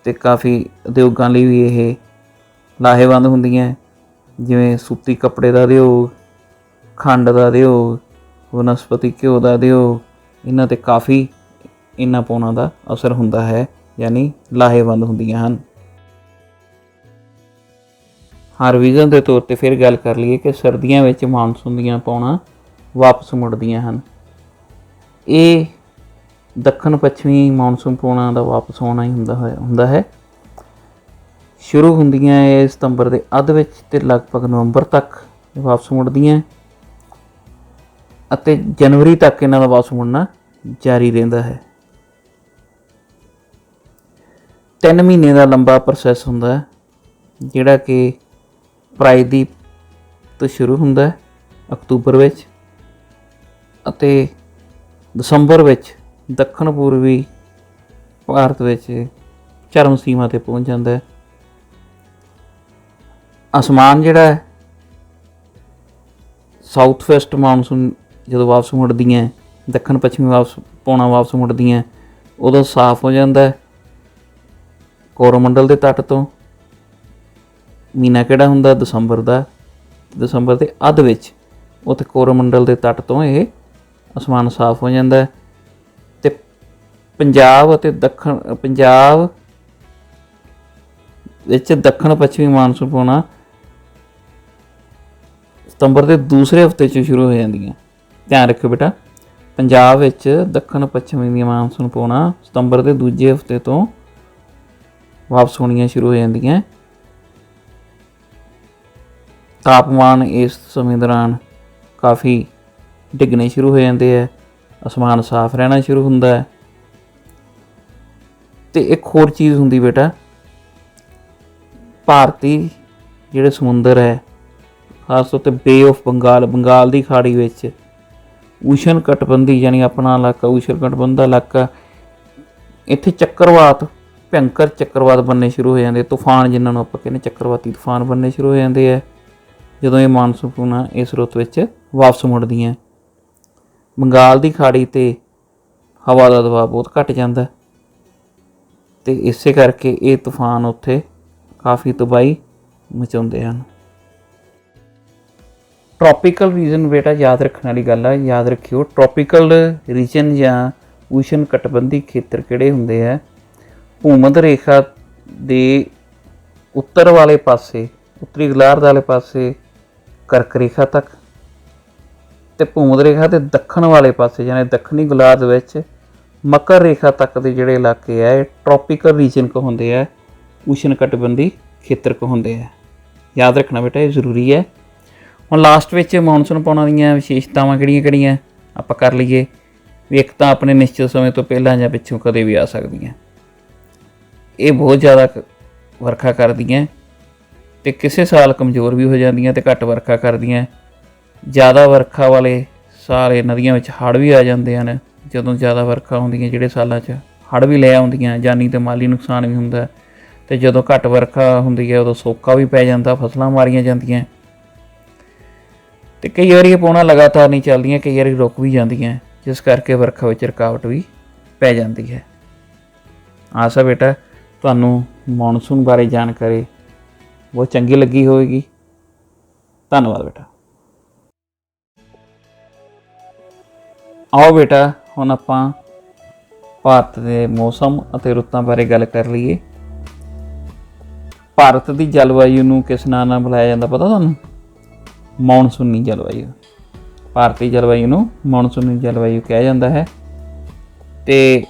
Speaker 1: ਅਤੇ ਕਾਫੀ ਉਦਯੋਗਾਂ ਲਈ ਵੀ ਇਹ ਲਾਹੇਵੰਦ ਹੁੰਦੀਆਂ, ਜਿਵੇਂ ਸੂਤੀ ਕੱਪੜੇ ਦਾ ਉਦਯੋਗ, ਖੰਡ ਦਾ ਉਦਯੋਗ, ਵਨਸਪਤੀ ਘਿਓ ਦਾ ਉਦਯੋਗ। ਇਹਨਾਂ 'ਤੇ ਕਾਫੀ ਇਹਨਾਂ ਪੌਣਾਂ ਦਾ ਅਸਰ ਹੁੰਦਾ ਹੈ, ਯਾਨੀ ਲਾਹੇਵੰਦ ਹੁੰਦੀਆਂ ਹਨ। ਰਿਵੀਜ਼ਨ ਦੇ ਤੌਰ 'ਤੇ ਫਿਰ ਗੱਲ ਕਰ ਲਈਏ ਕਿ ਸਰਦੀਆਂ ਵਿੱਚ ਮਾਨਸੂਨ ਦੀਆਂ ਪੌਣਾਂ ਵਾਪਸ ਮੁੜਦੀਆਂ ਹਨ। ਇਹ ਦੱਖਣ ਪੱਛਮੀ ਮਾਨਸੂਨ ਪੌਣਾਂ ਦਾ ਵਾਪਸ ਆਉਣਾ ਹੀ ਹੁੰਦਾ ਹੈ। ਸ਼ੁਰੂ ਹੁੰਦੀਆਂ ਇਹ ਸਤੰਬਰ ਦੇ ਅੱਧ ਵਿੱਚ ਅਤੇ ਲਗਭਗ ਨਵੰਬਰ ਤੱਕ ਵਾਪਸ ਮੁੜਦੀਆਂ ਅਤੇ ਜਨਵਰੀ ਤੱਕ ਇਹਨਾਂ ਦਾ ਵਾਪਸ ਮੁੜਨਾ ਜਾਰੀ ਰਹਿੰਦਾ ਹੈ। 3 ਮਹੀਨੇ ਦਾ ਲੰਬਾ ਪ੍ਰੋਸੈਸ ਹੁੰਦਾ, ਜਿਹੜਾ ਕਿ ਪ੍ਰਾਇਦੀਪ ਤੋਂ ਸ਼ੁਰੂ ਹੁੰਦਾ ਅਕਤੂਬਰ ਵਿੱਚ ਅਤੇ ਦਸੰਬਰ ਵਿੱਚ ਦੱਖਣ ਪੂਰਬੀ ਭਾਰਤ ਵਿੱਚ ਚਰਮ ਸੀਮਾ 'ਤੇ ਪਹੁੰਚ ਜਾਂਦਾ ਹੈ। ਅਸਮਾਨ ਜਿਹੜਾ ਹੈ, ਸਾਊਥ ਵੈਸਟ ਮਾਨਸੂਨ ਜਦੋਂ ਵਾਪਸ ਮੁੜਦੀਆਂ, ਦੱਖਣ ਪੱਛਮੀ ਪੌਣਾਂ ਵਾਪਸ ਮੁੜਦੀਆਂ, ਉਦੋਂ ਸਾਫ਼ ਹੋ ਜਾਂਦਾ ਹੈ। ਕੋਰੋਮੰਡਲ ਦੇ ਤੱਟ ਤੋਂ ਮਹੀਨਾ ਕਿਹੜਾ ਹੁੰਦਾ, ਦਸੰਬਰ ਦਾ। ਦਸੰਬਰ ਦੇ ਅੱਧ ਵਿੱਚ ਉੱਥੇ ਕੋਰੋਮੰਡਲ ਦੇ ਤੱਟ ਤੋਂ ਇਹ ਅਸਮਾਨ ਸਾਫ਼ ਹੋ ਜਾਂਦਾ ਹੈ ਅਤੇ ਪੰਜਾਬ ਵਿੱਚ ਦੱਖਣ ਪੱਛਮੀ ਮਾਨਸੂਨ ਪੌਣਾਂ ਸਤੰਬਰ ਦੇ ਦੂਸਰੇ ਹਫ਼ਤੇ 'ਚ ਸ਼ੁਰੂ ਹੋ ਜਾਂਦੀਆਂ। ਧਿਆਨ ਰੱਖਿਓ ਬੇਟਾ, ਪੰਜਾਬ ਵਿੱਚ ਦੱਖਣ ਪੱਛਮੀ ਦੀਆਂ ਮਾਨਸੂਨ ਪੌਣਾਂ ਸਤੰਬਰ ਦੇ ਦੂਜੇ ਹਫ਼ਤੇ ਤੋਂ ਵਾਪਸ ਹੋਣੀਆਂ ਸ਼ੁਰੂ ਹੋ ਜਾਂਦੀਆਂ। ਤਾਪਮਾਨ ਇਸ ਸਮੇਂ ਦੌਰਾਨ ਕਾਫੀ ਡਿੱਗਣੇ ਸ਼ੁਰੂ ਹੋ ਜਾਂਦੇ ਹੈ, ਅਸਮਾਨ ਸਾਫ਼ ਰਹਿਣਾ ਸ਼ੁਰੂ ਹੁੰਦਾ ਹੈ। ਅਤੇ ਇੱਕ ਹੋਰ ਚੀਜ਼ ਹੁੰਦੀ ਬੇਟਾ, ਭਾਰਤੀ ਜਿਹੜੇ ਸਮੁੰਦਰ ਹੈ, ਖਾਸ ਤੌਰ 'ਤੇ ਬੇ ਆਫ ਬੰਗਾਲ ਦੀ ਖਾੜੀ ਵਿੱਚ ਊਸ਼ਣ ਕਟਬੰਧੀ ਯਾਨੀ ਆਪਣਾ ਇਲਾਕਾ ਊਸ਼ਣ ਕਟਬੰਧ ਦਾ ਇਲਾਕਾ, ਇੱਥੇ ਚੱਕਰਵਾਤ, ਭਿਅੰਕਰ ਚੱਕਰਵਾਤ ਬਣਨੇ ਸ਼ੁਰੂ ਹੋ ਜਾਂਦੇ। ਤੂਫਾਨ ਜਿਨ੍ਹਾਂ ਨੂੰ ਆਪਾਂ ਕਹਿੰਦੇ ਚੱਕਰਵਾਤੀ ਤੂਫਾਨ ਬਣਨੇ ਸ਼ੁਰੂ ਹੋ ਜਾਂਦੇ ਹੈ ਜਦੋਂ ਇਹ ਮਾਨਸੂਨ ਪੌਣਾਂ ਇਸ ਰੁੱਤ ਵਿੱਚ ਵਾਪਸ ਮੁੜਦੀਆਂ। ਬੰਗਾਲ ਦੀ ਖਾੜੀ 'ਤੇ ਹਵਾ ਦਾ ਦਬਾਅ ਬਹੁਤ ਘੱਟ ਜਾਂਦਾ ਅਤੇ ਇਸੇ ਕਰਕੇ ਇਹ ਤੂਫਾਨ ਉੱਥੇ ਕਾਫੀ ਤਬਾਹੀ ਮਚਾਉਂਦੇ ਹਨ। ਟ੍ਰੋਪੀਕਲ ਰੀਜਨ ਬੇਟਾ ਯਾਦ ਰੱਖਣ ਵਾਲੀ ਗੱਲ ਹੈ, ਯਾਦ ਰੱਖਿਓ ਟ੍ਰੋਪੀਕਲ ਰੀਜਨ ਜਾਂ ਊਸ਼ਣ ਕਟਬੰਧੀ ਖੇਤਰ ਕਿਹੜੇ ਹੁੰਦੇ ਹੈ, ਭੂਮੱਧ ਰੇਖਾ ਦੇ ਉੱਤਰ ਵਾਲੇ ਪਾਸੇ, ਉੱਤਰੀ ਗੋਲਾਰਧ ਵਾਲੇ ਪਾਸੇ ਕਰਕ ਰੇਖਾ ਤੱਕ, ਅਤੇ ਭੂਮੱਧ ਰੇਖਾ ਦੇ ਦੱਖਣ ਵਾਲੇ ਪਾਸੇ ਯਾਨੀ ਦੱਖਣੀ ਗੋਲਾਰਧ ਵਿੱਚ ਮਕਰ ਰੇਖਾ ਤੱਕ ਦੇ ਜਿਹੜੇ ਇਲਾਕੇ ਹੈ ਇਹ ਟ੍ਰੋਪੀਕਲ ਰੀਜਨ ਕਹਾਉਂਦੇ ਹੈ, ਊਸ਼ਣ ਕਟਬੰਧੀ ਖੇਤਰ ਕਹਾਉਂਦੇ ਹੈ। ਯਾਦ ਰੱਖਣਾ ਬੇਟਾ, ਇਹ ਜ਼ਰੂਰੀ ਹੈ। ਹੁਣ ਲਾਸਟ ਵਿੱਚ ਮਾਨਸੂਨ ਪੌਣਾਂ ਦੀਆਂ ਵਿਸ਼ੇਸ਼ਤਾਵਾਂ ਕਿਹੜੀਆਂ ਆਪਾਂ ਕਰ ਲਈਏ ਵੀ। ਇੱਕ ਤਾਂ ਆਪਣੇ ਨਿਸ਼ਚਿਤ ਸਮੇਂ ਤੋਂ ਪਹਿਲਾਂ ਜਾਂ ਪਿੱਛੋਂ ਕਦੇ ਵੀ ਆ ਸਕਦੀਆਂ, ਇਹ ਬਹੁਤ ਜ਼ਿਆਦਾ ਵਰਖਾ ਕਰਦੀਆਂ ਅਤੇ ਕਿਸੇ ਸਾਲ ਕਮਜ਼ੋਰ ਵੀ ਹੋ ਜਾਂਦੀਆਂ ਅਤੇ ਘੱਟ ਵਰਖਾ ਕਰਦੀਆਂ। ਜ਼ਿਆਦਾ ਵਰਖਾ ਵਾਲੇ ਸਾਲ ਇਹ ਨਦੀਆਂ ਵਿੱਚ ਹੜ੍ਹ ਵੀ ਆ ਜਾਂਦੇ ਹਨ। ਜਦੋਂ ਜ਼ਿਆਦਾ ਵਰਖਾ ਹੁੰਦੀਆਂ ਜਿਹੜੇ ਸਾਲਾਂ 'ਚ ਹੜ੍ਹ ਵੀ ਲੈ ਆਉਂਦੀਆਂ, ਜਾਨੀ ਅਤੇ ਮਾਲੀ ਨੁਕਸਾਨ ਵੀ ਹੁੰਦਾ। ਅਤੇ ਜਦੋਂ ਘੱਟ ਵਰਖਾ ਹੁੰਦੀ ਹੈ ਉਦੋਂ ਸੋਕਾ ਵੀ ਪੈ ਜਾਂਦਾ, ਫਸਲਾਂ ਮਾਰੀਆਂ ਜਾਂਦੀਆਂ। ਅਤੇ ਕਈ ਵਾਰੀ ਇਹ ਪੌਣਾਂ ਲਗਾਤਾਰ ਨਹੀਂ ਚੱਲਦੀਆਂ, ਕਈ ਵਾਰੀ ਰੁਕ ਵੀ ਜਾਂਦੀਆਂ, ਜਿਸ ਕਰਕੇ ਵਰਖਾ ਵਿੱਚ ਰੁਕਾਵਟ ਵੀ ਪੈ ਜਾਂਦੀ ਹੈ। ਆਸ ਹੈ ਬੇਟਾ ਤੁਹਾਨੂੰ ਮੌਨਸੂਨ ਬਾਰੇ ਜਾਣਕਾਰੀ ਬਹੁਤ ਚੰਗੀ ਲੱਗੀ ਹੋਵੇਗੀ। ਧੰਨਵਾਦ ਬੇਟਾ। ਆਓ ਬੇਟਾ ਹੁਣ ਆਪਾਂ ਭਾਰਤ ਦੇ ਮੌਸਮ ਅਤੇ ਰੁੱਤਾਂ ਬਾਰੇ ਗੱਲ ਕਰ ਲਈਏ। ਭਾਰਤ ਦੀ ਜਲਵਾਯੂ ਨੂੰ ਕਿਸ ਨਾਂ ਨਾਲ ਬੁਲਾਇਆ ਜਾਂਦਾ ਪਤਾ ਤੁਹਾਨੂੰ? ਮੌਨਸੂਨੀ ਜਲਵਾਯੂ। ਭਾਰਤੀ ਜਲਵਾਯੂ ਨੂੰ ਮੌਨਸੂਨੀ ਜਲਵਾਯੂ ਕਿਹਾ ਜਾਂਦਾ ਹੈ ਅਤੇ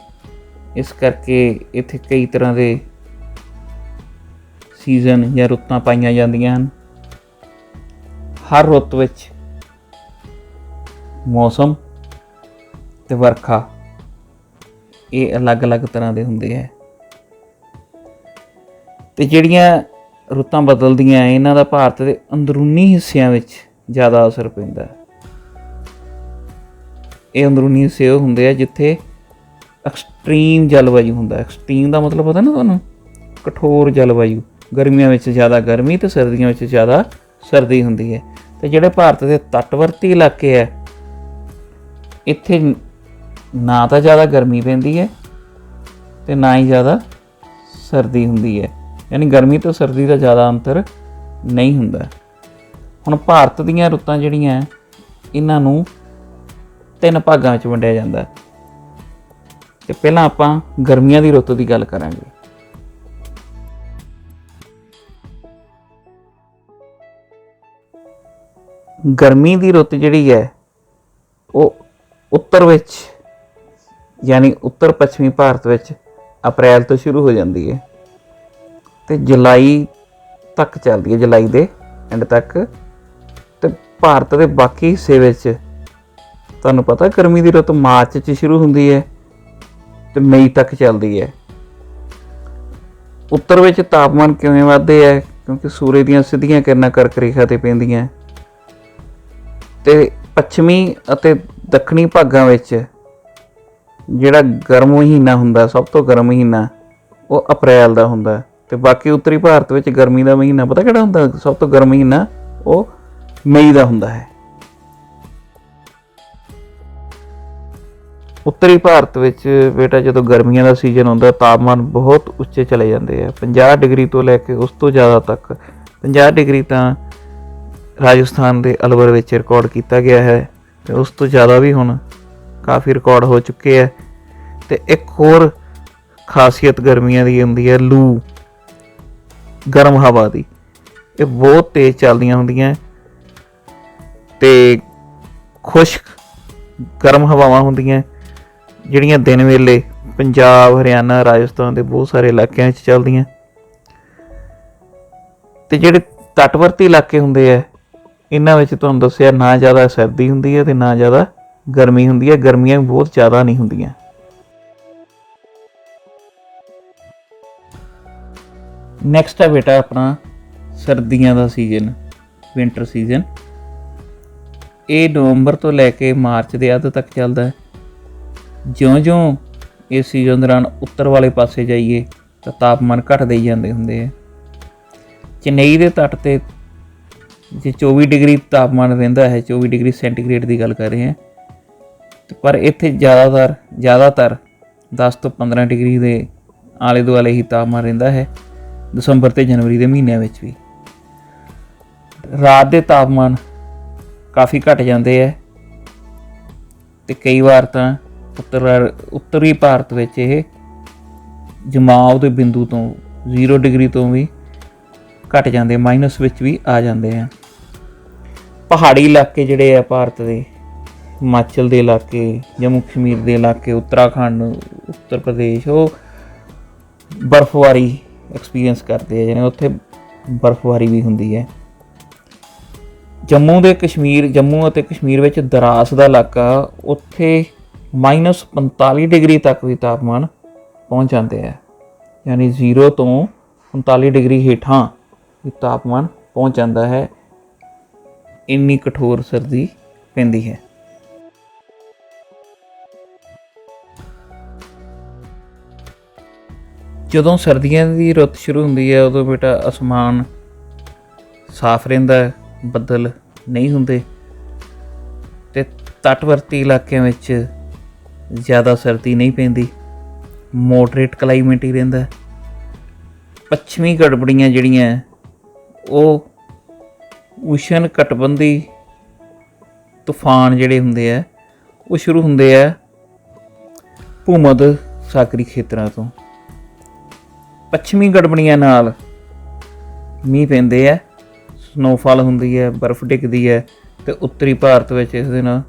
Speaker 1: ਇਸ ਕਰਕੇ ਇੱਥੇ ਕਈ ਤਰ੍ਹਾਂ ਦੇ ਸੀਜ਼ਨ ਜਾਂ ਰੁੱਤਾਂ ਪਾਈਆਂ ਜਾਂਦੀਆਂ ਹਨ। ਹਰ ਰੁੱਤ ਵਿੱਚ ਮੌਸਮ ਤੇ ਵਰਖਾ ਇਹ ਅਲੱਗ-ਅਲੱਗ ਤਰ੍ਹਾਂ ਦੇ ਹੁੰਦੇ ਹੈ। ਤੇ ਜਿਹੜੀਆਂ ਰੁੱਤਾਂ ਬਦਲਦੀਆਂ ਇਹਨਾਂ ਦਾ ਭਾਰਤ ਦੇ ਅੰਦਰੂਨੀ ਹਿੱਸਿਆਂ ਵਿੱਚ ਜ਼ਿਆਦਾ ਅਸਰ ਪੈਂਦਾ। ਇਹ ਅੰਦਰੂਨੀ ਹਿੱਸੇ ਉਹ ਹੁੰਦੇ ਆ ਜਿੱਥੇ ਐਕਸਟ੍ਰੀਮ ਜਲਵਾਯੂ ਹੁੰਦਾ। ਐਕਸਟ੍ਰੀਮ ਦਾ ਮਤਲਬ ਪਤਾ ਨਾ ਤੁਹਾਨੂੰ, ਕਠੋਰ ਜਲਵਾਯੂ। ਗਰਮੀਆਂ ਵਿੱਚ ਜ਼ਿਆਦਾ ਗਰਮੀ ਤੇ ਸਰਦੀਆਂ ਵਿੱਚ ਜ਼ਿਆਦਾ ਸਰਦੀ ਹੁੰਦੀ ਹੈ। ਤੇ ਜਿਹੜੇ ਭਾਰਤ ਦੇ ਤੱਟਵਰਤੀ ਇਲਾਕੇ ਹੈ, ਇੱਥੇ ਨਾ ਤਾਂ ਜ਼ਿਆਦਾ ਗਰਮੀ ਪੈਂਦੀ ਹੈ ਤੇ ਨਾ ਹੀ ਜ਼ਿਆਦਾ ਸਰਦੀ ਹੁੰਦੀ ਹੈ। ਯਾਨੀ ਗਰਮੀ ਤੋਂ ਸਰਦੀ ਦਾ ਜ਼ਿਆਦਾ ਅੰਤਰ ਨਹੀਂ ਹੁੰਦਾ। ਹੁਣ ਭਾਰਤ ਦੀਆਂ ਰੁੱਤਾਂ ਜਿਹੜੀਆਂ ਇਹਨਾਂ ਨੂੰ 3 ਭਾਗਾਂ ਵਿੱਚ ਵੰਡਿਆ ਜਾਂਦਾ। ਤੇ ਪਹਿਲਾਂ ਆਪਾਂ ਗਰਮੀਆਂ ਦੀ ਰੁੱਤ ਦੀ ਗੱਲ ਕਰਾਂਗੇ। ਗਰਮੀ ਦੀ ਰੁੱਤ ਜਿਹੜੀ ਹੈ ਉਹ ਉੱਤਰ ਵਿੱਚ ਯਾਨੀ ਉੱਤਰ ਪੱਛਮੀ ਭਾਰਤ ਵਿੱਚ ਅਪ੍ਰੈਲ ਤੋਂ ਸ਼ੁਰੂ ਹੋ ਜਾਂਦੀ ਹੈ ਤੇ ਜੁਲਾਈ ਤੱਕ ਚੱਲਦੀ ਹੈ, ਜੁਲਾਈ ਦੇ ਐਂਡ ਤੱਕ। ਤੇ ਭਾਰਤ ਦੇ ਬਾਕੀ ਹਿੱਸੇ ਵਿੱਚ ਤੁਹਾਨੂੰ ਪਤਾ ਗਰਮੀ ਦੀ ਰੁੱਤ ਮਾਰਚ 'ਚ ਸ਼ੁਰੂ ਹੁੰਦੀ ਹੈ ਤੇ ਮਈ ਤੱਕ ਚੱਲਦੀ ਹੈ। ਉੱਤਰ ਵਿੱਚ ਤਾਪਮਾਨ ਕਿਵੇਂ ਵੱਧਦੇ ਹੈ? ਕਿਉਂਕਿ ਸੂਰਜ ਦੀਆਂ ਸਿੱਧੀਆਂ ਕਿਰਨਾਂ ਕਰਕ ਰੇਖਾ 'ਤੇ ਪੈਂਦੀਆਂ। ਤੇ ਪੱਛਮੀ ਅਤੇ ਦੱਖਣੀ ਭਾਗਾਂ ਵਿੱਚ ਜਿਹੜਾ ਗਰਮ ਮਹੀਨਾ ਹੁੰਦਾ, ਸਭ ਤੋਂ ਗਰਮ ਮਹੀਨਾ, ਉਹ ਅਪ੍ਰੈਲ ਦਾ ਹੁੰਦਾ। ਤੇ ਬਾਕੀ ਉੱਤਰੀ ਭਾਰਤ ਵਿੱਚ ਗਰਮੀ ਦਾ ਮਹੀਨਾ ਪਤਾ ਕਿਹੜਾ ਹੁੰਦਾ? ਸਭ ਤੋਂ ਗਰਮ ਮਹੀਨਾ ਉਹ ਮਈ ਦਾ ਹੁੰਦਾ ਹੈ। ਉੱਤਰੀ ਭਾਰਤ ਵਿੱਚ ਬੇਟਾ ਜਦੋਂ ਗਰਮੀਆਂ ਦਾ ਸੀਜ਼ਨ ਹੁੰਦਾ ਤਾਪਮਾਨ ਬਹੁਤ ਉੱਚੇ ਚਲੇ ਜਾਂਦੇ ਆ, 50 ਡਿਗਰੀ ਤੋਂ ਲੈ ਕੇ ਉਸ ਤੋਂ ਜ਼ਿਆਦਾ ਤੱਕ। 50 ਡਿਗਰੀ ਤਾਂ ਰਾਜਸਥਾਨ ਦੇ ਅਲਵਰ ਵਿੱਚ ਰਿਕਾਰਡ ਕੀਤਾ ਗਿਆ ਹੈ ਤੇ ਉਸ ਤੋਂ ਜ਼ਿਆਦਾ ਵੀ ਹੁਣ ਕਾਫੀ ਰਿਕਾਰਡ ਹੋ ਚੁੱਕੇ ਹੈ। ਤੇ ਇੱਕ ਹੋਰ ਖਾਸੀਅਤ ਗਰਮੀਆਂ ਦੀ ਹੁੰਦੀ ਹੈ ਲੂ, ਗਰਮ ਹਵਾ ਦੀ। ਇਹ ਬਹੁਤ ਤੇਜ਼ ਚੱਲਦੀਆਂ ਹੁੰਦੀਆਂ ਤੇ ਖੁਸ਼ਕ ਗਰਮ ਹਵਾਵਾਂ ਹੁੰਦੀਆਂ ਜਿਹੜੀਆਂ ਦਿਨ ਵੇਲੇ ਪੰਜਾਬ, ਹਰਿਆਣਾ, ਰਾਜਸਥਾਨ ਦੇ ਬਹੁਤ ਸਾਰੇ ਇਲਾਕਿਆਂ 'ਚ ਚੱਲਦੀਆਂ। ਤੇ ਜਿਹੜੇ ਤੱਟਵਰਤੀ ਇਲਾਕੇ ਹੁੰਦੇ ਆ ਇਹਨਾਂ ਵਿੱਚ ਤੁਹਾਨੂੰ ਦੱਸਿਆ ਨਾ ਜ਼ਿਆਦਾ ਸਰਦੀ ਹੁੰਦੀ ਹੈ ਤੇ ਨਾ ਜ਼ਿਆਦਾ ਗਰਮੀ ਹੁੰਦੀ ਹੈ। ਗਰਮੀਆਂ ਵੀ ਬਹੁਤ ਜ਼ਿਆਦਾ ਨਹੀਂ ਹੁੰਦੀਆਂ। ਨੈਕਸਟ ਹੈ ਬੇਟਾ ਆਪਣਾ ਸਰਦੀਆਂ ਦਾ ਸੀਜ਼ਨ, ਵਿੰਟਰ ਸੀਜ਼ਨ। ਇਹ ਨਵੰਬਰ ਤੋਂ ਲੈ ਕੇ ਮਾਰਚ ਦੇ ਅੱਧ ਤੱਕ ਚੱਲਦਾ ਹੈ। ਜਿਉਂ-ਜਿਉਂ ਇਸ ਸੀਜ਼ਨ ਦੌਰਾਨ ਉੱਤਰ ਵਾਲੇ ਪਾਸੇ ਜਾਈਏ ਤਾਂ ਤਾਪਮਾਨ ਘਟਦੇ ਹੀ ਜਾਂਦੇ ਹੁੰਦੇ ਹੈ। ਚੇਨਈ ਦੇ ਤੱਟ 'ਤੇ ਜੇ 24 ਡਿਗਰੀ ਤਾਪਮਾਨ ਰਹਿੰਦਾ ਹੈ, 24 ਡਿਗਰੀ ਸੈਂਟੀਗ੍ਰੇਡ ਦੀ ਗੱਲ ਕਰ ਰਹੇ ਹਾਂ, ਪਰ ਇੱਥੇ ਜ਼ਿਆਦਾਤਰ 10 ਤੋਂ 15 ਡਿਗਰੀ ਦੇ ਆਲੇ ਦੁਆਲੇ ਹੀ ਤਾਪਮਾਨ ਰਹਿੰਦਾ ਹੈ। ਦਸੰਬਰ ਤੇ ਜਨਵਰੀ ਦੇ ਮਹੀਨਿਆਂ ਵਿੱਚ ਵੀ ਰਾਤ ਦੇ ਤਾਪਮਾਨ ਕਾਫੀ ਘਟ ਜਾਂਦੇ ਹੈ ਤੇ ਕਈ ਵਾਰ ਤਾਂ ਉੱਤਰੀ ਭਾਰਤ ਵਿੱਚ ਇਹ ਜਮਾਵ ਦੇ ਬਿੰਦੂ ਤੋਂ 0 ਡਿਗਰੀ ਤੋਂ ਵੀ ਘਟ ਜਾਂਦੇ, ਮਾਈਨਸ ਵਿੱਚ ਵੀ ਆ ਜਾਂਦੇ ਆ। ਪਹਾੜੀ ਇਲਾਕੇ ਜਿਹੜੇ ਆ ਭਾਰਤ ਦੇ, ਹਿਮਾਚਲ ਦੇ ਇਲਾਕੇ, ਜੰਮੂ ਕਸ਼ਮੀਰ ਦੇ ਇਲਾਕੇ, ਉੱਤਰਾਖੰਡ, ਉੱਤਰ ਪ੍ਰਦੇਸ਼, ਉਹ ਬਰਫ਼ਬਾਰੀ ਐਕਸਪੀਰੀਅੰਸ ਕਰਦੇ ਆ, ਜਿਵੇਂ ਉੱਥੇ ਬਰਫ਼ਬਾਰੀ ਵੀ ਹੁੰਦੀ ਹੈ। ਜੰਮੂ ਅਤੇ ਕਸ਼ਮੀਰ ਵਿੱਚ ਦਰਾਸ ਦਾ ਇਲਾਕਾ, ਉੱਥੇ -45 ਡਿਗਰੀ ਤੱਕ ਵੀ ਤਾਪਮਾਨ ਪਹੁੰਚ ਜਾਂਦੇ ਆ। ਯਾਨੀ 0 ਤੋਂ 45 ਡਿਗਰੀ ਹੇਠਾਂ ਵੀ ਤਾਪਮਾਨ ਪਹੁੰਚ ਜਾਂਦਾ ਹੈ। ਇੰਨੀ ਕਠੋਰ ਸਰਦੀ ਪੈਂਦੀ ਹੈ। ਜਦੋਂ ਸਰਦੀਆਂ ਦੀ ਰੁੱਤ ਸ਼ੁਰੂ ਹੁੰਦੀ ਹੈ ਉਦੋਂ ਬੇਟਾ ਅਸਮਾਨ ਸਾਫ਼ ਰਹਿੰਦਾ ਹੈ, ਬੱਦਲ ਨਹੀਂ ਹੁੰਦੇ ਤੇ ਤੱਟਵਰਤੀ ਇਲਾਕਿਆਂ ਵਿੱਚ ਜ਼ਿਆਦਾ ਸਰਦੀ ਨਹੀਂ ਪੈਂਦੀ, ਮੋਡਰੇਟ ਕਲਾਈਮੇਟ ਹੀ ਰਹਿੰਦਾ। ਪੱਛਮੀ ਗੜਬੜੀਆਂ ਜਿਹੜੀਆਂ ਉਹ ਉਸ਼ਣ ਕਟਬੰਧੀ ਤੂਫਾਨ ਜਿਹੜੇ ਹੁੰਦੇ ਆ ਉਹ ਸ਼ੁਰੂ ਹੁੰਦੇ ਆ ਭੂਮੱਧ ਸਾਗਰੀ ਖੇਤਰਾਂ ਤੋਂ। ਪੱਛਮੀ ਗੜਬੜੀਆਂ ਨਾਲ ਮੀਂਹ ਪੈਂਦੇ ਆ, ਸਨੋਫਾਲ ਹੁੰਦੀ ਹੈ, ਬਰਫ਼ ਡਿੱਗਦੀ ਹੈ ਤੇ ਉੱਤਰੀ ਭਾਰਤ ਵਿੱਚ ਇਸ ਦੇ ਨਾਲ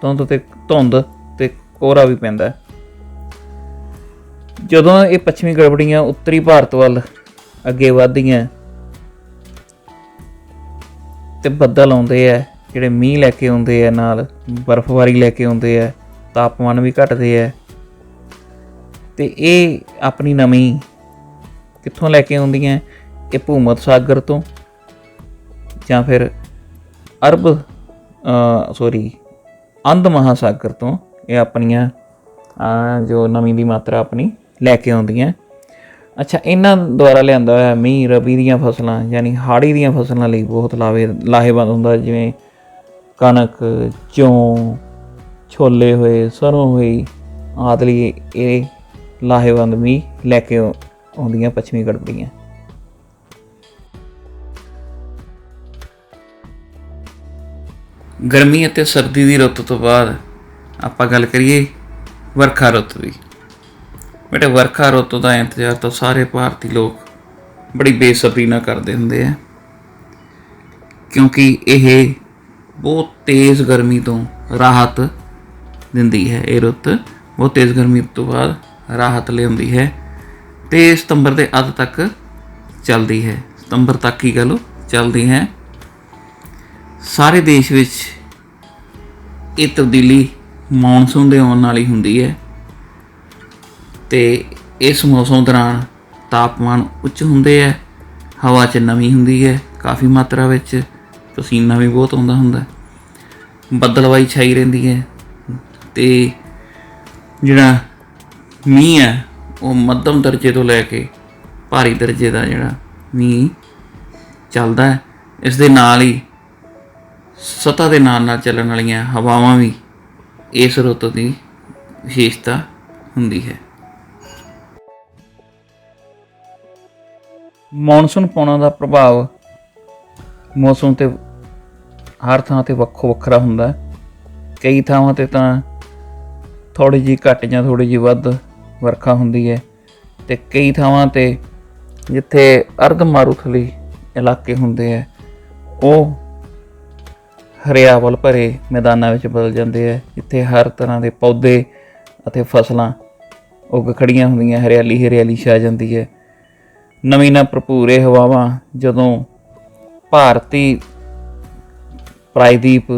Speaker 1: ਧੁੰਦ ਤੇ ਕੋਹਰਾ ਵੀ ਪੈਂਦਾ। ਜਦੋਂ ਇਹ ਪੱਛਮੀ ਗੜਬੜੀਆਂ ਉੱਤਰੀ ਭਾਰਤ ਵੱਲ ਅੱਗੇ ਵੱਧਦੀਆਂ ਤੇ ਬੱਦਲ ਆਉਂਦੇ ਆ ਜਿਹੜੇ ਮੀਂਹ ਲੈ ਕੇ ਆਉਂਦੇ ਆ, ਨਾਲ ਬਰਫ਼ਬਾਰੀ ਲੈ ਕੇ ਆਉਂਦੇ ਆ, ਤਾਪਮਾਨ ਵੀ ਘਟਦੇ ਆ। ਤੇ ਇਹ ਆਪਣੀ ਨਮੀ ਕਿੱਥੋਂ ਲੈ ਕੇ ਆਉਂਦੀਆਂ? ਇਹ ਭੂਮੱਧ ਸਾਗਰ ਤੋਂ ਜਾਂ ਫਿਰ ਅੰਧ ਮਹਾਸਾਗਰ ਤੋਂ ਇਹ ਆਪਣੀਆਂ ਜੋ ਨਮੀ ਦੀ ਮਾਤਰਾ ਆਪਣੀ ਲੈ ਕੇ ਆਉਂਦੀਆਂ। ਅੱਛਾ, ਇਹਨਾਂ ਦੁਆਰਾ ਲਿਆਂਦਾ ਹੋਇਆ ਮੀਂਹ ਰਬੀ ਦੀਆਂ ਫਸਲਾਂ ਯਾਨੀ ਹਾੜੀ ਦੀਆਂ ਫਸਲਾਂ ਲਈ ਬਹੁਤ ਲਾਹੇਵੰਦ ਹੁੰਦਾ, ਜਿਵੇਂ ਕਣਕ, ਜੌਂ, ਛੋਲੇ ਹੋਏ, ਸਰੋਂ ਹੋਈ ਆਦਿ ਲਈ ਇਹ ਲਾਹੇਵੰਦ ਮੀਂਹ ਲੈ ਕੇ ਆਉਂਦੀਆਂ ਪੱਛਮੀ ਗੜਬੜੀਆਂ। ਗਰਮੀ ਅਤੇ ਸਰਦੀ ਦੀ ਰੁੱਤ ਤੋਂ ਬਾਅਦ ਆਪਾਂ ਗੱਲ ਕਰੀਏ ਵਰਖਾ ਰੁੱਤ ਦੀ। ਬੇਟੇ, ਵਰਖਾ ਰੁੱਤ ਦਾ ਇੰਤਜ਼ਾਰ ਤਾਂ ਸਾਰੇ ਭਾਰਤੀ ਲੋਕ ਬੜੀ ਬੇਸਬਰੀ ਨਾਲ ਕਰਦੇ ਹੁੰਦੇ ਆ, ਕਿਉਂਕਿ ਇਹ ਬਹੁਤ ਤੇਜ਼ ਗਰਮੀ ਤੋਂ ਰਾਹਤ ਦਿੰਦੀ ਹੈ। ਇਹ ਰੁੱਤ ਬਹੁਤ ਤੇਜ਼ ਗਰਮੀ ਤੋਂ ਬਾਅਦ ਰਾਹਤ ਲਿਆਉਂਦੀ ਹੈ ਅਤੇ ਸਤੰਬਰ ਦੇ ਅੱਧ ਤੱਕ ਚੱਲਦੀ ਹੈ। ਸਤੰਬਰ ਤੱਕ ਹੀ ਕਹਿ ਲਓ ਚੱਲਦੀ ਹੈ। ਸਾਰੇ ਦੇਸ਼ ਵਿੱਚ ਇਹ ਤਬਦੀਲੀ ਮੌਨਸੂਨ ਦੇ ਆਉਣ ਨਾਲ ਹੀ ਹੁੰਦੀ ਹੈ ਅਤੇ ਇਸ ਮੌਸਮ ਦੌਰਾਨ ਤਾਪਮਾਨ ਉੱਚ ਹੁੰਦੇ ਹੈ, ਹਵਾ 'ਚ ਨਮੀ ਹੁੰਦੀ ਹੈ ਕਾਫੀ ਮਾਤਰਾ ਵਿੱਚ, ਪਸੀਨਾ ਵੀ ਬਹੁਤ ਆਉਂਦਾ ਹੁੰਦਾ, ਬੱਦਲਵਾਈ ਛਾਈ ਰਹਿੰਦੀ ਹੈ ਅਤੇ ਜਿਹੜਾ ਮੀਂਹ ਹੈ ਉਹ ਮੱਧਮ ਦਰਜੇ ਤੋਂ ਲੈ ਕੇ ਭਾਰੀ ਦਰਜੇ ਦਾ ਜਿਹੜਾ ਮੀਂਹ ਚੱਲਦਾ ਹੈ। ਇਸ ਦੇ ਨਾਲ ਹੀ ਸਤ੍ਹਾ ਦੇ ਨਾਲ ਚੱਲਣ ਵਾਲੀਆਂ ਹਵਾਵਾਂ ਵੀ ਇਸ ਰੁੱਤ ਦੀ ਵਿਸ਼ੇਸ਼ਤਾ ਹੁੰਦੀ ਹੈ। ਮੌਨਸੂਨ ਪੌਣਾ ਦਾ ਪ੍ਰਭਾਵ ਮੌਸਮ 'ਤੇ ਹਰ ਥਾਂ 'ਤੇ ਵੱਖੋ ਵੱਖਰਾ ਹੁੰਦਾ। ਕਈ ਥਾਵਾਂ 'ਤੇ ਤਾਂ ਥੋੜ੍ਹੀ ਜਿਹੀ ਘੱਟ ਜਾਂ ਥੋੜ੍ਹੀ ਜਿਹੀ ਵੱਧ ਵਰਖਾ ਹੁੰਦੀ ਹੈ ਅਤੇ ਕਈ ਥਾਵਾਂ 'ਤੇ ਜਿੱਥੇ ਅਰਧ ਮਾਰੂਥਲੀ ਇਲਾਕੇ ਹੁੰਦੇ ਹੈ ਉਹ ਹਰਿਆਵਲ ਭਰੇ ਮੈਦਾਨਾਂ ਵਿੱਚ ਬਦਲ ਜਾਂਦੇ ਹੈ, ਜਿੱਥੇ ਹਰ ਤਰ੍ਹਾਂ ਦੇ ਪੌਦੇ ਅਤੇ ਫਸਲਾਂ ਉੱਗ ਖੜ੍ਹੀਆਂ ਹੁੰਦੀਆਂ, ਹਰਿਆਲੀ ਛਾ ਜਾਂਦੀ ਹੈ। ਨਵੀਂ ਨਾਲ ਭਰਪੂਰ ਇਹ ਹਵਾਵਾਂ ਜਦੋਂ ਭਾਰਤੀ ਪ੍ਰਾਇਦੀਪ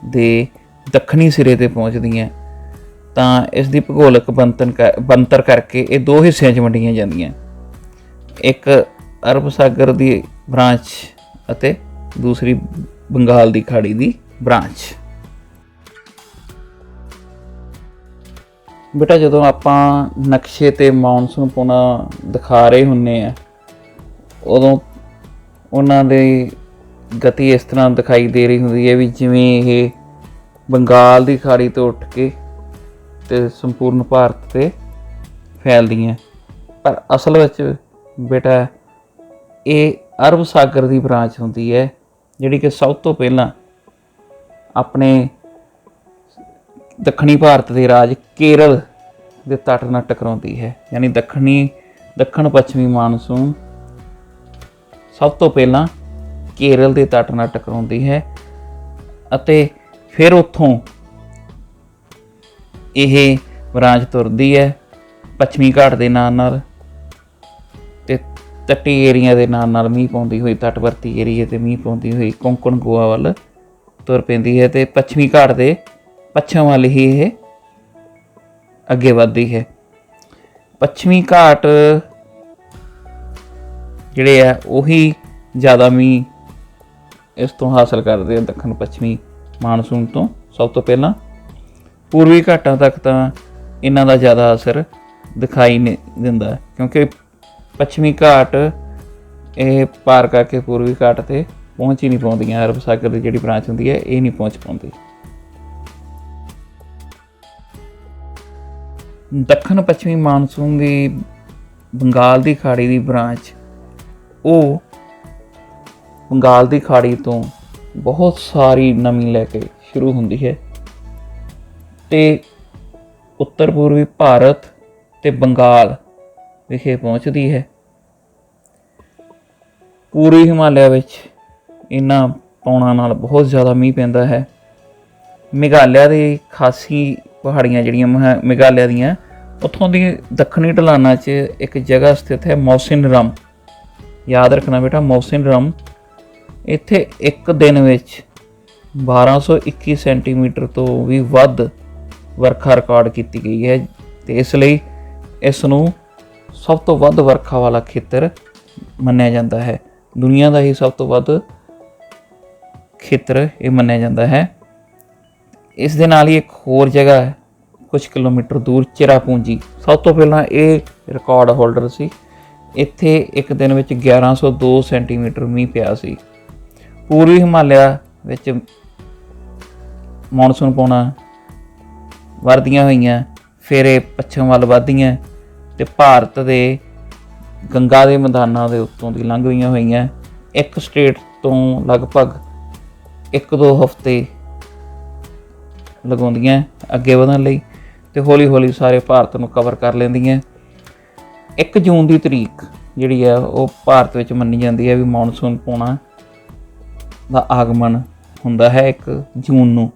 Speaker 1: ਦੇ ਦੱਖਣੀ ਸਿਰੇ 'ਤੇ ਪਹੁੰਚਦੀਆਂ ਤਾਂ ਇਸ ਦੀ ਭੂਗੋਲਿਕ ਬਣਤਰ ਕਰਕੇ ਇਹ ਦੋ ਹਿੱਸਿਆਂ 'ਚ ਵੰਡੀਆਂ ਜਾਂਦੀਆਂ, ਇੱਕ ਅਰਬ ਸਾਗਰ ਦੀ ਬ੍ਰਾਂਚ ਅਤੇ ਦੂਸਰੀ ਬੰਗਾਲ ਦੀ ਖਾੜੀ ਦੀ ਬ੍ਰਾਂਚ। ਬੇਟਾ, ਜਦੋਂ ਆਪਾਂ ਨਕਸ਼ੇ 'ਤੇ ਮੌਨਸੂਨ ਪੌਣਾ ਦਿਖਾ ਰਹੇ ਹੁੰਦੇ ਆ ਉਦੋਂ ਉਹਨਾਂ ਦੀ ਗਤੀ ਇਸ ਤਰ੍ਹਾਂ ਦਿਖਾਈ ਦੇ ਰਹੀ ਹੁੰਦੀ ਹੈ ਵੀ ਜਿਵੇਂ ਇਹ ਬੰਗਾਲ ਦੀ ਖਾੜੀ ਤੋਂ ਉੱਠ ਕੇ ਅਤੇ ਸੰਪੂਰਨ ਭਾਰਤ 'ਤੇ ਫੈਲਦੀਆਂ, ਪਰ ਅਸਲ ਵਿੱਚ ਬੇਟਾ ਇਹ ਅਰਬ ਸਾਗਰ ਦੀ ਬ੍ਰਾਂਚ ਹੁੰਦੀ ਹੈ, ਜਿਹੜੀ ਕਿ ਸਭ ਤੋਂ ਪਹਿਲਾਂ ਆਪਣੇ ਦੱਖਣੀ ਭਾਰਤ ਦੇ ਰਾਜ ਕੇਰਲ ਦੇ ਤੱਟ ਨਾਲ ਟਕਰਾਉਂਦੀ ਹੈ। ਯਾਨੀ ਦੱਖਣ ਪੱਛਮੀ ਮਾਨਸੂਨ ਸਭ ਤੋਂ ਪਹਿਲਾਂ ਕੇਰਲ ਦੇ ਤੱਟ ਨਾਲ ਟਕਰਾਉਂਦੀ ਹੈ ਅਤੇ ਫਿਰ ਉੱਥੋਂ ਇਹ ਬ੍ਰਾਂਚ ਤੁਰਦੀ ਹੈ ਪੱਛਮੀ ਘਾਟ ਦੇ ਨਾਲ ਅਤੇ ਤੱਟੀ ਏਰੀਆ ਦੇ ਨਾਲ ਮੀਂਹ ਪਾਉਂਦੀ ਹੋਈ, ਤੱਟਵਰਤੀ ਏਰੀਏ 'ਤੇ ਮੀਂਹ ਪਾਉਂਦੀ ਹੋਈ ਕੋਂਕਣ ਗੋਆ ਵੱਲ ਤੁਰ ਪੈਂਦੀ ਹੈ ਅਤੇ ਪੱਛਮੀ ਘਾਟ ਦੇ ਪੱਛਮ ਵੱਲ ਹੀ ਇਹ ਅੱਗੇ ਵੱਧਦੀ ਹੈ। ਪੱਛਮੀ ਘਾਟ ਜਿਹੜੇ ਆ ਉਹੀ ਜ਼ਿਆਦਾ ਮੀਂਹ ਇਸ ਤੋਂ ਹਾਸਲ ਕਰਦੇ ਆ ਦੱਖਣ ਪੱਛਮੀ ਮਾਨਸੂਨ ਤੋਂ। ਸਭ ਤੋਂ ਪਹਿਲਾਂ ਪੂਰਬੀ ਘਾਟਾਂ ਤੱਕ ਤਾਂ ਇਹਨਾਂ ਦਾ ਜ਼ਿਆਦਾ ਅਸਰ ਦਿਖਾਈ ਨਹੀਂ ਦਿੰਦਾ, ਕਿਉਂਕਿ ਪੱਛਮੀ ਘਾਟ ਇਹ ਪਾਰ ਕਰਕੇ ਪੂਰਬੀ ਘਾਟ 'ਤੇ ਪਹੁੰਚ ਹੀ ਨਹੀਂ ਪਾਉਂਦੀਆਂ। ਅਰਬ ਸਾਗਰ ਦੀ ਜਿਹੜੀ ਬ੍ਰਾਂਚ ਹੁੰਦੀ ਹੈ ਇਹ ਨਹੀਂ ਪਹੁੰਚ ਪਾਉਂਦੀ। ਦੱਖਣ ਪੱਛਮੀ ਮਾਨਸੂਨ ਦੀ ਬੰਗਾਲ ਦੀ ਖਾੜੀ ਦੀ ਬ੍ਰਾਂਚ ਉਹ ਬੰਗਾਲ ਦੀ ਖਾੜੀ ਤੋਂ ਬਹੁਤ ਸਾਰੀ ਨਮੀ ਲੈ ਕੇ ਸ਼ੁਰੂ ਹੁੰਦੀ ਹੈ ਅਤੇ ਉੱਤਰ ਪੂਰਬੀ ਭਾਰਤ ਅਤੇ ਬੰਗਾਲ ਵਿਖੇ ਪਹੁੰਚਦੀ ਹੈ। ਪੂਰਬੀ ਹਿਮਾਲਿਆ ਵਿੱਚ ਇਹਨਾਂ ਪੌਣਾਂ ਨਾਲ ਬਹੁਤ ਜ਼ਿਆਦਾ ਮੀਂਹ ਪੈਂਦਾ ਹੈ। ਮੇਘਾਲਿਆ ਦੀ ਖਾਸੀ ਪਹਾੜੀਆਂ ਜਿਹੜੀਆਂ ਮੇਘਾਲਿਆ ਦੀਆਂ, ਉੱਥੋਂ ਦੀ ਦੱਖਣੀ ਢਲਾਨਾਂ 'ਚ ਇੱਕ ਜਗ੍ਹਾ ਸਥਿਤ ਹੈ ਮੌਸਿਨ ਰਮ। ਯਾਦ ਰੱਖਣਾ ਬੇਟਾ, ਮੌਸਿਨ ਰਮ ਇੱਥੇ ਇੱਕ ਦਿਨ ਵਿੱਚ 1221 ਸੈਂਟੀਮੀਟਰ ਤੋਂ ਵੀ ਵੱਧ ਵਰਖਾ ਰਿਕਾਰਡ ਕੀਤੀ ਗਈ ਹੈ ਅਤੇ ਇਸ ਲਈ ਇਸ ਨੂੰ ਸਭ ਤੋਂ ਵੱਧ ਵਰਖਾ ਵਾਲਾ ਖੇਤਰ ਮੰਨਿਆ ਜਾਂਦਾ ਹੈ। ਦੁਨੀਆ ਦਾ ਹੀ ਸਭ ਤੋਂ ਵੱਧ ਖੇਤਰ ਇਹ ਮੰਨਿਆ ਜਾਂਦਾ ਹੈ। ਇਸ ਦੇ ਨਾਲ ਹੀ ਇੱਕ ਹੋਰ ਜਗ੍ਹਾ ਹੈ ਕੁਝ ਕਿਲੋਮੀਟਰ ਦੂਰ, ਚਿਰਾਪੂੰਜੀ। ਸਭ ਤੋਂ ਪਹਿਲਾਂ ਇਹ ਰਿਕਾਰਡ ਹੋਲਡਰ ਸੀ। ਇੱਥੇ ਇੱਕ ਦਿਨ ਵਿੱਚ 1102 ਸੈਂਟੀਮੀਟਰ ਮੀਂਹ ਪਿਆ ਸੀ। ਪੂਰਬੀ ਹਿਮਾਲਿਆ ਵਿੱਚ ਮੌਨਸੂਨ ਪੌਣਾ ਵਰਦੀਆਂ ਹੋਈਆਂ, ਫਿਰ ਇਹ ਪੱਛਮ ਵੱਲ ਵੱਧਦੀਆਂ ਅਤੇ ਭਾਰਤ ਦੇ ਗੰਗਾ ਦੇ ਮੈਦਾਨਾਂ ਦੇ ਉੱਤੋਂ ਦੀ ਲੰਘਦੀਆਂ ਹੋਈਆਂ ਇੱਕ ਸਟੇਟ ਤੋਂ ਲਗਭਗ 1-2 ਹਫ਼ਤੇ ਲਗਾਉਂਦੀਆਂ ਅੱਗੇ ਵਧਣ ਲਈ ਅਤੇ ਹੌਲੀ ਹੌਲੀ ਸਾਰੇ ਭਾਰਤ ਨੂੰ ਕਵਰ ਕਰ ਲੈਂਦੀਆਂ। 1 ਜੂਨ ਦੀ ਤਰੀਕ ਜਿਹੜੀ ਹੈ ਉਹ ਭਾਰਤ ਵਿੱਚ ਮੰਨੀ ਜਾਂਦੀ ਹੈ ਵੀ ਮੌਨਸੂਨ ਪੌਣਾ ਦਾ ਆਗਮਨ ਹੁੰਦਾ ਹੈ 1 ਜੂਨ ਨੂੰ।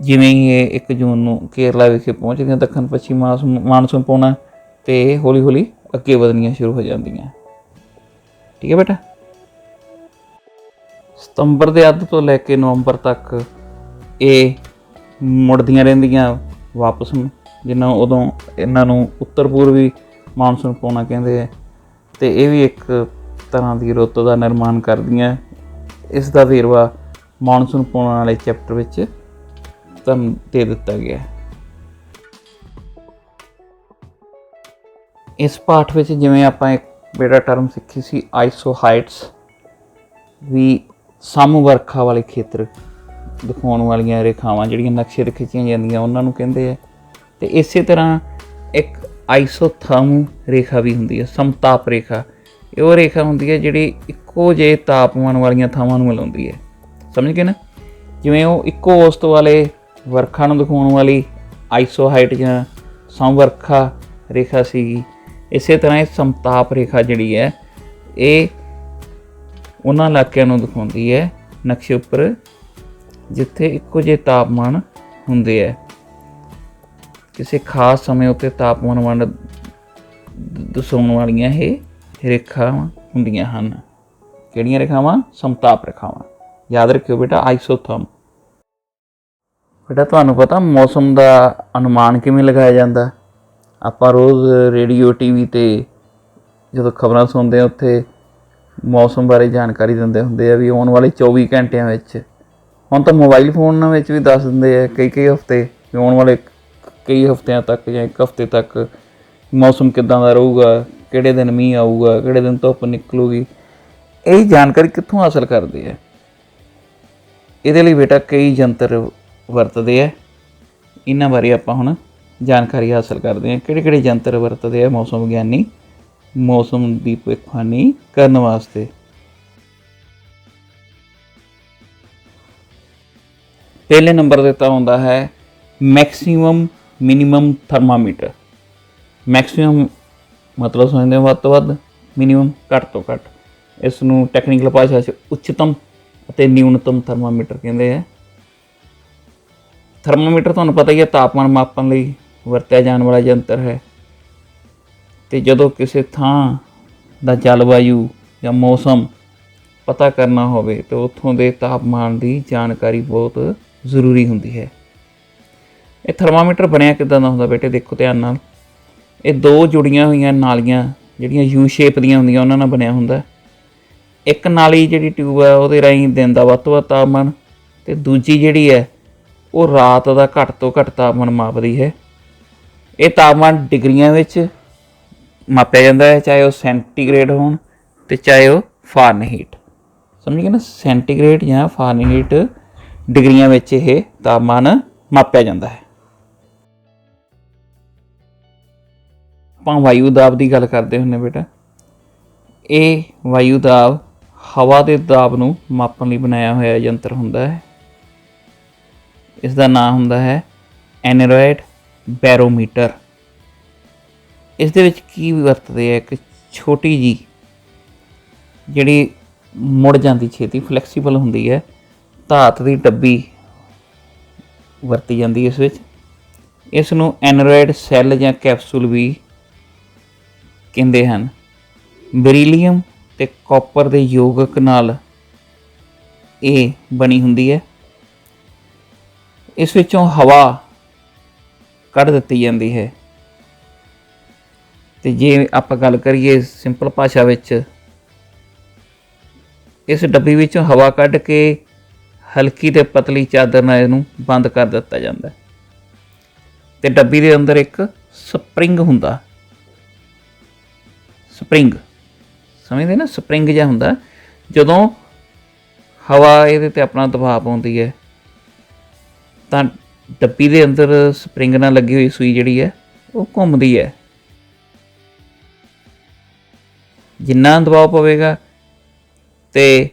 Speaker 1: ਜਿਵੇਂ ਹੀ ਇਹ 1 ਜੂਨ ਨੂੰ ਕੇਰਲਾ ਵਿਖੇ ਪਹੁੰਚਦੀਆਂ ਦੱਖਣ ਪੱਛਮੀ ਮਾਨਸੂਨ ਪੌਣਾ ਅਤੇ ਹੌਲੀ ਹੌਲੀ ਅੱਗੇ ਵਧਣੀਆਂ ਸ਼ੁਰੂ ਹੋ ਜਾਂਦੀਆਂ। ਠੀਕ ਹੈ ਬੇਟਾ। ਸਤੰਬਰ ਦੇ ਅੱਧ ਤੋਂ ਲੈ ਕੇ ਨਵੰਬਰ ਤੱਕ ਇਹ ਮੁੜਦੀਆਂ ਰਹਿੰਦੀਆਂ ਵਾਪਸ ਨੂੰ, ਜਿੰਨਾ ਉਦੋਂ ਇਹਨਾਂ ਨੂੰ ਉੱਤਰ ਪੂਰਬੀ ਮਾਨਸੂਨ ਪੌਣਾ ਕਹਿੰਦੇ ਹੈ ਅਤੇ ਇਹ ਵੀ ਇੱਕ ਤਰ੍ਹਾਂ ਦੀ ਰੁੱਤ ਦਾ ਨਿਰਮਾਣ ਕਰਦੀਆਂ। ਇਸ ਦਾ ਵੇਰਵਾ ਮਾਨਸੂਨ ਪੌਣਾ ਵਾਲੇ ਚੈਪਟਰ ਵਿੱਚ ਤੁਹਾਨੂੰ ਦੇ ਦਿੱਤਾ ਗਿਆ। ਇਸ ਪਾਠ ਵਿੱਚ ਜਿਵੇਂ ਆਪਾਂ ਇੱਕ ਬੇਟਾ ਟਰਮ ਸਿੱਖੀ ਸੀ ਆਈਸੋਹਾਈਟਸ, ਵੀ ਸਮਵਰਖਾ ਵਾਲੇ ਖੇਤਰ ਦਿਖਾਉਣ ਵਾਲੀਆਂ ਰੇਖਾਵਾਂ ਜਿਹੜੀਆਂ ਨਕਸ਼ੇ 'ਤੇ ਖਿੱਚੀਆਂ ਜਾਂਦੀਆਂ ਉਹਨਾਂ ਨੂੰ ਕਹਿੰਦੇ ਆ। ਅਤੇ ਇਸੇ ਤਰ੍ਹਾਂ ਇੱਕ ਆਈਸੋਥਰਮ ਰੇਖਾ ਵੀ ਹੁੰਦੀ ਹੈ, ਸਮਤਾਪ ਰੇਖਾ। ਇਹ ਉਹ ਰੇਖਾ ਹੁੰਦੀ ਹੈ ਜਿਹੜੀ ਇੱਕੋ ਜਿਹੇ ਤਾਪਮਾਨ ਵਾਲੀਆਂ ਥਾਵਾਂ ਨੂੰ ਮਿਲਾਉਂਦੀ ਹੈ। ਸਮਝ ਗਏ ਨਾ। ਜਿਵੇਂ ਉਹ ਇੱਕੋ ਔਸਤ ਵਾਲੇ ਵਰਖਾ ਨੂੰ ਦਿਖਾਉਣ ਵਾਲੀ ਆਈਸੋਹਾਈਟ ਜਾਂ ਸਮਵਰਖਾ ਰੇਖਾ ਸੀਗੀ, ਇਸੇ ਤਰ੍ਹਾਂ ਇਹ ਸਮਤਾਪ ਰੇਖਾ ਜਿਹੜੀ ਹੈ ਇਹ ਉਹਨਾਂ ਇਲਾਕਿਆਂ ਨੂੰ ਦਿਖਾਉਂਦੀ ਹੈ ਨਕਸ਼ੇ ਉੱਪਰ ਜਿੱਥੇ ਇੱਕੋ ਜਿਹੇ ਤਾਪਮਾਨ ਹੁੰਦੇ ਹੈ। ਕਿਸੇ ਖਾਸ ਸਮੇਂ ਉੱਤੇ ਤਾਪਮਾਨ ਵੰਡ ਦਰਸਾਉਣ ਵਾਲੀਆਂ ਇਹ ਰੇਖਾਵਾਂ ਹੁੰਦੀਆਂ ਹਨ। ਕਿਹੜੀਆਂ ਰੇਖਾਵਾਂ? ਸਮਤਾਪ ਰੇਖਾਵਾਂ। ਯਾਦ ਰੱਖਿਓ ਬੇਟਾ ਆਈਸੋਥਰਮ। ਬੇਟਾ ਤੁਹਾਨੂੰ ਪਤਾ ਮੌਸਮ ਦਾ ਅਨੁਮਾਨ ਕਿਵੇਂ ਲਗਾਇਆ ਜਾਂਦਾ? ਆਪਾਂ ਰੋਜ਼ ਰੇਡੀਓ TV 'ਤੇ ਜਦੋਂ ਖਬਰਾਂ ਸੁਣਦੇ ਹਾਂ ਉੱਥੇ ਮੌਸਮ ਬਾਰੇ ਜਾਣਕਾਰੀ ਦਿੰਦੇ ਹੁੰਦੇ ਆ ਵੀ ਆਉਣ ਵਾਲੇ 24 ਘੰਟਿਆਂ ਵਿੱਚ। ਹੁਣ ਤਾਂ ਮੋਬਾਈਲ ਫੋਨਾਂ ਵਿੱਚ ਵੀ ਦੱਸ ਦਿੰਦੇ ਆ ਕਈ ਹਫ਼ਤੇ ਵੀ ਆਉਣ ਵਾਲੇ ਕਈ ਹਫ਼ਤਿਆਂ ਤੱਕ ਜਾਂ 1 ਹਫ਼ਤੇ ਤੱਕ ਮੌਸਮ ਕਿੱਦਾਂ ਦਾ ਰਹੂਗਾ, ਕਿਹੜੇ ਦਿਨ ਮੀਂਹ ਆਊਗਾ, ਕਿਹੜੇ ਦਿਨ ਧੁੱਪ ਨਿਕਲੂਗੀ। ਇਹ ਜਾਣਕਾਰੀ ਕਿੱਥੋਂ ਹਾਸਲ ਕਰਦੇ ਆ? ਇਹਦੇ ਲਈ ਬੇਟਾ ਕਈ ਯੰਤਰ ਵਰਤਦੇ ਆ। ਇਹਨਾਂ ਬਾਰੇ ਆਪਾਂ ਹੁਣ ਜਾਣਕਾਰੀ ਹਾਸਲ ਕਰਦੇ ਹਾਂ। ਕਿਹੜੇ ਯੰਤਰ ਵਰਤਦੇ ਆ ਮੌਸਮ ਵਿਗਿਆਨੀ ਮੌਸਮ ਦੀ ਭਵਿੱਖਬਾਣੀ ਕਰਨ ਵਾਸਤੇ? ਪਹਿਲੇ ਨੰਬਰ 'ਤੇ ਤਾਂ ਆਉਂਦਾ ਹੈ ਮੈਕਸੀਮਮ ਮਿਨੀਮਮ ਥਰਮਾਮੀਟਰ। ਮੈਕਸੀਮਮ ਮਤਲਬ ਸਮਝਦੇ ਹੋ ਵੱਧ ਤੋਂ ਵੱਧ, ਮਿਨੀਮਮ ਘੱਟ ਤੋਂ ਘੱਟ। ਇਸ ਨੂੰ ਟੈਕਨੀਕਲ ਭਾਸ਼ਾ 'ਚ ਉੱਚਤਮ ਅਤੇ ਨਿਊਨਤਮ ਥਰਮਾਮੀਟਰ ਕਹਿੰਦੇ ਆ। ਥਰਮਾਮੀਟਰ ਤੁਹਾਨੂੰ ਪਤਾ ਹੀ ਹੈ ਤਾਪਮਾਨ ਮਾਪਣ ਲਈ ਵਰਤਿਆ ਜਾਣ ਵਾਲਾ ਯੰਤਰ ਹੈ। ਅਤੇ ਜਦੋਂ ਕਿਸੇ ਥਾਂ ਦਾ ਜਲਵਾਯੂ ਜਾਂ ਮੌਸਮ ਪਤਾ ਕਰਨਾ ਹੋਵੇ ਤਾਂ ਉੱਥੋਂ ਦੇ ਤਾਪਮਾਨ ਦੀ ਜਾਣਕਾਰੀ ਬਹੁਤ ਜ਼ਰੂਰੀ ਹੁੰਦੀ ਹੈ। ਇਹ ਥਰਮਾਮੀਟਰ ਬਣਿਆ ਕਿੱਦਾਂ ਦਾ ਹੁੰਦਾ ਬੇਟੇ? ਦੇਖੋ ਧਿਆਨ ਨਾਲ। ਇਹ 2 ਜੁੜੀਆਂ ਹੋਈਆਂ ਨਾਲੀਆਂ ਜਿਹੜੀਆਂ U ਸ਼ੇਪ ਦੀਆਂ ਹੁੰਦੀਆਂ ਉਹਨਾਂ ਨਾਲ ਬਣਿਆ ਹੁੰਦਾ। ਇੱਕ ਨਾਲੀ ਜਿਹੜੀ ਟਿਊਬ ਹੈ ਉਹਦੇ ਰਾਹੀਂ ਦਿਨ ਦਾ ਵੱਧ ਤੋਂ ਵੱਧ ਤਾਪਮਾਨ, ਅਤੇ ਦੂਜੀ ਜਿਹੜੀ ਹੈ ਉਹ ਰਾਤ ਦਾ ਘੱਟ ਤੋਂ ਘੱਟ ਤਾਪਮਾਨ ਮਾਪਦੀ ਹੈ। ਇਹ ਤਾਪਮਾਨ ਡਿਗਰੀਆਂ ਵਿੱਚ ਮਾਪਿਆ ਜਾਂਦਾ ਹੈ, ਚਾਹੇ ਉਹ ਸੈਂਟੀਗ੍ਰੇਡ ਹੋਣ ਅਤੇ ਚਾਹੇ ਉਹ ਫਾਰਨਹੀਟ। ਸਮਝ ਗਏ ਨਾ? ਸੈਂਟੀਗ੍ਰੇਡ ਜਾਂ ਫਾਰਨਹੀਟ ਡਿਗਰੀਆਂ ਵਿੱਚ ਇਹ ਤਾਪਮਾਨ ਮਾਪਿਆ ਜਾਂਦਾ ਹੈ। ਆਪਾਂ ਵਾਯੂ ਦਾਬ ਦੀ ਗੱਲ ਕਰਦੇ ਹੁੰਦੇ ਬੇਟਾ। ਇਹ ਵਾਯੂ ਦਾਬ ਹਵਾ ਦੇ ਦਾਬ ਨੂੰ ਮਾਪਣ ਲਈ ਬਣਾਇਆ ਹੋਇਆ ਯੰਤਰ ਹੁੰਦਾ ਹੈ। ਇਸ ਦਾ ਨਾਮ ਹੁੰਦਾ ਹੈ ਐਨਰੋਇਡ ਬੈਰੋਮੀਟਰ। ਇਸ ਦੇ ਵਿੱਚ ਕੀ ਵਰਤਦੇ ਆ? ਇੱਕ ਛੋਟੀ ਜਿਹੀ ਜਿਹੜੀ ਮੁੜ ਜਾਂਦੀ ਛੇਤੀ, ਫਲੈਕਸੀਬਲ ਹੁੰਦੀ ਹੈ, ਧਾਤ ਦੀ ਡੱਬੀ ਵਰਤੀ ਜਾਂਦੀ ਇਸ ਵਿੱਚ। ਇਸ ਨੂੰ ਐਨਰੋਇਡ ਸੈੱਲ ਜਾਂ ਕੈਪਸੂਲ ਵੀ ਕਹਿੰਦੇ ਹਨ। ਬਰੀਲੀਅਮ ਤੇ ਕਾਪਰ ਦੇ ਯੋਗਕ ਨਾਲ ਇਹ ਬਣੀ ਹੁੰਦੀ ਹੈ। ਇਸ ਵਿੱਚੋਂ ਹਵਾ ਕੱਢ ਦਿੱਤੀ ਜਾਂਦੀ ਹੈ। ਤੇ ਜੇ ਆਪਾਂ ਗੱਲ ਕਰੀਏ ਸਿੰਪਲ ਭਾਸ਼ਾ ਵਿੱਚ, ਇਸ ਡੱਬੀ ਵਿੱਚੋਂ ਹਵਾ ਕੱਢ ਕੇ ਹਲਕੀ ਤੇ ਪਤਲੀ ਚਾਦਰ ਨਾਲ ਇਹਨੂੰ ਬੰਦ ਕਰ ਦਿੱਤਾ ਜਾਂਦਾ ਤੇ ਡੱਬੀ ਦੇ ਅੰਦਰ ਇੱਕ ਸਪਰਿੰਗ ਹੁੰਦਾ। ਸਪਰਿੰਗ ਸਮਝਦੇ ਨਾ, ਸਪਰਿੰਗ ਜਿਹਾ ਹੁੰਦਾ। ਜਦੋਂ ਹਵਾ ਇਹਦੇ 'ਤੇ ਆਪਣਾ ਦਬਾਅ ਪਾਉਂਦੀ ਹੈ ਤਾਂ ਡੱਬੀ ਦੇ ਅੰਦਰ ਸਪਰਿੰਗ ਨਾਲ ਲੱਗੀ ਹੋਈ ਸੂਈ ਜਿਹੜੀ ਹੈ ਉਹ ਘੁੰਮਦੀ ਹੈ। ਜਿੰਨਾ ਦਬਾਅ ਪਵੇਗਾ ਤੇ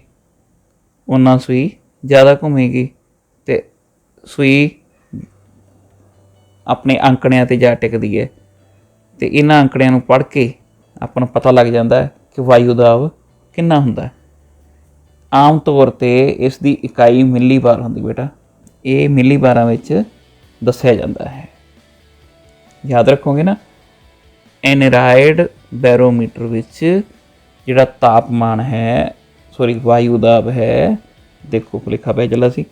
Speaker 1: ਉਨਾ ਸੂਈ ਜ਼ਿਆਦਾ ਘੁੰਮੇਗੀ ਤੇ ਸੂਈ ਆਪਣੇ ਅੰਕੜਿਆਂ 'ਤੇ ਜਾ ਟਿਕਦੀ ਹੈ। ਤੇ ਇਹਨਾਂ ਅੰਕੜਿਆਂ ਨੂੰ ਪੜ੍ਹ ਕੇ ਆਪਾਂ ਨੂੰ ਪਤਾ ਲੱਗ ਜਾਂਦਾ ਹੈ ਕਿ ਵਾਯੂ ਦਾਬ ਕਿੰਨਾ ਹੁੰਦਾ। ਆਮ ਤੌਰ 'ਤੇ ਇਸ ਦੀ ਇਕਾਈ ਮਿਲੀ ਬਾਰ ਹੁੰਦੀ ਬੇਟਾ, ਇਹ ਮਿਲੀ ਬਾਰਾਂ ਵਿੱਚ ਦੱਸਿਆ ਜਾਂਦਾ ਹੈ। ਯਾਦ ਰੱਖੋਗੇ ਨਾ। ਐਨਰਾਇਡ ਬੈਰੋਮੀਟਰ ਵਿੱਚ ਜਿਹੜਾ ਤਾਪਮਾਨ ਹੈ, ਵਾਯੂ ਦਾਬ ਹੈ, ਦੇਖੋ ਭੁਲੇਖਾ ਪੈ ਚੱਲਾ ਸੀ।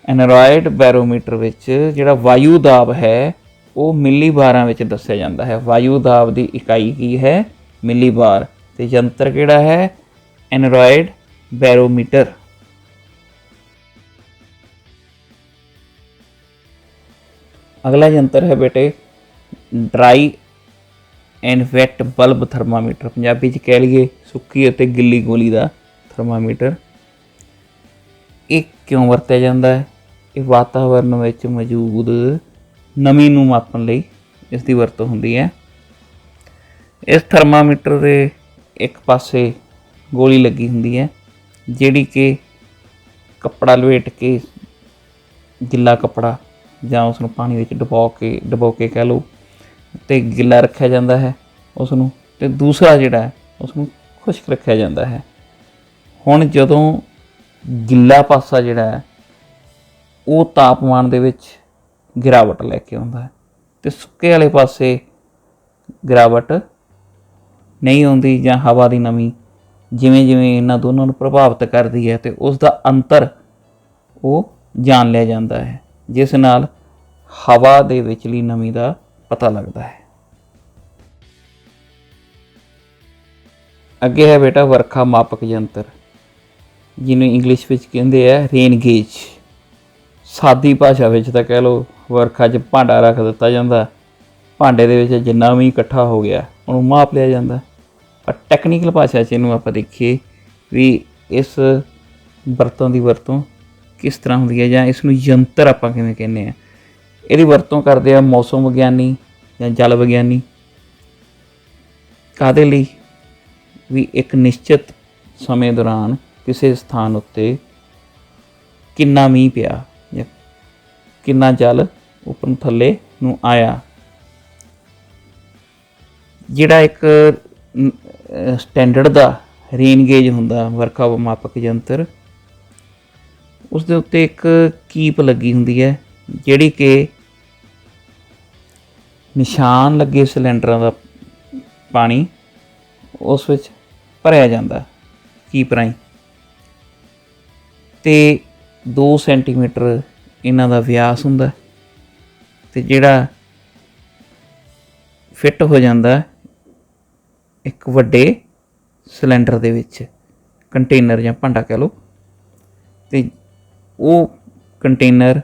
Speaker 1: ਐਨਰਾਇਡ ਬੈਰੋਮੀਟਰ ਵਿੱਚ ਜਿਹੜਾ ਵਾਯੂ ਦਾਬ ਹੈ ਉਹ ਮਿਲੀ ਬਾਰਾਂ ਵਿੱਚ ਦੱਸਿਆ ਜਾਂਦਾ ਹੈ। ਵਾਯੂ ਦਾਬ ਦੀ ਇਕਾਈ ਕੀ ਹੈ? ਮਿਲੀ ਬਾਰ। ਤੇ ਯੰਤਰ ਕਿਹੜਾ ਹੈ? Aneroid barometer. ਅਗਲਾ ਯੰਤਰ ਹੈ ਬੇਟੇ dry and wet bulb thermometer, Punjabi 'ਚ ਕਹਿ ਲਈਏ ਸੁੱਕੀ ਅਤੇ ਗਿੱਲੀ ਗੋਲੀ ਦਾ ਥਰਮਾਮੀਟਰ। ਇਹ ਕਿਉਂ ਵਰਤਿਆ ਜਾਂਦਾ ਹੈ? ਇਹ ਵਾਤਾਵਰਨ ਵਿੱਚ ਮੌਜੂਦ ਨਮੀ ਨੂੰ ਮਾਪਣ ਲਈ ਇਸ ਦੀ ਵਰਤੋਂ ਹੁੰਦੀ ਹੈ। ਇਸ ਥਰਮਾਮੀਟਰ ਦੇ ਇੱਕ ਪਾਸੇ ਗੋਲੀ ਲੱਗੀ ਹੁੰਦੀ ਹੈ ਜਿਹੜੀ ਕਿ ਕੱਪੜਾ ਲਪੇਟ ਕੇ, ਗਿੱਲਾ ਕੱਪੜਾ ਜਾਂ ਉਸ ਨੂੰ ਪਾਣੀ ਵਿੱਚ ਡੁਬੋ ਕੇ ਕਹਿ ਲਓ, ਅਤੇ ਗਿੱਲਾ ਰੱਖਿਆ ਜਾਂਦਾ ਹੈ ਉਸ ਨੂੰ, ਅਤੇ ਦੂਸਰਾ ਜਿਹੜਾ ਹੈ ਉਸ ਨੂੰ ਖੁਸ਼ਕ ਰੱਖਿਆ ਜਾਂਦਾ ਹੈ। ਹੁਣ ਜਦੋਂ ਗਿੱਲਾ ਪਾਸਾ ਜਿਹੜਾ ਹੈ ਉਹ ਤਾਪਮਾਨ ਦੇ ਵਿੱਚ ਗਿਰਾਵਟ ਲੈ ਕੇ ਆਉਂਦਾ ਹੈ ਅਤੇ ਸੁੱਕੇ ਵਾਲੇ ਪਾਸੇ ਗਿਰਾਵਟ ਨਹੀਂ ਆਉਂਦੀ, ਜਾਂ ਹਵਾ ਦੀ ਨਮੀ ਜਿਵੇਂ ਜਿਵੇਂ ਇਹਨਾਂ ਦੋਨਾਂ ਨੂੰ ਪ੍ਰਭਾਵਿਤ ਕਰਦੀ ਹੈ ਅਤੇ ਉਸ ਦਾ ਅੰਤਰ ਉਹ ਜਾਣ ਲਿਆ ਜਾਂਦਾ ਹੈ, ਜਿਸ ਨਾਲ ਹਵਾ ਦੇ ਵਿਚਲੀ ਨਮੀ ਦਾ ਪਤਾ ਲੱਗਦਾ ਹੈ। ਅੱਗੇ ਹੈ ਬੇਟਾ ਵਰਖਾ ਮਾਪਕ ਯੰਤਰ, ਜਿਹਨੂੰ ਇੰਗਲਿਸ਼ ਵਿੱਚ ਕਹਿੰਦੇ ਆ ਰੇਨ ਗੇਜ। ਸਾਦੀ ਭਾਸ਼ਾ ਵਿੱਚ ਤਾਂ ਕਹਿ ਲਓ ਵਰਖਾ 'ਚ ਭਾਂਡਾ ਰੱਖ ਦਿੱਤਾ ਜਾਂਦਾ, ਭਾਂਡੇ ਦੇ ਵਿੱਚ ਜਿੰਨਾ ਵੀ ਇਕੱਠਾ ਹੋ ਗਿਆ ਉਹਨੂੰ ਮਾਪ ਲਿਆ ਜਾਂਦਾ। ਪਰ ਟੈਕਨੀਕਲ ਭਾਸ਼ਾ 'ਚ ਇਹਨੂੰ ਆਪਾਂ ਦੇਖੀਏ ਵੀ ਇਸ ਬਰਤਨ ਦੀ ਵਰਤੋਂ ਕਿਸ ਤਰ੍ਹਾਂ ਹੁੰਦੀ ਹੈ, ਜਾਂ ਇਸ ਨੂੰ ਯੰਤਰ ਆਪਾਂ ਕਿਵੇਂ ਕਹਿੰਦੇ ਹਾਂ। ਇਹਦੀ ਵਰਤੋਂ ਕਰਦੇ ਆ ਮੌਸਮ ਵਿਗਿਆਨੀ ਜਾਂ ਜਲ ਵਿਗਿਆਨੀ। ਕਾਹਦੇ ਲਈ? ਵੀ ਇੱਕ ਨਿਸ਼ਚਿਤ ਸਮੇਂ ਦੌਰਾਨ ਕਿਸੇ ਸਥਾਨ ਉੱਤੇ ਕਿੰਨਾ ਮੀਂਹ ਪਿਆ ਜਾਂ ਕਿੰਨਾ ਜਲ ਉੱਪਰ ਥੱਲੇ ਨੂੰ ਆਇਆ। ਜਿਹੜਾ ਇੱਕ ਸਟੈਂਡਰਡ ਦਾ ਰੇਨ ਗੇਜ ਹੁੰਦਾ ਵਰਖਾ ਮਾਪਕ ਯੰਤਰ, ਉਸ ਦੇ ਉੱਤੇ ਇੱਕ ਕੀਪ ਲੱਗੀ ਹੁੰਦੀ ਹੈ ਜਿਹੜੀ ਕਿ ਨਿਸ਼ਾਨ ਲੱਗੇ ਸਿਲੰਡਰਾਂ ਦਾ ਪਾਣੀ ਉਸ ਵਿੱਚ ਭਰਿਆ ਜਾਂਦਾ ਕੀਪ ਰਾਹੀਂ, ਅਤੇ 2 ਸੈਂਟੀਮੀਟਰ ਇਹਨਾਂ ਦਾ ਵਿਆਸ ਹੁੰਦਾ, ਅਤੇ ਜਿਹੜਾ ਫਿੱਟ ਹੋ ਜਾਂਦਾ ਇੱਕ ਵੱਡੇ ਸਿਲੰਡਰ ਦੇ ਵਿੱਚ, ਕੰਟੇਨਰ ਜਾਂ ਭਾਂਡਾ ਕਹਿ ਲਓ। ਅਤੇ ਉਹ ਕੰਟੇਨਰ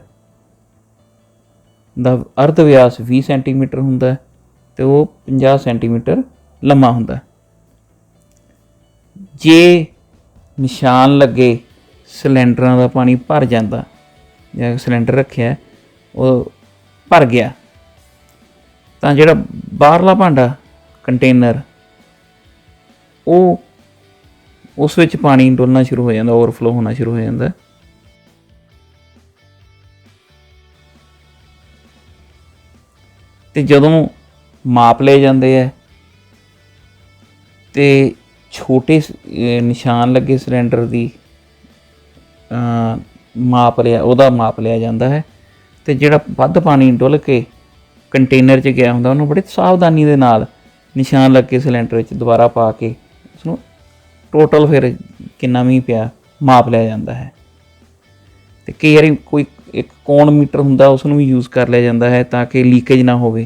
Speaker 1: ਦਾ ਅਰਧ ਵਿਆਸ 20 ਸੈਂਟੀਮੀਟਰ ਹੁੰਦਾ ਅਤੇ ਉਹ 50 ਸੈਂਟੀਮੀਟਰ ਲੰਮਾ ਹੁੰਦਾ। ਜੇ ਨਿਸ਼ਾਨ ਲੱਗੇ ਸਿਲੰਡਰਾਂ ਦਾ ਪਾਣੀ ਭਰ ਜਾਂਦਾ, ਜਾਂ ਸਿਲੰਡਰ ਰੱਖਿਆ ਉਹ ਭਰ ਗਿਆ, ਤਾਂ ਜਿਹੜਾ ਬਾਹਰਲਾ ਭਾਂਡਾ ਕੰਟੇਨਰ ਉਹ ਉਸ ਵਿੱਚ ਪਾਣੀ ਡੁੱਲਣਾ ਸ਼ੁਰੂ ਹੋ ਜਾਂਦਾ, ਓਵਰਫਲੋ ਹੋਣਾ ਸ਼ੁਰੂ ਹੋ ਜਾਂਦਾ। ਅਤੇ ਜਦੋਂ ਮਾਪ ਲਏ ਜਾਂਦੇ ਹੈ ਅਤੇ ਛੋਟੇ ਨਿਸ਼ਾਨ ਲੱਗੇ ਸਿਲੰਡਰ ਦੀ ਮਾਪ ਲਿਆ ਜਾਂਦਾ ਹੈ, ਅਤੇ ਜਿਹੜਾ ਵੱਧ ਪਾਣੀ ਡੁੱਲ ਕੇ ਕੰਟੇਨਰ 'ਚ ਗਿਆ ਹੁੰਦਾ ਉਹਨੂੰ ਬੜੀ ਸਾਵਧਾਨੀ ਦੇ ਨਾਲ ਨਿਸ਼ਾਨ ਲੱਗੇ ਸਿਲੰਡਰ ਵਿੱਚ ਦੁਬਾਰਾ ਪਾ ਕੇ ਉਸਨੂੰ ਟੋਟਲ ਫਿਰ ਕਿੰਨਾ ਮੀਂਹ ਪਿਆ ਮਾਪ ਲਿਆ ਜਾਂਦਾ ਹੈ। ਅਤੇ ਕਈ ਵਾਰੀ ਕੋਈ ਇੱਕ ਕੋਣ ਮੀਟਰ ਹੁੰਦਾ, ਉਸ ਨੂੰ ਵੀ ਯੂਜ਼ ਕਰ ਲਿਆ ਜਾਂਦਾ ਹੈ ਤਾਂ ਕਿ ਲੀਕੇਜ ਨਾ ਹੋਵੇ,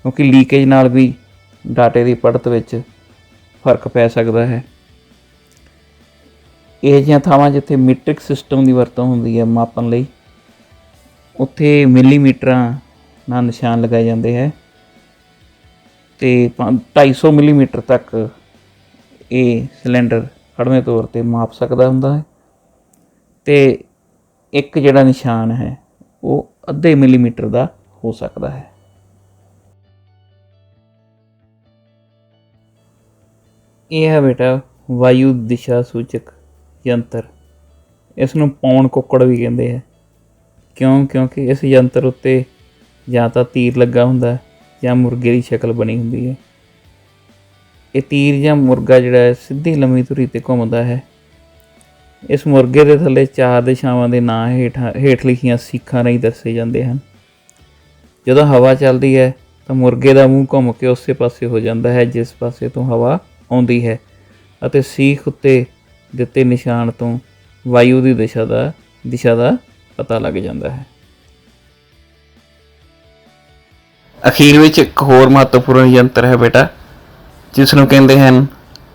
Speaker 1: ਕਿਉਂਕਿ ਲੀਕੇਜ ਨਾਲ ਵੀ ਡਾਟੇ ਦੀ ਪੜ੍ਹਤ ਵਿੱਚ ਫਰਕ ਪੈ ਸਕਦਾ ਹੈ। ਇਹ ਜਿਹੀਆਂ ਥਾਵਾਂ ਜਿੱਥੇ ਮੀਟ੍ਰਿਕ ਸਿਸਟਮ ਦੀ ਵਰਤੋਂ ਹੁੰਦੀ ਹੈ ਮਾਪਣ ਲਈ, ਉੱਥੇ ਮਿਲੀਮੀਟਰਾਂ ਨਾਲ ਨਿਸ਼ਾਨ ਲਗਾਏ ਜਾਂਦੇ ਹੈ ਅਤੇ 250 ਮਿਲੀਮੀਟਰ ਤੱਕ ਇਹ ਸਿਲੰਡਰ ਖੜ੍ਹਵੇਂ ਤੌਰ 'ਤੇ ਮਾਪ ਸਕਦਾ ਹੁੰਦਾ ਹੈ। ਅਤੇ ਇੱਕ ਜਿਹੜਾ ਨਿਸ਼ਾਨ ਹੈ ਉਹ ਅੱਧੇ ਮਿਲੀਮੀਟਰ ਦਾ ਹੋ ਸਕਦਾ ਹੈ। ਇਹ ਹੈ ਬੇਟਾ ਵਾਯੂ ਦਿਸ਼ਾ ਸੂਚਕ ਯੰਤਰ। ਇਸ ਨੂੰ ਪੌਣ ਕੁੱਕੜ ਵੀ ਕਹਿੰਦੇ ਹੈ। ਕਿਉਂਕਿ ਇਸ ਯੰਤਰ ਉੱਤੇ ਜਾਂ ਤਾਂ ਤੀਰ ਲੱਗਾ ਹੁੰਦਾ ਜਾਂ ਮੁਰਗੇ ਦੀ ਸ਼ਕਲ ਬਣੀ ਹੁੰਦੀ ਹੈ। ਇਹ ਤੀਰ ਜਾਂ ਮੁਰਗਾ ਜਿਹੜਾ ਹੈ ਸਿੱਧੀ ਲੰਮੀ ਧੁਰੀ 'ਤੇ ਘੁੰਮਦਾ ਹੈ। ਇਸ ਮੁਰਗੇ ਦੇ ਥੱਲੇ 4 ਦਿਸ਼ਾਵਾਂ ਦੇ ਨਾਂ ਹੇਠ ਲਿਖੀਆਂ ਸੀਖਾਂ ਰਾਹੀਂ ਦੱਸੇ ਜਾਂਦੇ ਹਨ। ਜਦੋਂ ਹਵਾ ਚੱਲਦੀ ਹੈ ਤਾਂ ਮੁਰਗੇ ਦਾ ਮੂੰਹ ਘੁੰਮ ਕੇ ਉਸੇ ਪਾਸੇ ਹੋ ਜਾਂਦਾ ਹੈ ਜਿਸ ਪਾਸੇ ਤੋਂ ਹਵਾ ਆਉਂਦੀ ਹੈ, ਅਤੇ ਸੀਖ ਉੱਤੇ ਦਿੱਤੇ ਨਿਸ਼ਾਨ ਤੋਂ ਵਾਯੂ ਦੀ ਦਿਸ਼ਾ ਦਾ ਪਤਾ ਲੱਗ ਜਾਂਦਾ ਹੈ। ਅਖੀਰ ਵਿੱਚ ਇੱਕ ਹੋਰ ਮਹੱਤਵਪੂਰਨ ਯੰਤਰ ਹੈ ਬੇਟਾ, ਜਿਸ ਨੂੰ ਕਹਿੰਦੇ ਹਨ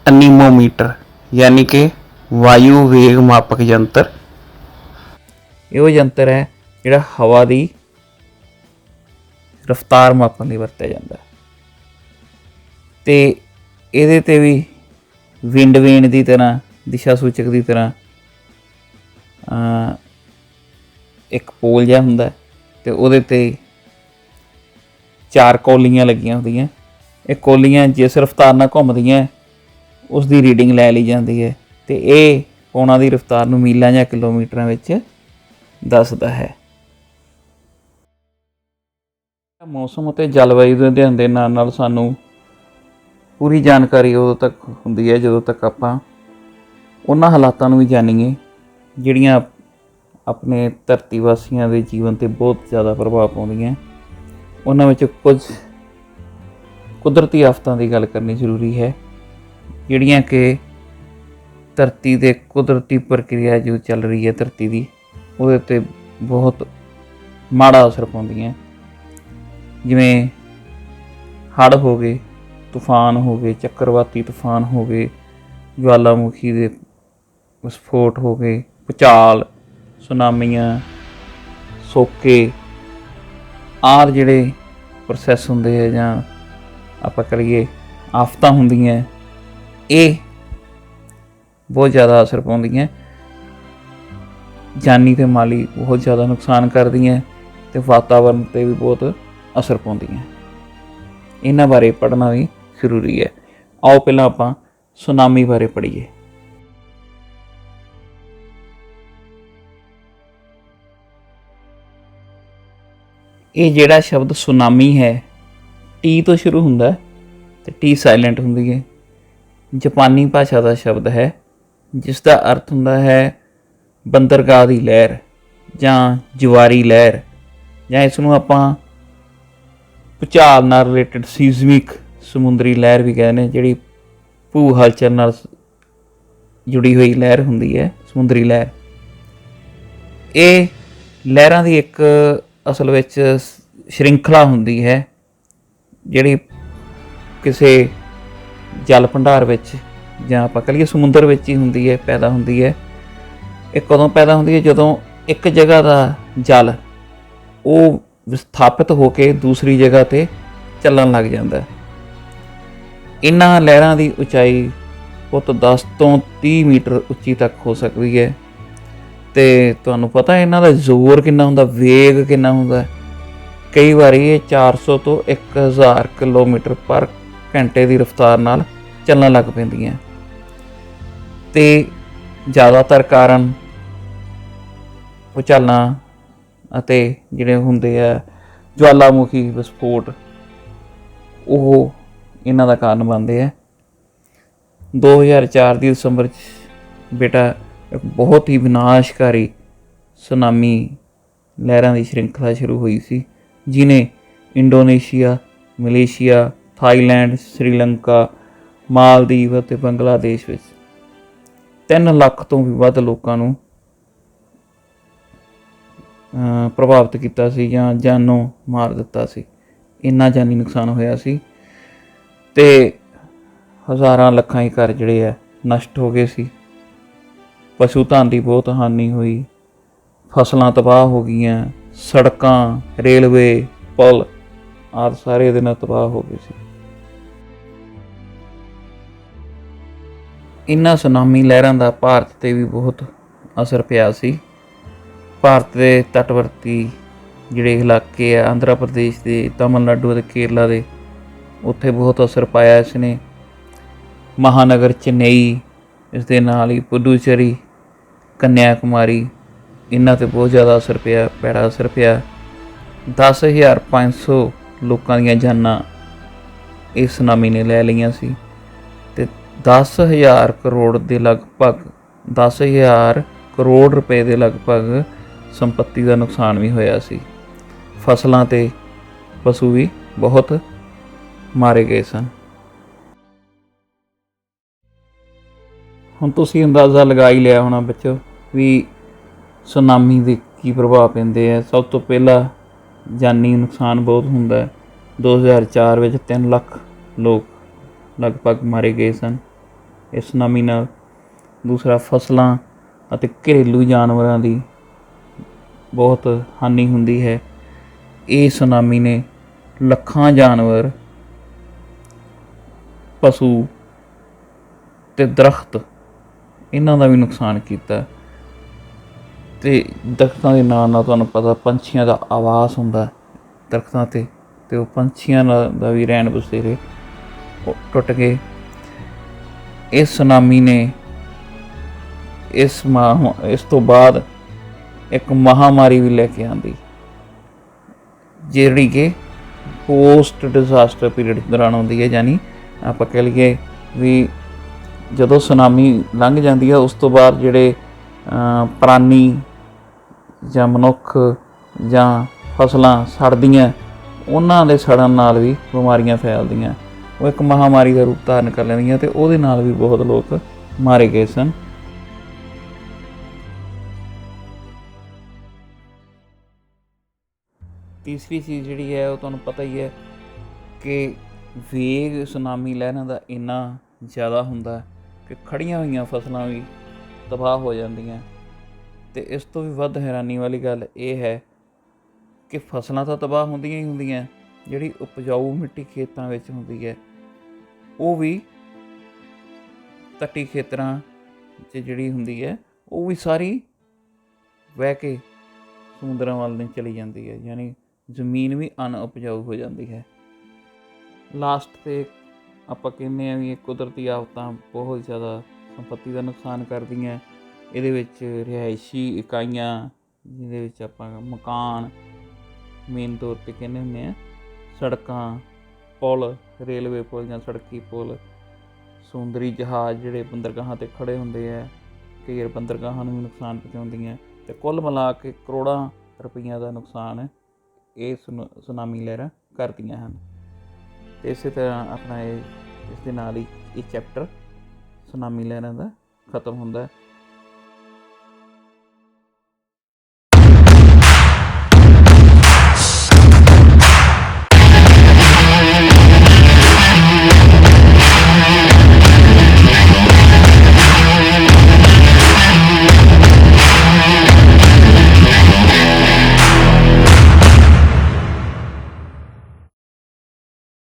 Speaker 1: ਅਨੀਮੋਮੀਟਰ, ਯਾਨੀ ਕਿ ਵਾਯੂ ਵੇਗ ਮਾਪਕ ਯੰਤਰ। ਇਹ ਉਹ ਯੰਤਰ ਹੈ ਜਿਹੜਾ ਹਵਾ ਦੀ ਰਫ਼ਤਾਰ ਮਾਪਣ ਲਈ ਵਰਤਿਆ ਜਾਂਦਾ ਹੈ। ਅਤੇ ਇਹਦੇ 'ਤੇ ਵੀ ਵਿੰਡ ਵੇਨ ਦੀ ਤਰ੍ਹਾਂ, ਦਿਸ਼ਾ ਸੂਚਕ ਦੀ ਤਰ੍ਹਾਂ ਇੱਕ ਪੋਲ ਜਿਹਾ ਹੁੰਦਾ ਅਤੇ ਉਹਦੇ 'ਤੇ 4 ਕੌਲੀਆਂ ਲੱਗੀਆਂ ਹੁੰਦੀਆਂ। ਇਹ ਕੌਲੀਆਂ ਜਿਸ ਰਫ਼ਤਾਰ ਨਾਲ ਘੁੰਮਦੀਆਂ ਉਸ ਦੀ ਰੀਡਿੰਗ ਲੈ ਲਈ ਜਾਂਦੀ ਹੈ, ਅਤੇ ਇਹ ਉਹਨਾਂ ਦੀ ਰਫ਼ਤਾਰ ਨੂੰ ਮੀਲਾਂ ਜਾਂ ਕਿਲੋਮੀਟਰਾਂ ਵਿੱਚ ਦੱਸਦਾ ਹੈ। ਮੌਸਮ ਅਤੇ ਜਲਵਾਯੂ ਦੇ ਅਧਿਐਨ ਦੇ ਨਾਲ ਨਾਲ ਸਾਨੂੰ ਪੂਰੀ ਜਾਣਕਾਰੀ ਉਦੋਂ ਤੱਕ ਹੁੰਦੀ ਹੈ ਜਦੋਂ ਤੱਕ ਆਪਾਂ ਉਹਨਾਂ ਹਾਲਾਤਾਂ ਨੂੰ ਵੀ ਜਾਣੀਏ ਜਿਹੜੀਆਂ ਆਪਣੇ ਧਰਤੀ ਵਾਸੀਆਂ ਦੇ ਜੀਵਨ 'ਤੇ ਬਹੁਤ ਜ਼ਿਆਦਾ ਪ੍ਰਭਾਵ ਪਾਉਂਦੀਆਂ। ਉਹਨਾਂ ਵਿੱਚ ਕੁਝ ਕੁਦਰਤੀ ਆਫਤਾਂ ਦੀ ਗੱਲ ਕਰਨੀ ਜ਼ਰੂਰੀ ਹੈ, ਜਿਹੜੀਆਂ ਕਿ ਧਰਤੀ ਦੇ ਕੁਦਰਤੀ ਪ੍ਰਕਿਰਿਆ ਜੋ ਚੱਲ ਰਹੀ ਹੈ ਧਰਤੀ ਦੀ, ਉਹਦੇ 'ਤੇ ਬਹੁਤ ਮਾੜਾ ਅਸਰ ਪਾਉਂਦੀਆਂ। ਜਿਵੇਂ ਹੜ੍ਹ ਹੋ ਗਏ, ਤੂਫਾਨ ਹੋ ਗਏ, ਚੱਕਰਵਾਤੀ ਤੂਫਾਨ ਹੋ ਗਏ, ਜਵਾਲਾਮੁਖੀ ਦੇ ਵਿਸਫੋਟ ਹੋ ਗਏ, ਭੂਚਾਲ, ਸੁਨਾਮੀਆਂ, ਸੋਕੇ ਆਦਿ ਜਿਹੜੇ ਪ੍ਰੋਸੈਸ ਹੁੰਦੇ ਹੈ ਜਾਂ ਆਪਾਂ ਕਰੀਏ ਆਫਤਾਂ ਹੁੰਦੀਆਂ, ਇਹ ਬਹੁਤ ਜ਼ਿਆਦਾ ਅਸਰ ਪਾਉਂਦੀਆਂ, ਜਾਨੀ ਅਤੇ ਮਾਲੀ ਬਹੁਤ ਜ਼ਿਆਦਾ ਨੁਕਸਾਨ ਕਰਦੀਆਂ ਅਤੇ ਵਾਤਾਵਰਨ 'ਤੇ ਵੀ ਬਹੁਤ ਅਸਰ ਪਾਉਂਦੀਆਂ। ਇਹਨਾਂ ਬਾਰੇ ਪੜ੍ਹਨਾ ਵੀ ਜ਼ਰੂਰੀ ਹੈ। ਆਓ ਪਹਿਲਾਂ ਆਪਾਂ ਸੁਨਾਮੀ ਬਾਰੇ ਪੜ੍ਹੀਏ। ਇਹ ਜਿਹੜਾ ਸ਼ਬਦ ਸੁਨਾਮੀ ਹੈ ਟੀ ਤੋਂ ਸ਼ੁਰੂ ਹੁੰਦਾ ਅਤੇ ਟੀ ਸਾਇਲੈਂਟ ਹੁੰਦੀ ਹੈ। ਜਾਪਾਨੀ ਭਾਸ਼ਾ ਦਾ ਸ਼ਬਦ ਹੈ ਜਿਸ ਦਾ ਅਰਥ ਹੁੰਦਾ ਹੈ ਬੰਦਰਗਾਹ ਦੀ ਲਹਿਰ ਜਾਂ ਜਵਾਰੀ ਲਹਿਰ, ਜਾਂ ਇਸ ਨੂੰ ਆਪਾਂ ਭੂਚਾਲ ਨਾਲ ਰਿਲੇਟਡ ਸੀਜ਼ਮਿਕ ਸਮੁੰਦਰੀ ਲਹਿਰ ਵੀ ਕਹਿੰਦੇ ਨੇ, ਜਿਹੜੀ ਭੂ ਹਲਚਲ ਨਾਲ ਜੁੜੀ ਹੋਈ ਲਹਿਰ ਹੁੰਦੀ ਹੈ, ਸਮੁੰਦਰੀ ਲਹਿਰ। ਇਹ ਲਹਿਰਾਂ ਦੀ ਇੱਕ ਅਸਲ ਵਿੱਚ ਸ਼੍ਰਿੰਖਲਾ ਹੁੰਦੀ ਹੈ ਜਿਹੜੀ ਕਿਸੇ ਜਲ ਭੰਡਾਰ ਵਿੱਚ ਜਾਂ ਆਪਾਂ ਕਹੀਏ ਸਮੁੰਦਰ ਵਿੱਚ ਹੀ ਹੁੰਦੀ ਹੈ, ਪੈਦਾ ਹੁੰਦੀ ਹੈ। ਇਹ ਕਦੋਂ ਪੈਦਾ ਹੁੰਦੀ ਹੈ? ਜਦੋਂ ਇੱਕ ਜਗ੍ਹਾ ਦਾ ਜਲ ਉਹ ਵਿਸਥਾਪਿਤ ਹੋ ਕੇ ਦੂਸਰੀ ਜਗ੍ਹਾ 'ਤੇ ਚੱਲਣ ਲੱਗ ਜਾਂਦਾ। ਇਹਨਾਂ ਲਹਿਰਾਂ ਦੀ ਉਚਾਈ ਪੁੱਤ 10 ਤੋਂ 30 ਮੀਟਰ ਉੱਚੀ ਤੱਕ ਹੋ ਸਕਦੀ ਹੈ, ਅਤੇ ਤੁਹਾਨੂੰ ਪਤਾ ਇਹਨਾਂ ਦਾ ਜ਼ੋਰ ਕਿੰਨਾ ਹੁੰਦਾ, ਵੇਗ ਕਿੰਨਾ ਹੁੰਦਾ। ਕਈ ਵਾਰੀ ਇਹ 400 ਤੋਂ 1000 ਕਿਲੋਮੀਟਰ ਪਰ ਘੰਟੇ ਦੀ ਰਫ਼ਤਾਰ ਨਾਲ ਚੱਲਣ ਲੱਗ ਪੈਂਦੀਆਂ, ਅਤੇ ਜ਼ਿਆਦਾਤਰ ਕਾਰਨ ਭੂਚਾਲਾਂ ਅਤੇ ਜਿਹੜੇ ਹੁੰਦੇ ਆ ਜਵਾਲਾਮੁਖੀ ਵਿਸਫੋਟ, ਉਹ ਇਹਨਾਂ ਦਾ ਕਾਰਨ ਬਣਦੇ ਆ। 2004 ਦੀ ਦਸੰਬਰ 'ਚ ਬੇਟਾ ਇੱਕ ਬਹੁਤ ਹੀ ਵਿਨਾਸ਼ਕਾਰੀ ਸੁਨਾਮੀ ਲਹਿਰਾਂ ਦੀ ਸ਼੍ਰਿੰਖਲਾ ਸ਼ੁਰੂ ਹੋਈ ਸੀ, ਜਿਹਨੇ Indonesia, Malaysia, Thailand, Sri Lanka, Maldives ਅਤੇ ਬੰਗਲਾਦੇਸ਼ ਵਿੱਚ 3 ਲੱਖ ਤੋਂ ਵੀ ਵੱਧ ਲੋਕਾਂ ਨੂੰ ਪ੍ਰਭਾਵਿਤ ਕੀਤਾ ਸੀ ਜਾਂ ਜਾਨੋਂ ਮਾਰ ਦਿੱਤਾ ਸੀ। ਇੰਨਾ ਜਾਨੀ ਨੁਕਸਾਨ ਹੋਇਆ ਸੀ ਅਤੇ ਹਜ਼ਾਰਾਂ ਲੱਖਾਂ ਹੀ ਘਰ ਜਿਹੜੇ ਹੈ ਨਸ਼ਟ ਹੋ ਗਏ ਸੀ। ਪਸ਼ੂ ਧਨ ਦੀ ਬਹੁਤ ਹਾਨੀ ਹੋਈ, ਫਸਲਾਂ ਤਬਾਹ ਹੋ ਗਈਆਂ, ਸੜਕਾਂ, ਰੇਲਵੇ, ਪੁਲ ਆਦਿ ਸਾਰੇ ਇਹਦੇ ਨਾਲ ਤਬਾਹ ਹੋ ਗਏ ਸੀ। ਇਹਨਾਂ ਸੁਨਾਮੀ ਲਹਿਰਾਂ ਦਾ ਭਾਰਤ 'ਤੇ ਵੀ ਬਹੁਤ ਅਸਰ ਪਿਆ ਸੀ। ਭਾਰਤ ਦੇ ਤਟਵਰਤੀ ਜਿਹੜੇ ਇਲਾਕੇ ਆ, ਆਂਧਰਾ ਪ੍ਰਦੇਸ਼ ਦੇ, ਤਮਿਲਨਾਡੂ ਅਤੇ ਕੇਰਲਾ ਦੇ, ਉੱਥੇ ਬਹੁਤ ਅਸਰ ਪਾਇਆ ਇਸ ਨੇ। ਮਹਾਨਗਰ ਚੇਨਈ, ਇਸ ਦੇ ਨਾਲ ਹੀ ਪੁਡੂਚੇਰੀ, ਕੰਨਿਆ ਕੁਮਾਰੀ, ਇਹਨਾਂ 'ਤੇ ਬਹੁਤ ਜ਼ਿਆਦਾ ਅਸਰ ਪਿਆ, ਭੈੜਾ ਅਸਰ ਪਿਆ। 10,500 ਲੋਕਾਂ ਦੀਆਂ ਜਾਨਾਂ ਇਸ ਸੁਨਾਮੀ ਨੇ ਲੈ ਲਈਆਂ ਸੀ ਅਤੇ 10,000 ਕਰੋੜ ਦੇ ਲਗਭਗ 10,000 ਕਰੋੜ ਰੁਪਏ ਦੇ ਲਗਭਗ ਸੰਪੱਤੀ ਦਾ ਨੁਕਸਾਨ ਵੀ ਹੋਇਆ ਸੀ। ਫਸਲਾਂ ਅਤੇ ਪਸ਼ੂ ਵੀ ਬਹੁਤ ਮਾਰੇ ਗਏ ਸਨ। ਹੁਣ ਤੁਸੀਂ ਅੰਦਾਜ਼ਾ ਲਗਾ ਹੀ ਲਿਆ ਹੋਣਾ ਬੱਚੋ ਵੀ ਸੁਨਾਮੀ ਦੇ ਕੀ ਪ੍ਰਭਾਵ ਪੈਂਦੇ ਹੈ। ਸਭ ਤੋਂ ਪਹਿਲਾਂ ਜਾਨੀ ਨੁਕਸਾਨ ਬਹੁਤ ਹੁੰਦਾ ਹੈ। 2004 ਵਿੱਚ 3 ਲੱਖ ਲੋਕ ਲਗਭਗ ਮਾਰੇ ਗਏ ਸਨ ਇਸ ਸੁਨਾਮੀ ਨਾਲ। ਦੂਸਰਾ, ਫਸਲਾਂ ਅਤੇ ਘਰੇਲੂ ਜਾਨਵਰਾਂ ਦੀ ਬਹੁਤ ਹਾਨੀ ਹੁੰਦੀ ਹੈ। ਇਹ ਸੁਨਾਮੀ ਨੇ ਲੱਖਾਂ ਜਾਨਵਰ, ਪਸ਼ੂ ਅਤੇ ਦਰਖਤ, ਇਹਨਾਂ ਦਾ ਵੀ ਨੁਕਸਾਨ ਕੀਤਾ। ਅਤੇ ਦਰਖਤਾਂ ਦੇ ਨਾਲ ਨਾਲ ਤੁਹਾਨੂੰ ਪਤਾ ਪੰਛੀਆਂ ਦਾ ਆਵਾਸ ਹੁੰਦਾ ਦਰਖਤਾਂ 'ਤੇ, ਅਤੇ ਉਹ ਪੰਛੀਆਂ ਦਾ ਵੀ ਰਹਿਣ ਬਸੇਰੇ ਟੁੱਟ ਗਏ। ਇਸ ਸੁਨਾਮੀ ਨੇ ਇਸ ਤੋਂ ਬਾਅਦ ਇੱਕ ਮਹਾਂਮਾਰੀ ਵੀ ਲੈ ਕੇ ਆਉਂਦੀ, ਜਿਹੜੀ ਕਿ ਪੋਸਟ ਡਿਜ਼ਾਸਟਰ ਪੀਰੀਅਡ ਦੌਰਾਨ ਆਉਂਦੀ ਹੈ। ਯਾਨੀ ਆਪਾਂ ਕਹਿ ਲਈਏ ਵੀ ਜਦੋਂ ਸੁਨਾਮੀ ਲੰਘ ਜਾਂਦੀ ਹੈ ਉਸ ਤੋਂ ਬਾਅਦ ਜਿਹੜੇ ਪ੍ਰਾਣੀ ਜਾਂ ਮਨੁੱਖ ਜਾਂ ਫਸਲਾਂ ਸੜਦੀਆਂ, ਉਹਨਾਂ ਦੇ ਸੜਨ ਨਾਲ ਵੀ ਬਿਮਾਰੀਆਂ ਫੈਲਦੀਆਂ, ਉਹ ਇੱਕ ਮਹਾਂਮਾਰੀ ਦਾ ਰੂਪ ਧਾਰਨ ਕਰ ਲੈਂਦੀਆਂ ਅਤੇ ਉਹਦੇ ਨਾਲ ਵੀ ਬਹੁਤ ਲੋਕ ਮਾਰੇ ਗਏ ਸਨ। ਤੀਸਰੀ ਚੀਜ਼ ਜਿਹੜੀ ਹੈ ਉਹ ਤੁਹਾਨੂੰ ਪਤਾ ਹੀ ਹੈ ਕਿ ਵੇਗ ਸੁਨਾਮੀ ਲਹਿਰਾਂ ਦਾ ਇੰਨਾ ਜ਼ਿਆਦਾ ਹੁੰਦਾ ਕਿ ਖੜ੍ਹੀਆਂ ਹੋਈਆਂ ਫਸਲਾਂ ਵੀ ਤਬਾਹ ਹੋ ਜਾਂਦੀਆਂ। ਅਤੇ ਇਸ ਤੋਂ ਵੀ ਵੱਧ ਹੈਰਾਨੀ ਵਾਲੀ ਗੱਲ ਇਹ ਹੈ ਕਿ ਫਸਲਾਂ ਤਾਂ ਤਬਾਹ ਹੁੰਦੀਆਂ ਹੀ ਹੁੰਦੀਆਂ, ਜਿਹੜੀ ਉਪਜਾਊ ਮਿੱਟੀ ਖੇਤਾਂ ਵਿੱਚ ਹੁੰਦੀ ਹੈ ਉਹ ਵੀ ਤੱਟੀ ਖੇਤਰਾਂ 'ਚ ਜਿਹੜੀ ਹੁੰਦੀ ਹੈ ਉਹ ਵੀ ਸਾਰੀ ਵਹਿ ਕੇ ਸਮੁੰਦਰਾਂ ਵੱਲ ਨੂੰ ਚਲੀ ਜਾਂਦੀ ਹੈ। ਯਾਨੀ ਜ਼ਮੀਨ ਵੀ ਅਣਉਪਜਾਊ ਹੋ ਜਾਂਦੀ ਹੈ। ਲਾਸਟ 'ਤੇ ਆਪਾਂ ਕਹਿੰਦੇ ਹਾਂ ਵੀ ਇਹ ਕੁਦਰਤੀ ਆਫਤਾਂ ਬਹੁਤ ਜ਼ਿਆਦਾ ਸੰਪੱਤੀ ਦਾ ਨੁਕਸਾਨ ਕਰਦੀਆਂ। ਇਹਦੇ ਵਿੱਚ ਰਿਹਾਇਸ਼ੀ ਇਕਾਈਆਂ, ਜਿਹਦੇ ਵਿੱਚ ਆਪਾਂ ਮਕਾਨ ਮੇਨ ਤੌਰ 'ਤੇ ਕਹਿੰਦੇ ਹੁੰਦੇ ਹਾਂ, ਸੜਕਾਂ, ਪੁਲ, ਰੇਲਵੇ ਪੁਲ ਜਾਂ ਸੜਕੀ ਪੁਲ, ਸਮੁੰਦਰੀ ਜਹਾਜ਼ ਜਿਹੜੇ ਬੰਦਰਗਾਹਾਂ 'ਤੇ ਖੜ੍ਹੇ ਹੁੰਦੇ ਹੈ, ਕਈ ਵਾਰ ਬੰਦਰਗਾਹਾਂ ਨੂੰ ਵੀ ਨੁਕਸਾਨ ਪਹੁੰਚਾਉਂਦੀਆਂ। ਅਤੇ ਕੁੱਲ ਮਿਲਾ ਕੇ ਕਰੋੜਾਂ ਰੁਪਈਆਂ ਦਾ ਨੁਕਸਾਨ ਇਹ ਸੁਨਾਮੀ ਲਹਿਰਾਂ ਕਰਦੀਆਂ ਹਨ। ਅਤੇ ਇਸੇ ਤਰ੍ਹਾਂ ਆਪਣਾ ਇਸ ਦੇ ਨਾਲ ਹੀ ਇਹ ਚੈਪਟਰ ਸੁਨਾਮੀ ਲਹਿਰਾਂ ਦਾ ਖਤਮ ਹੁੰਦਾ।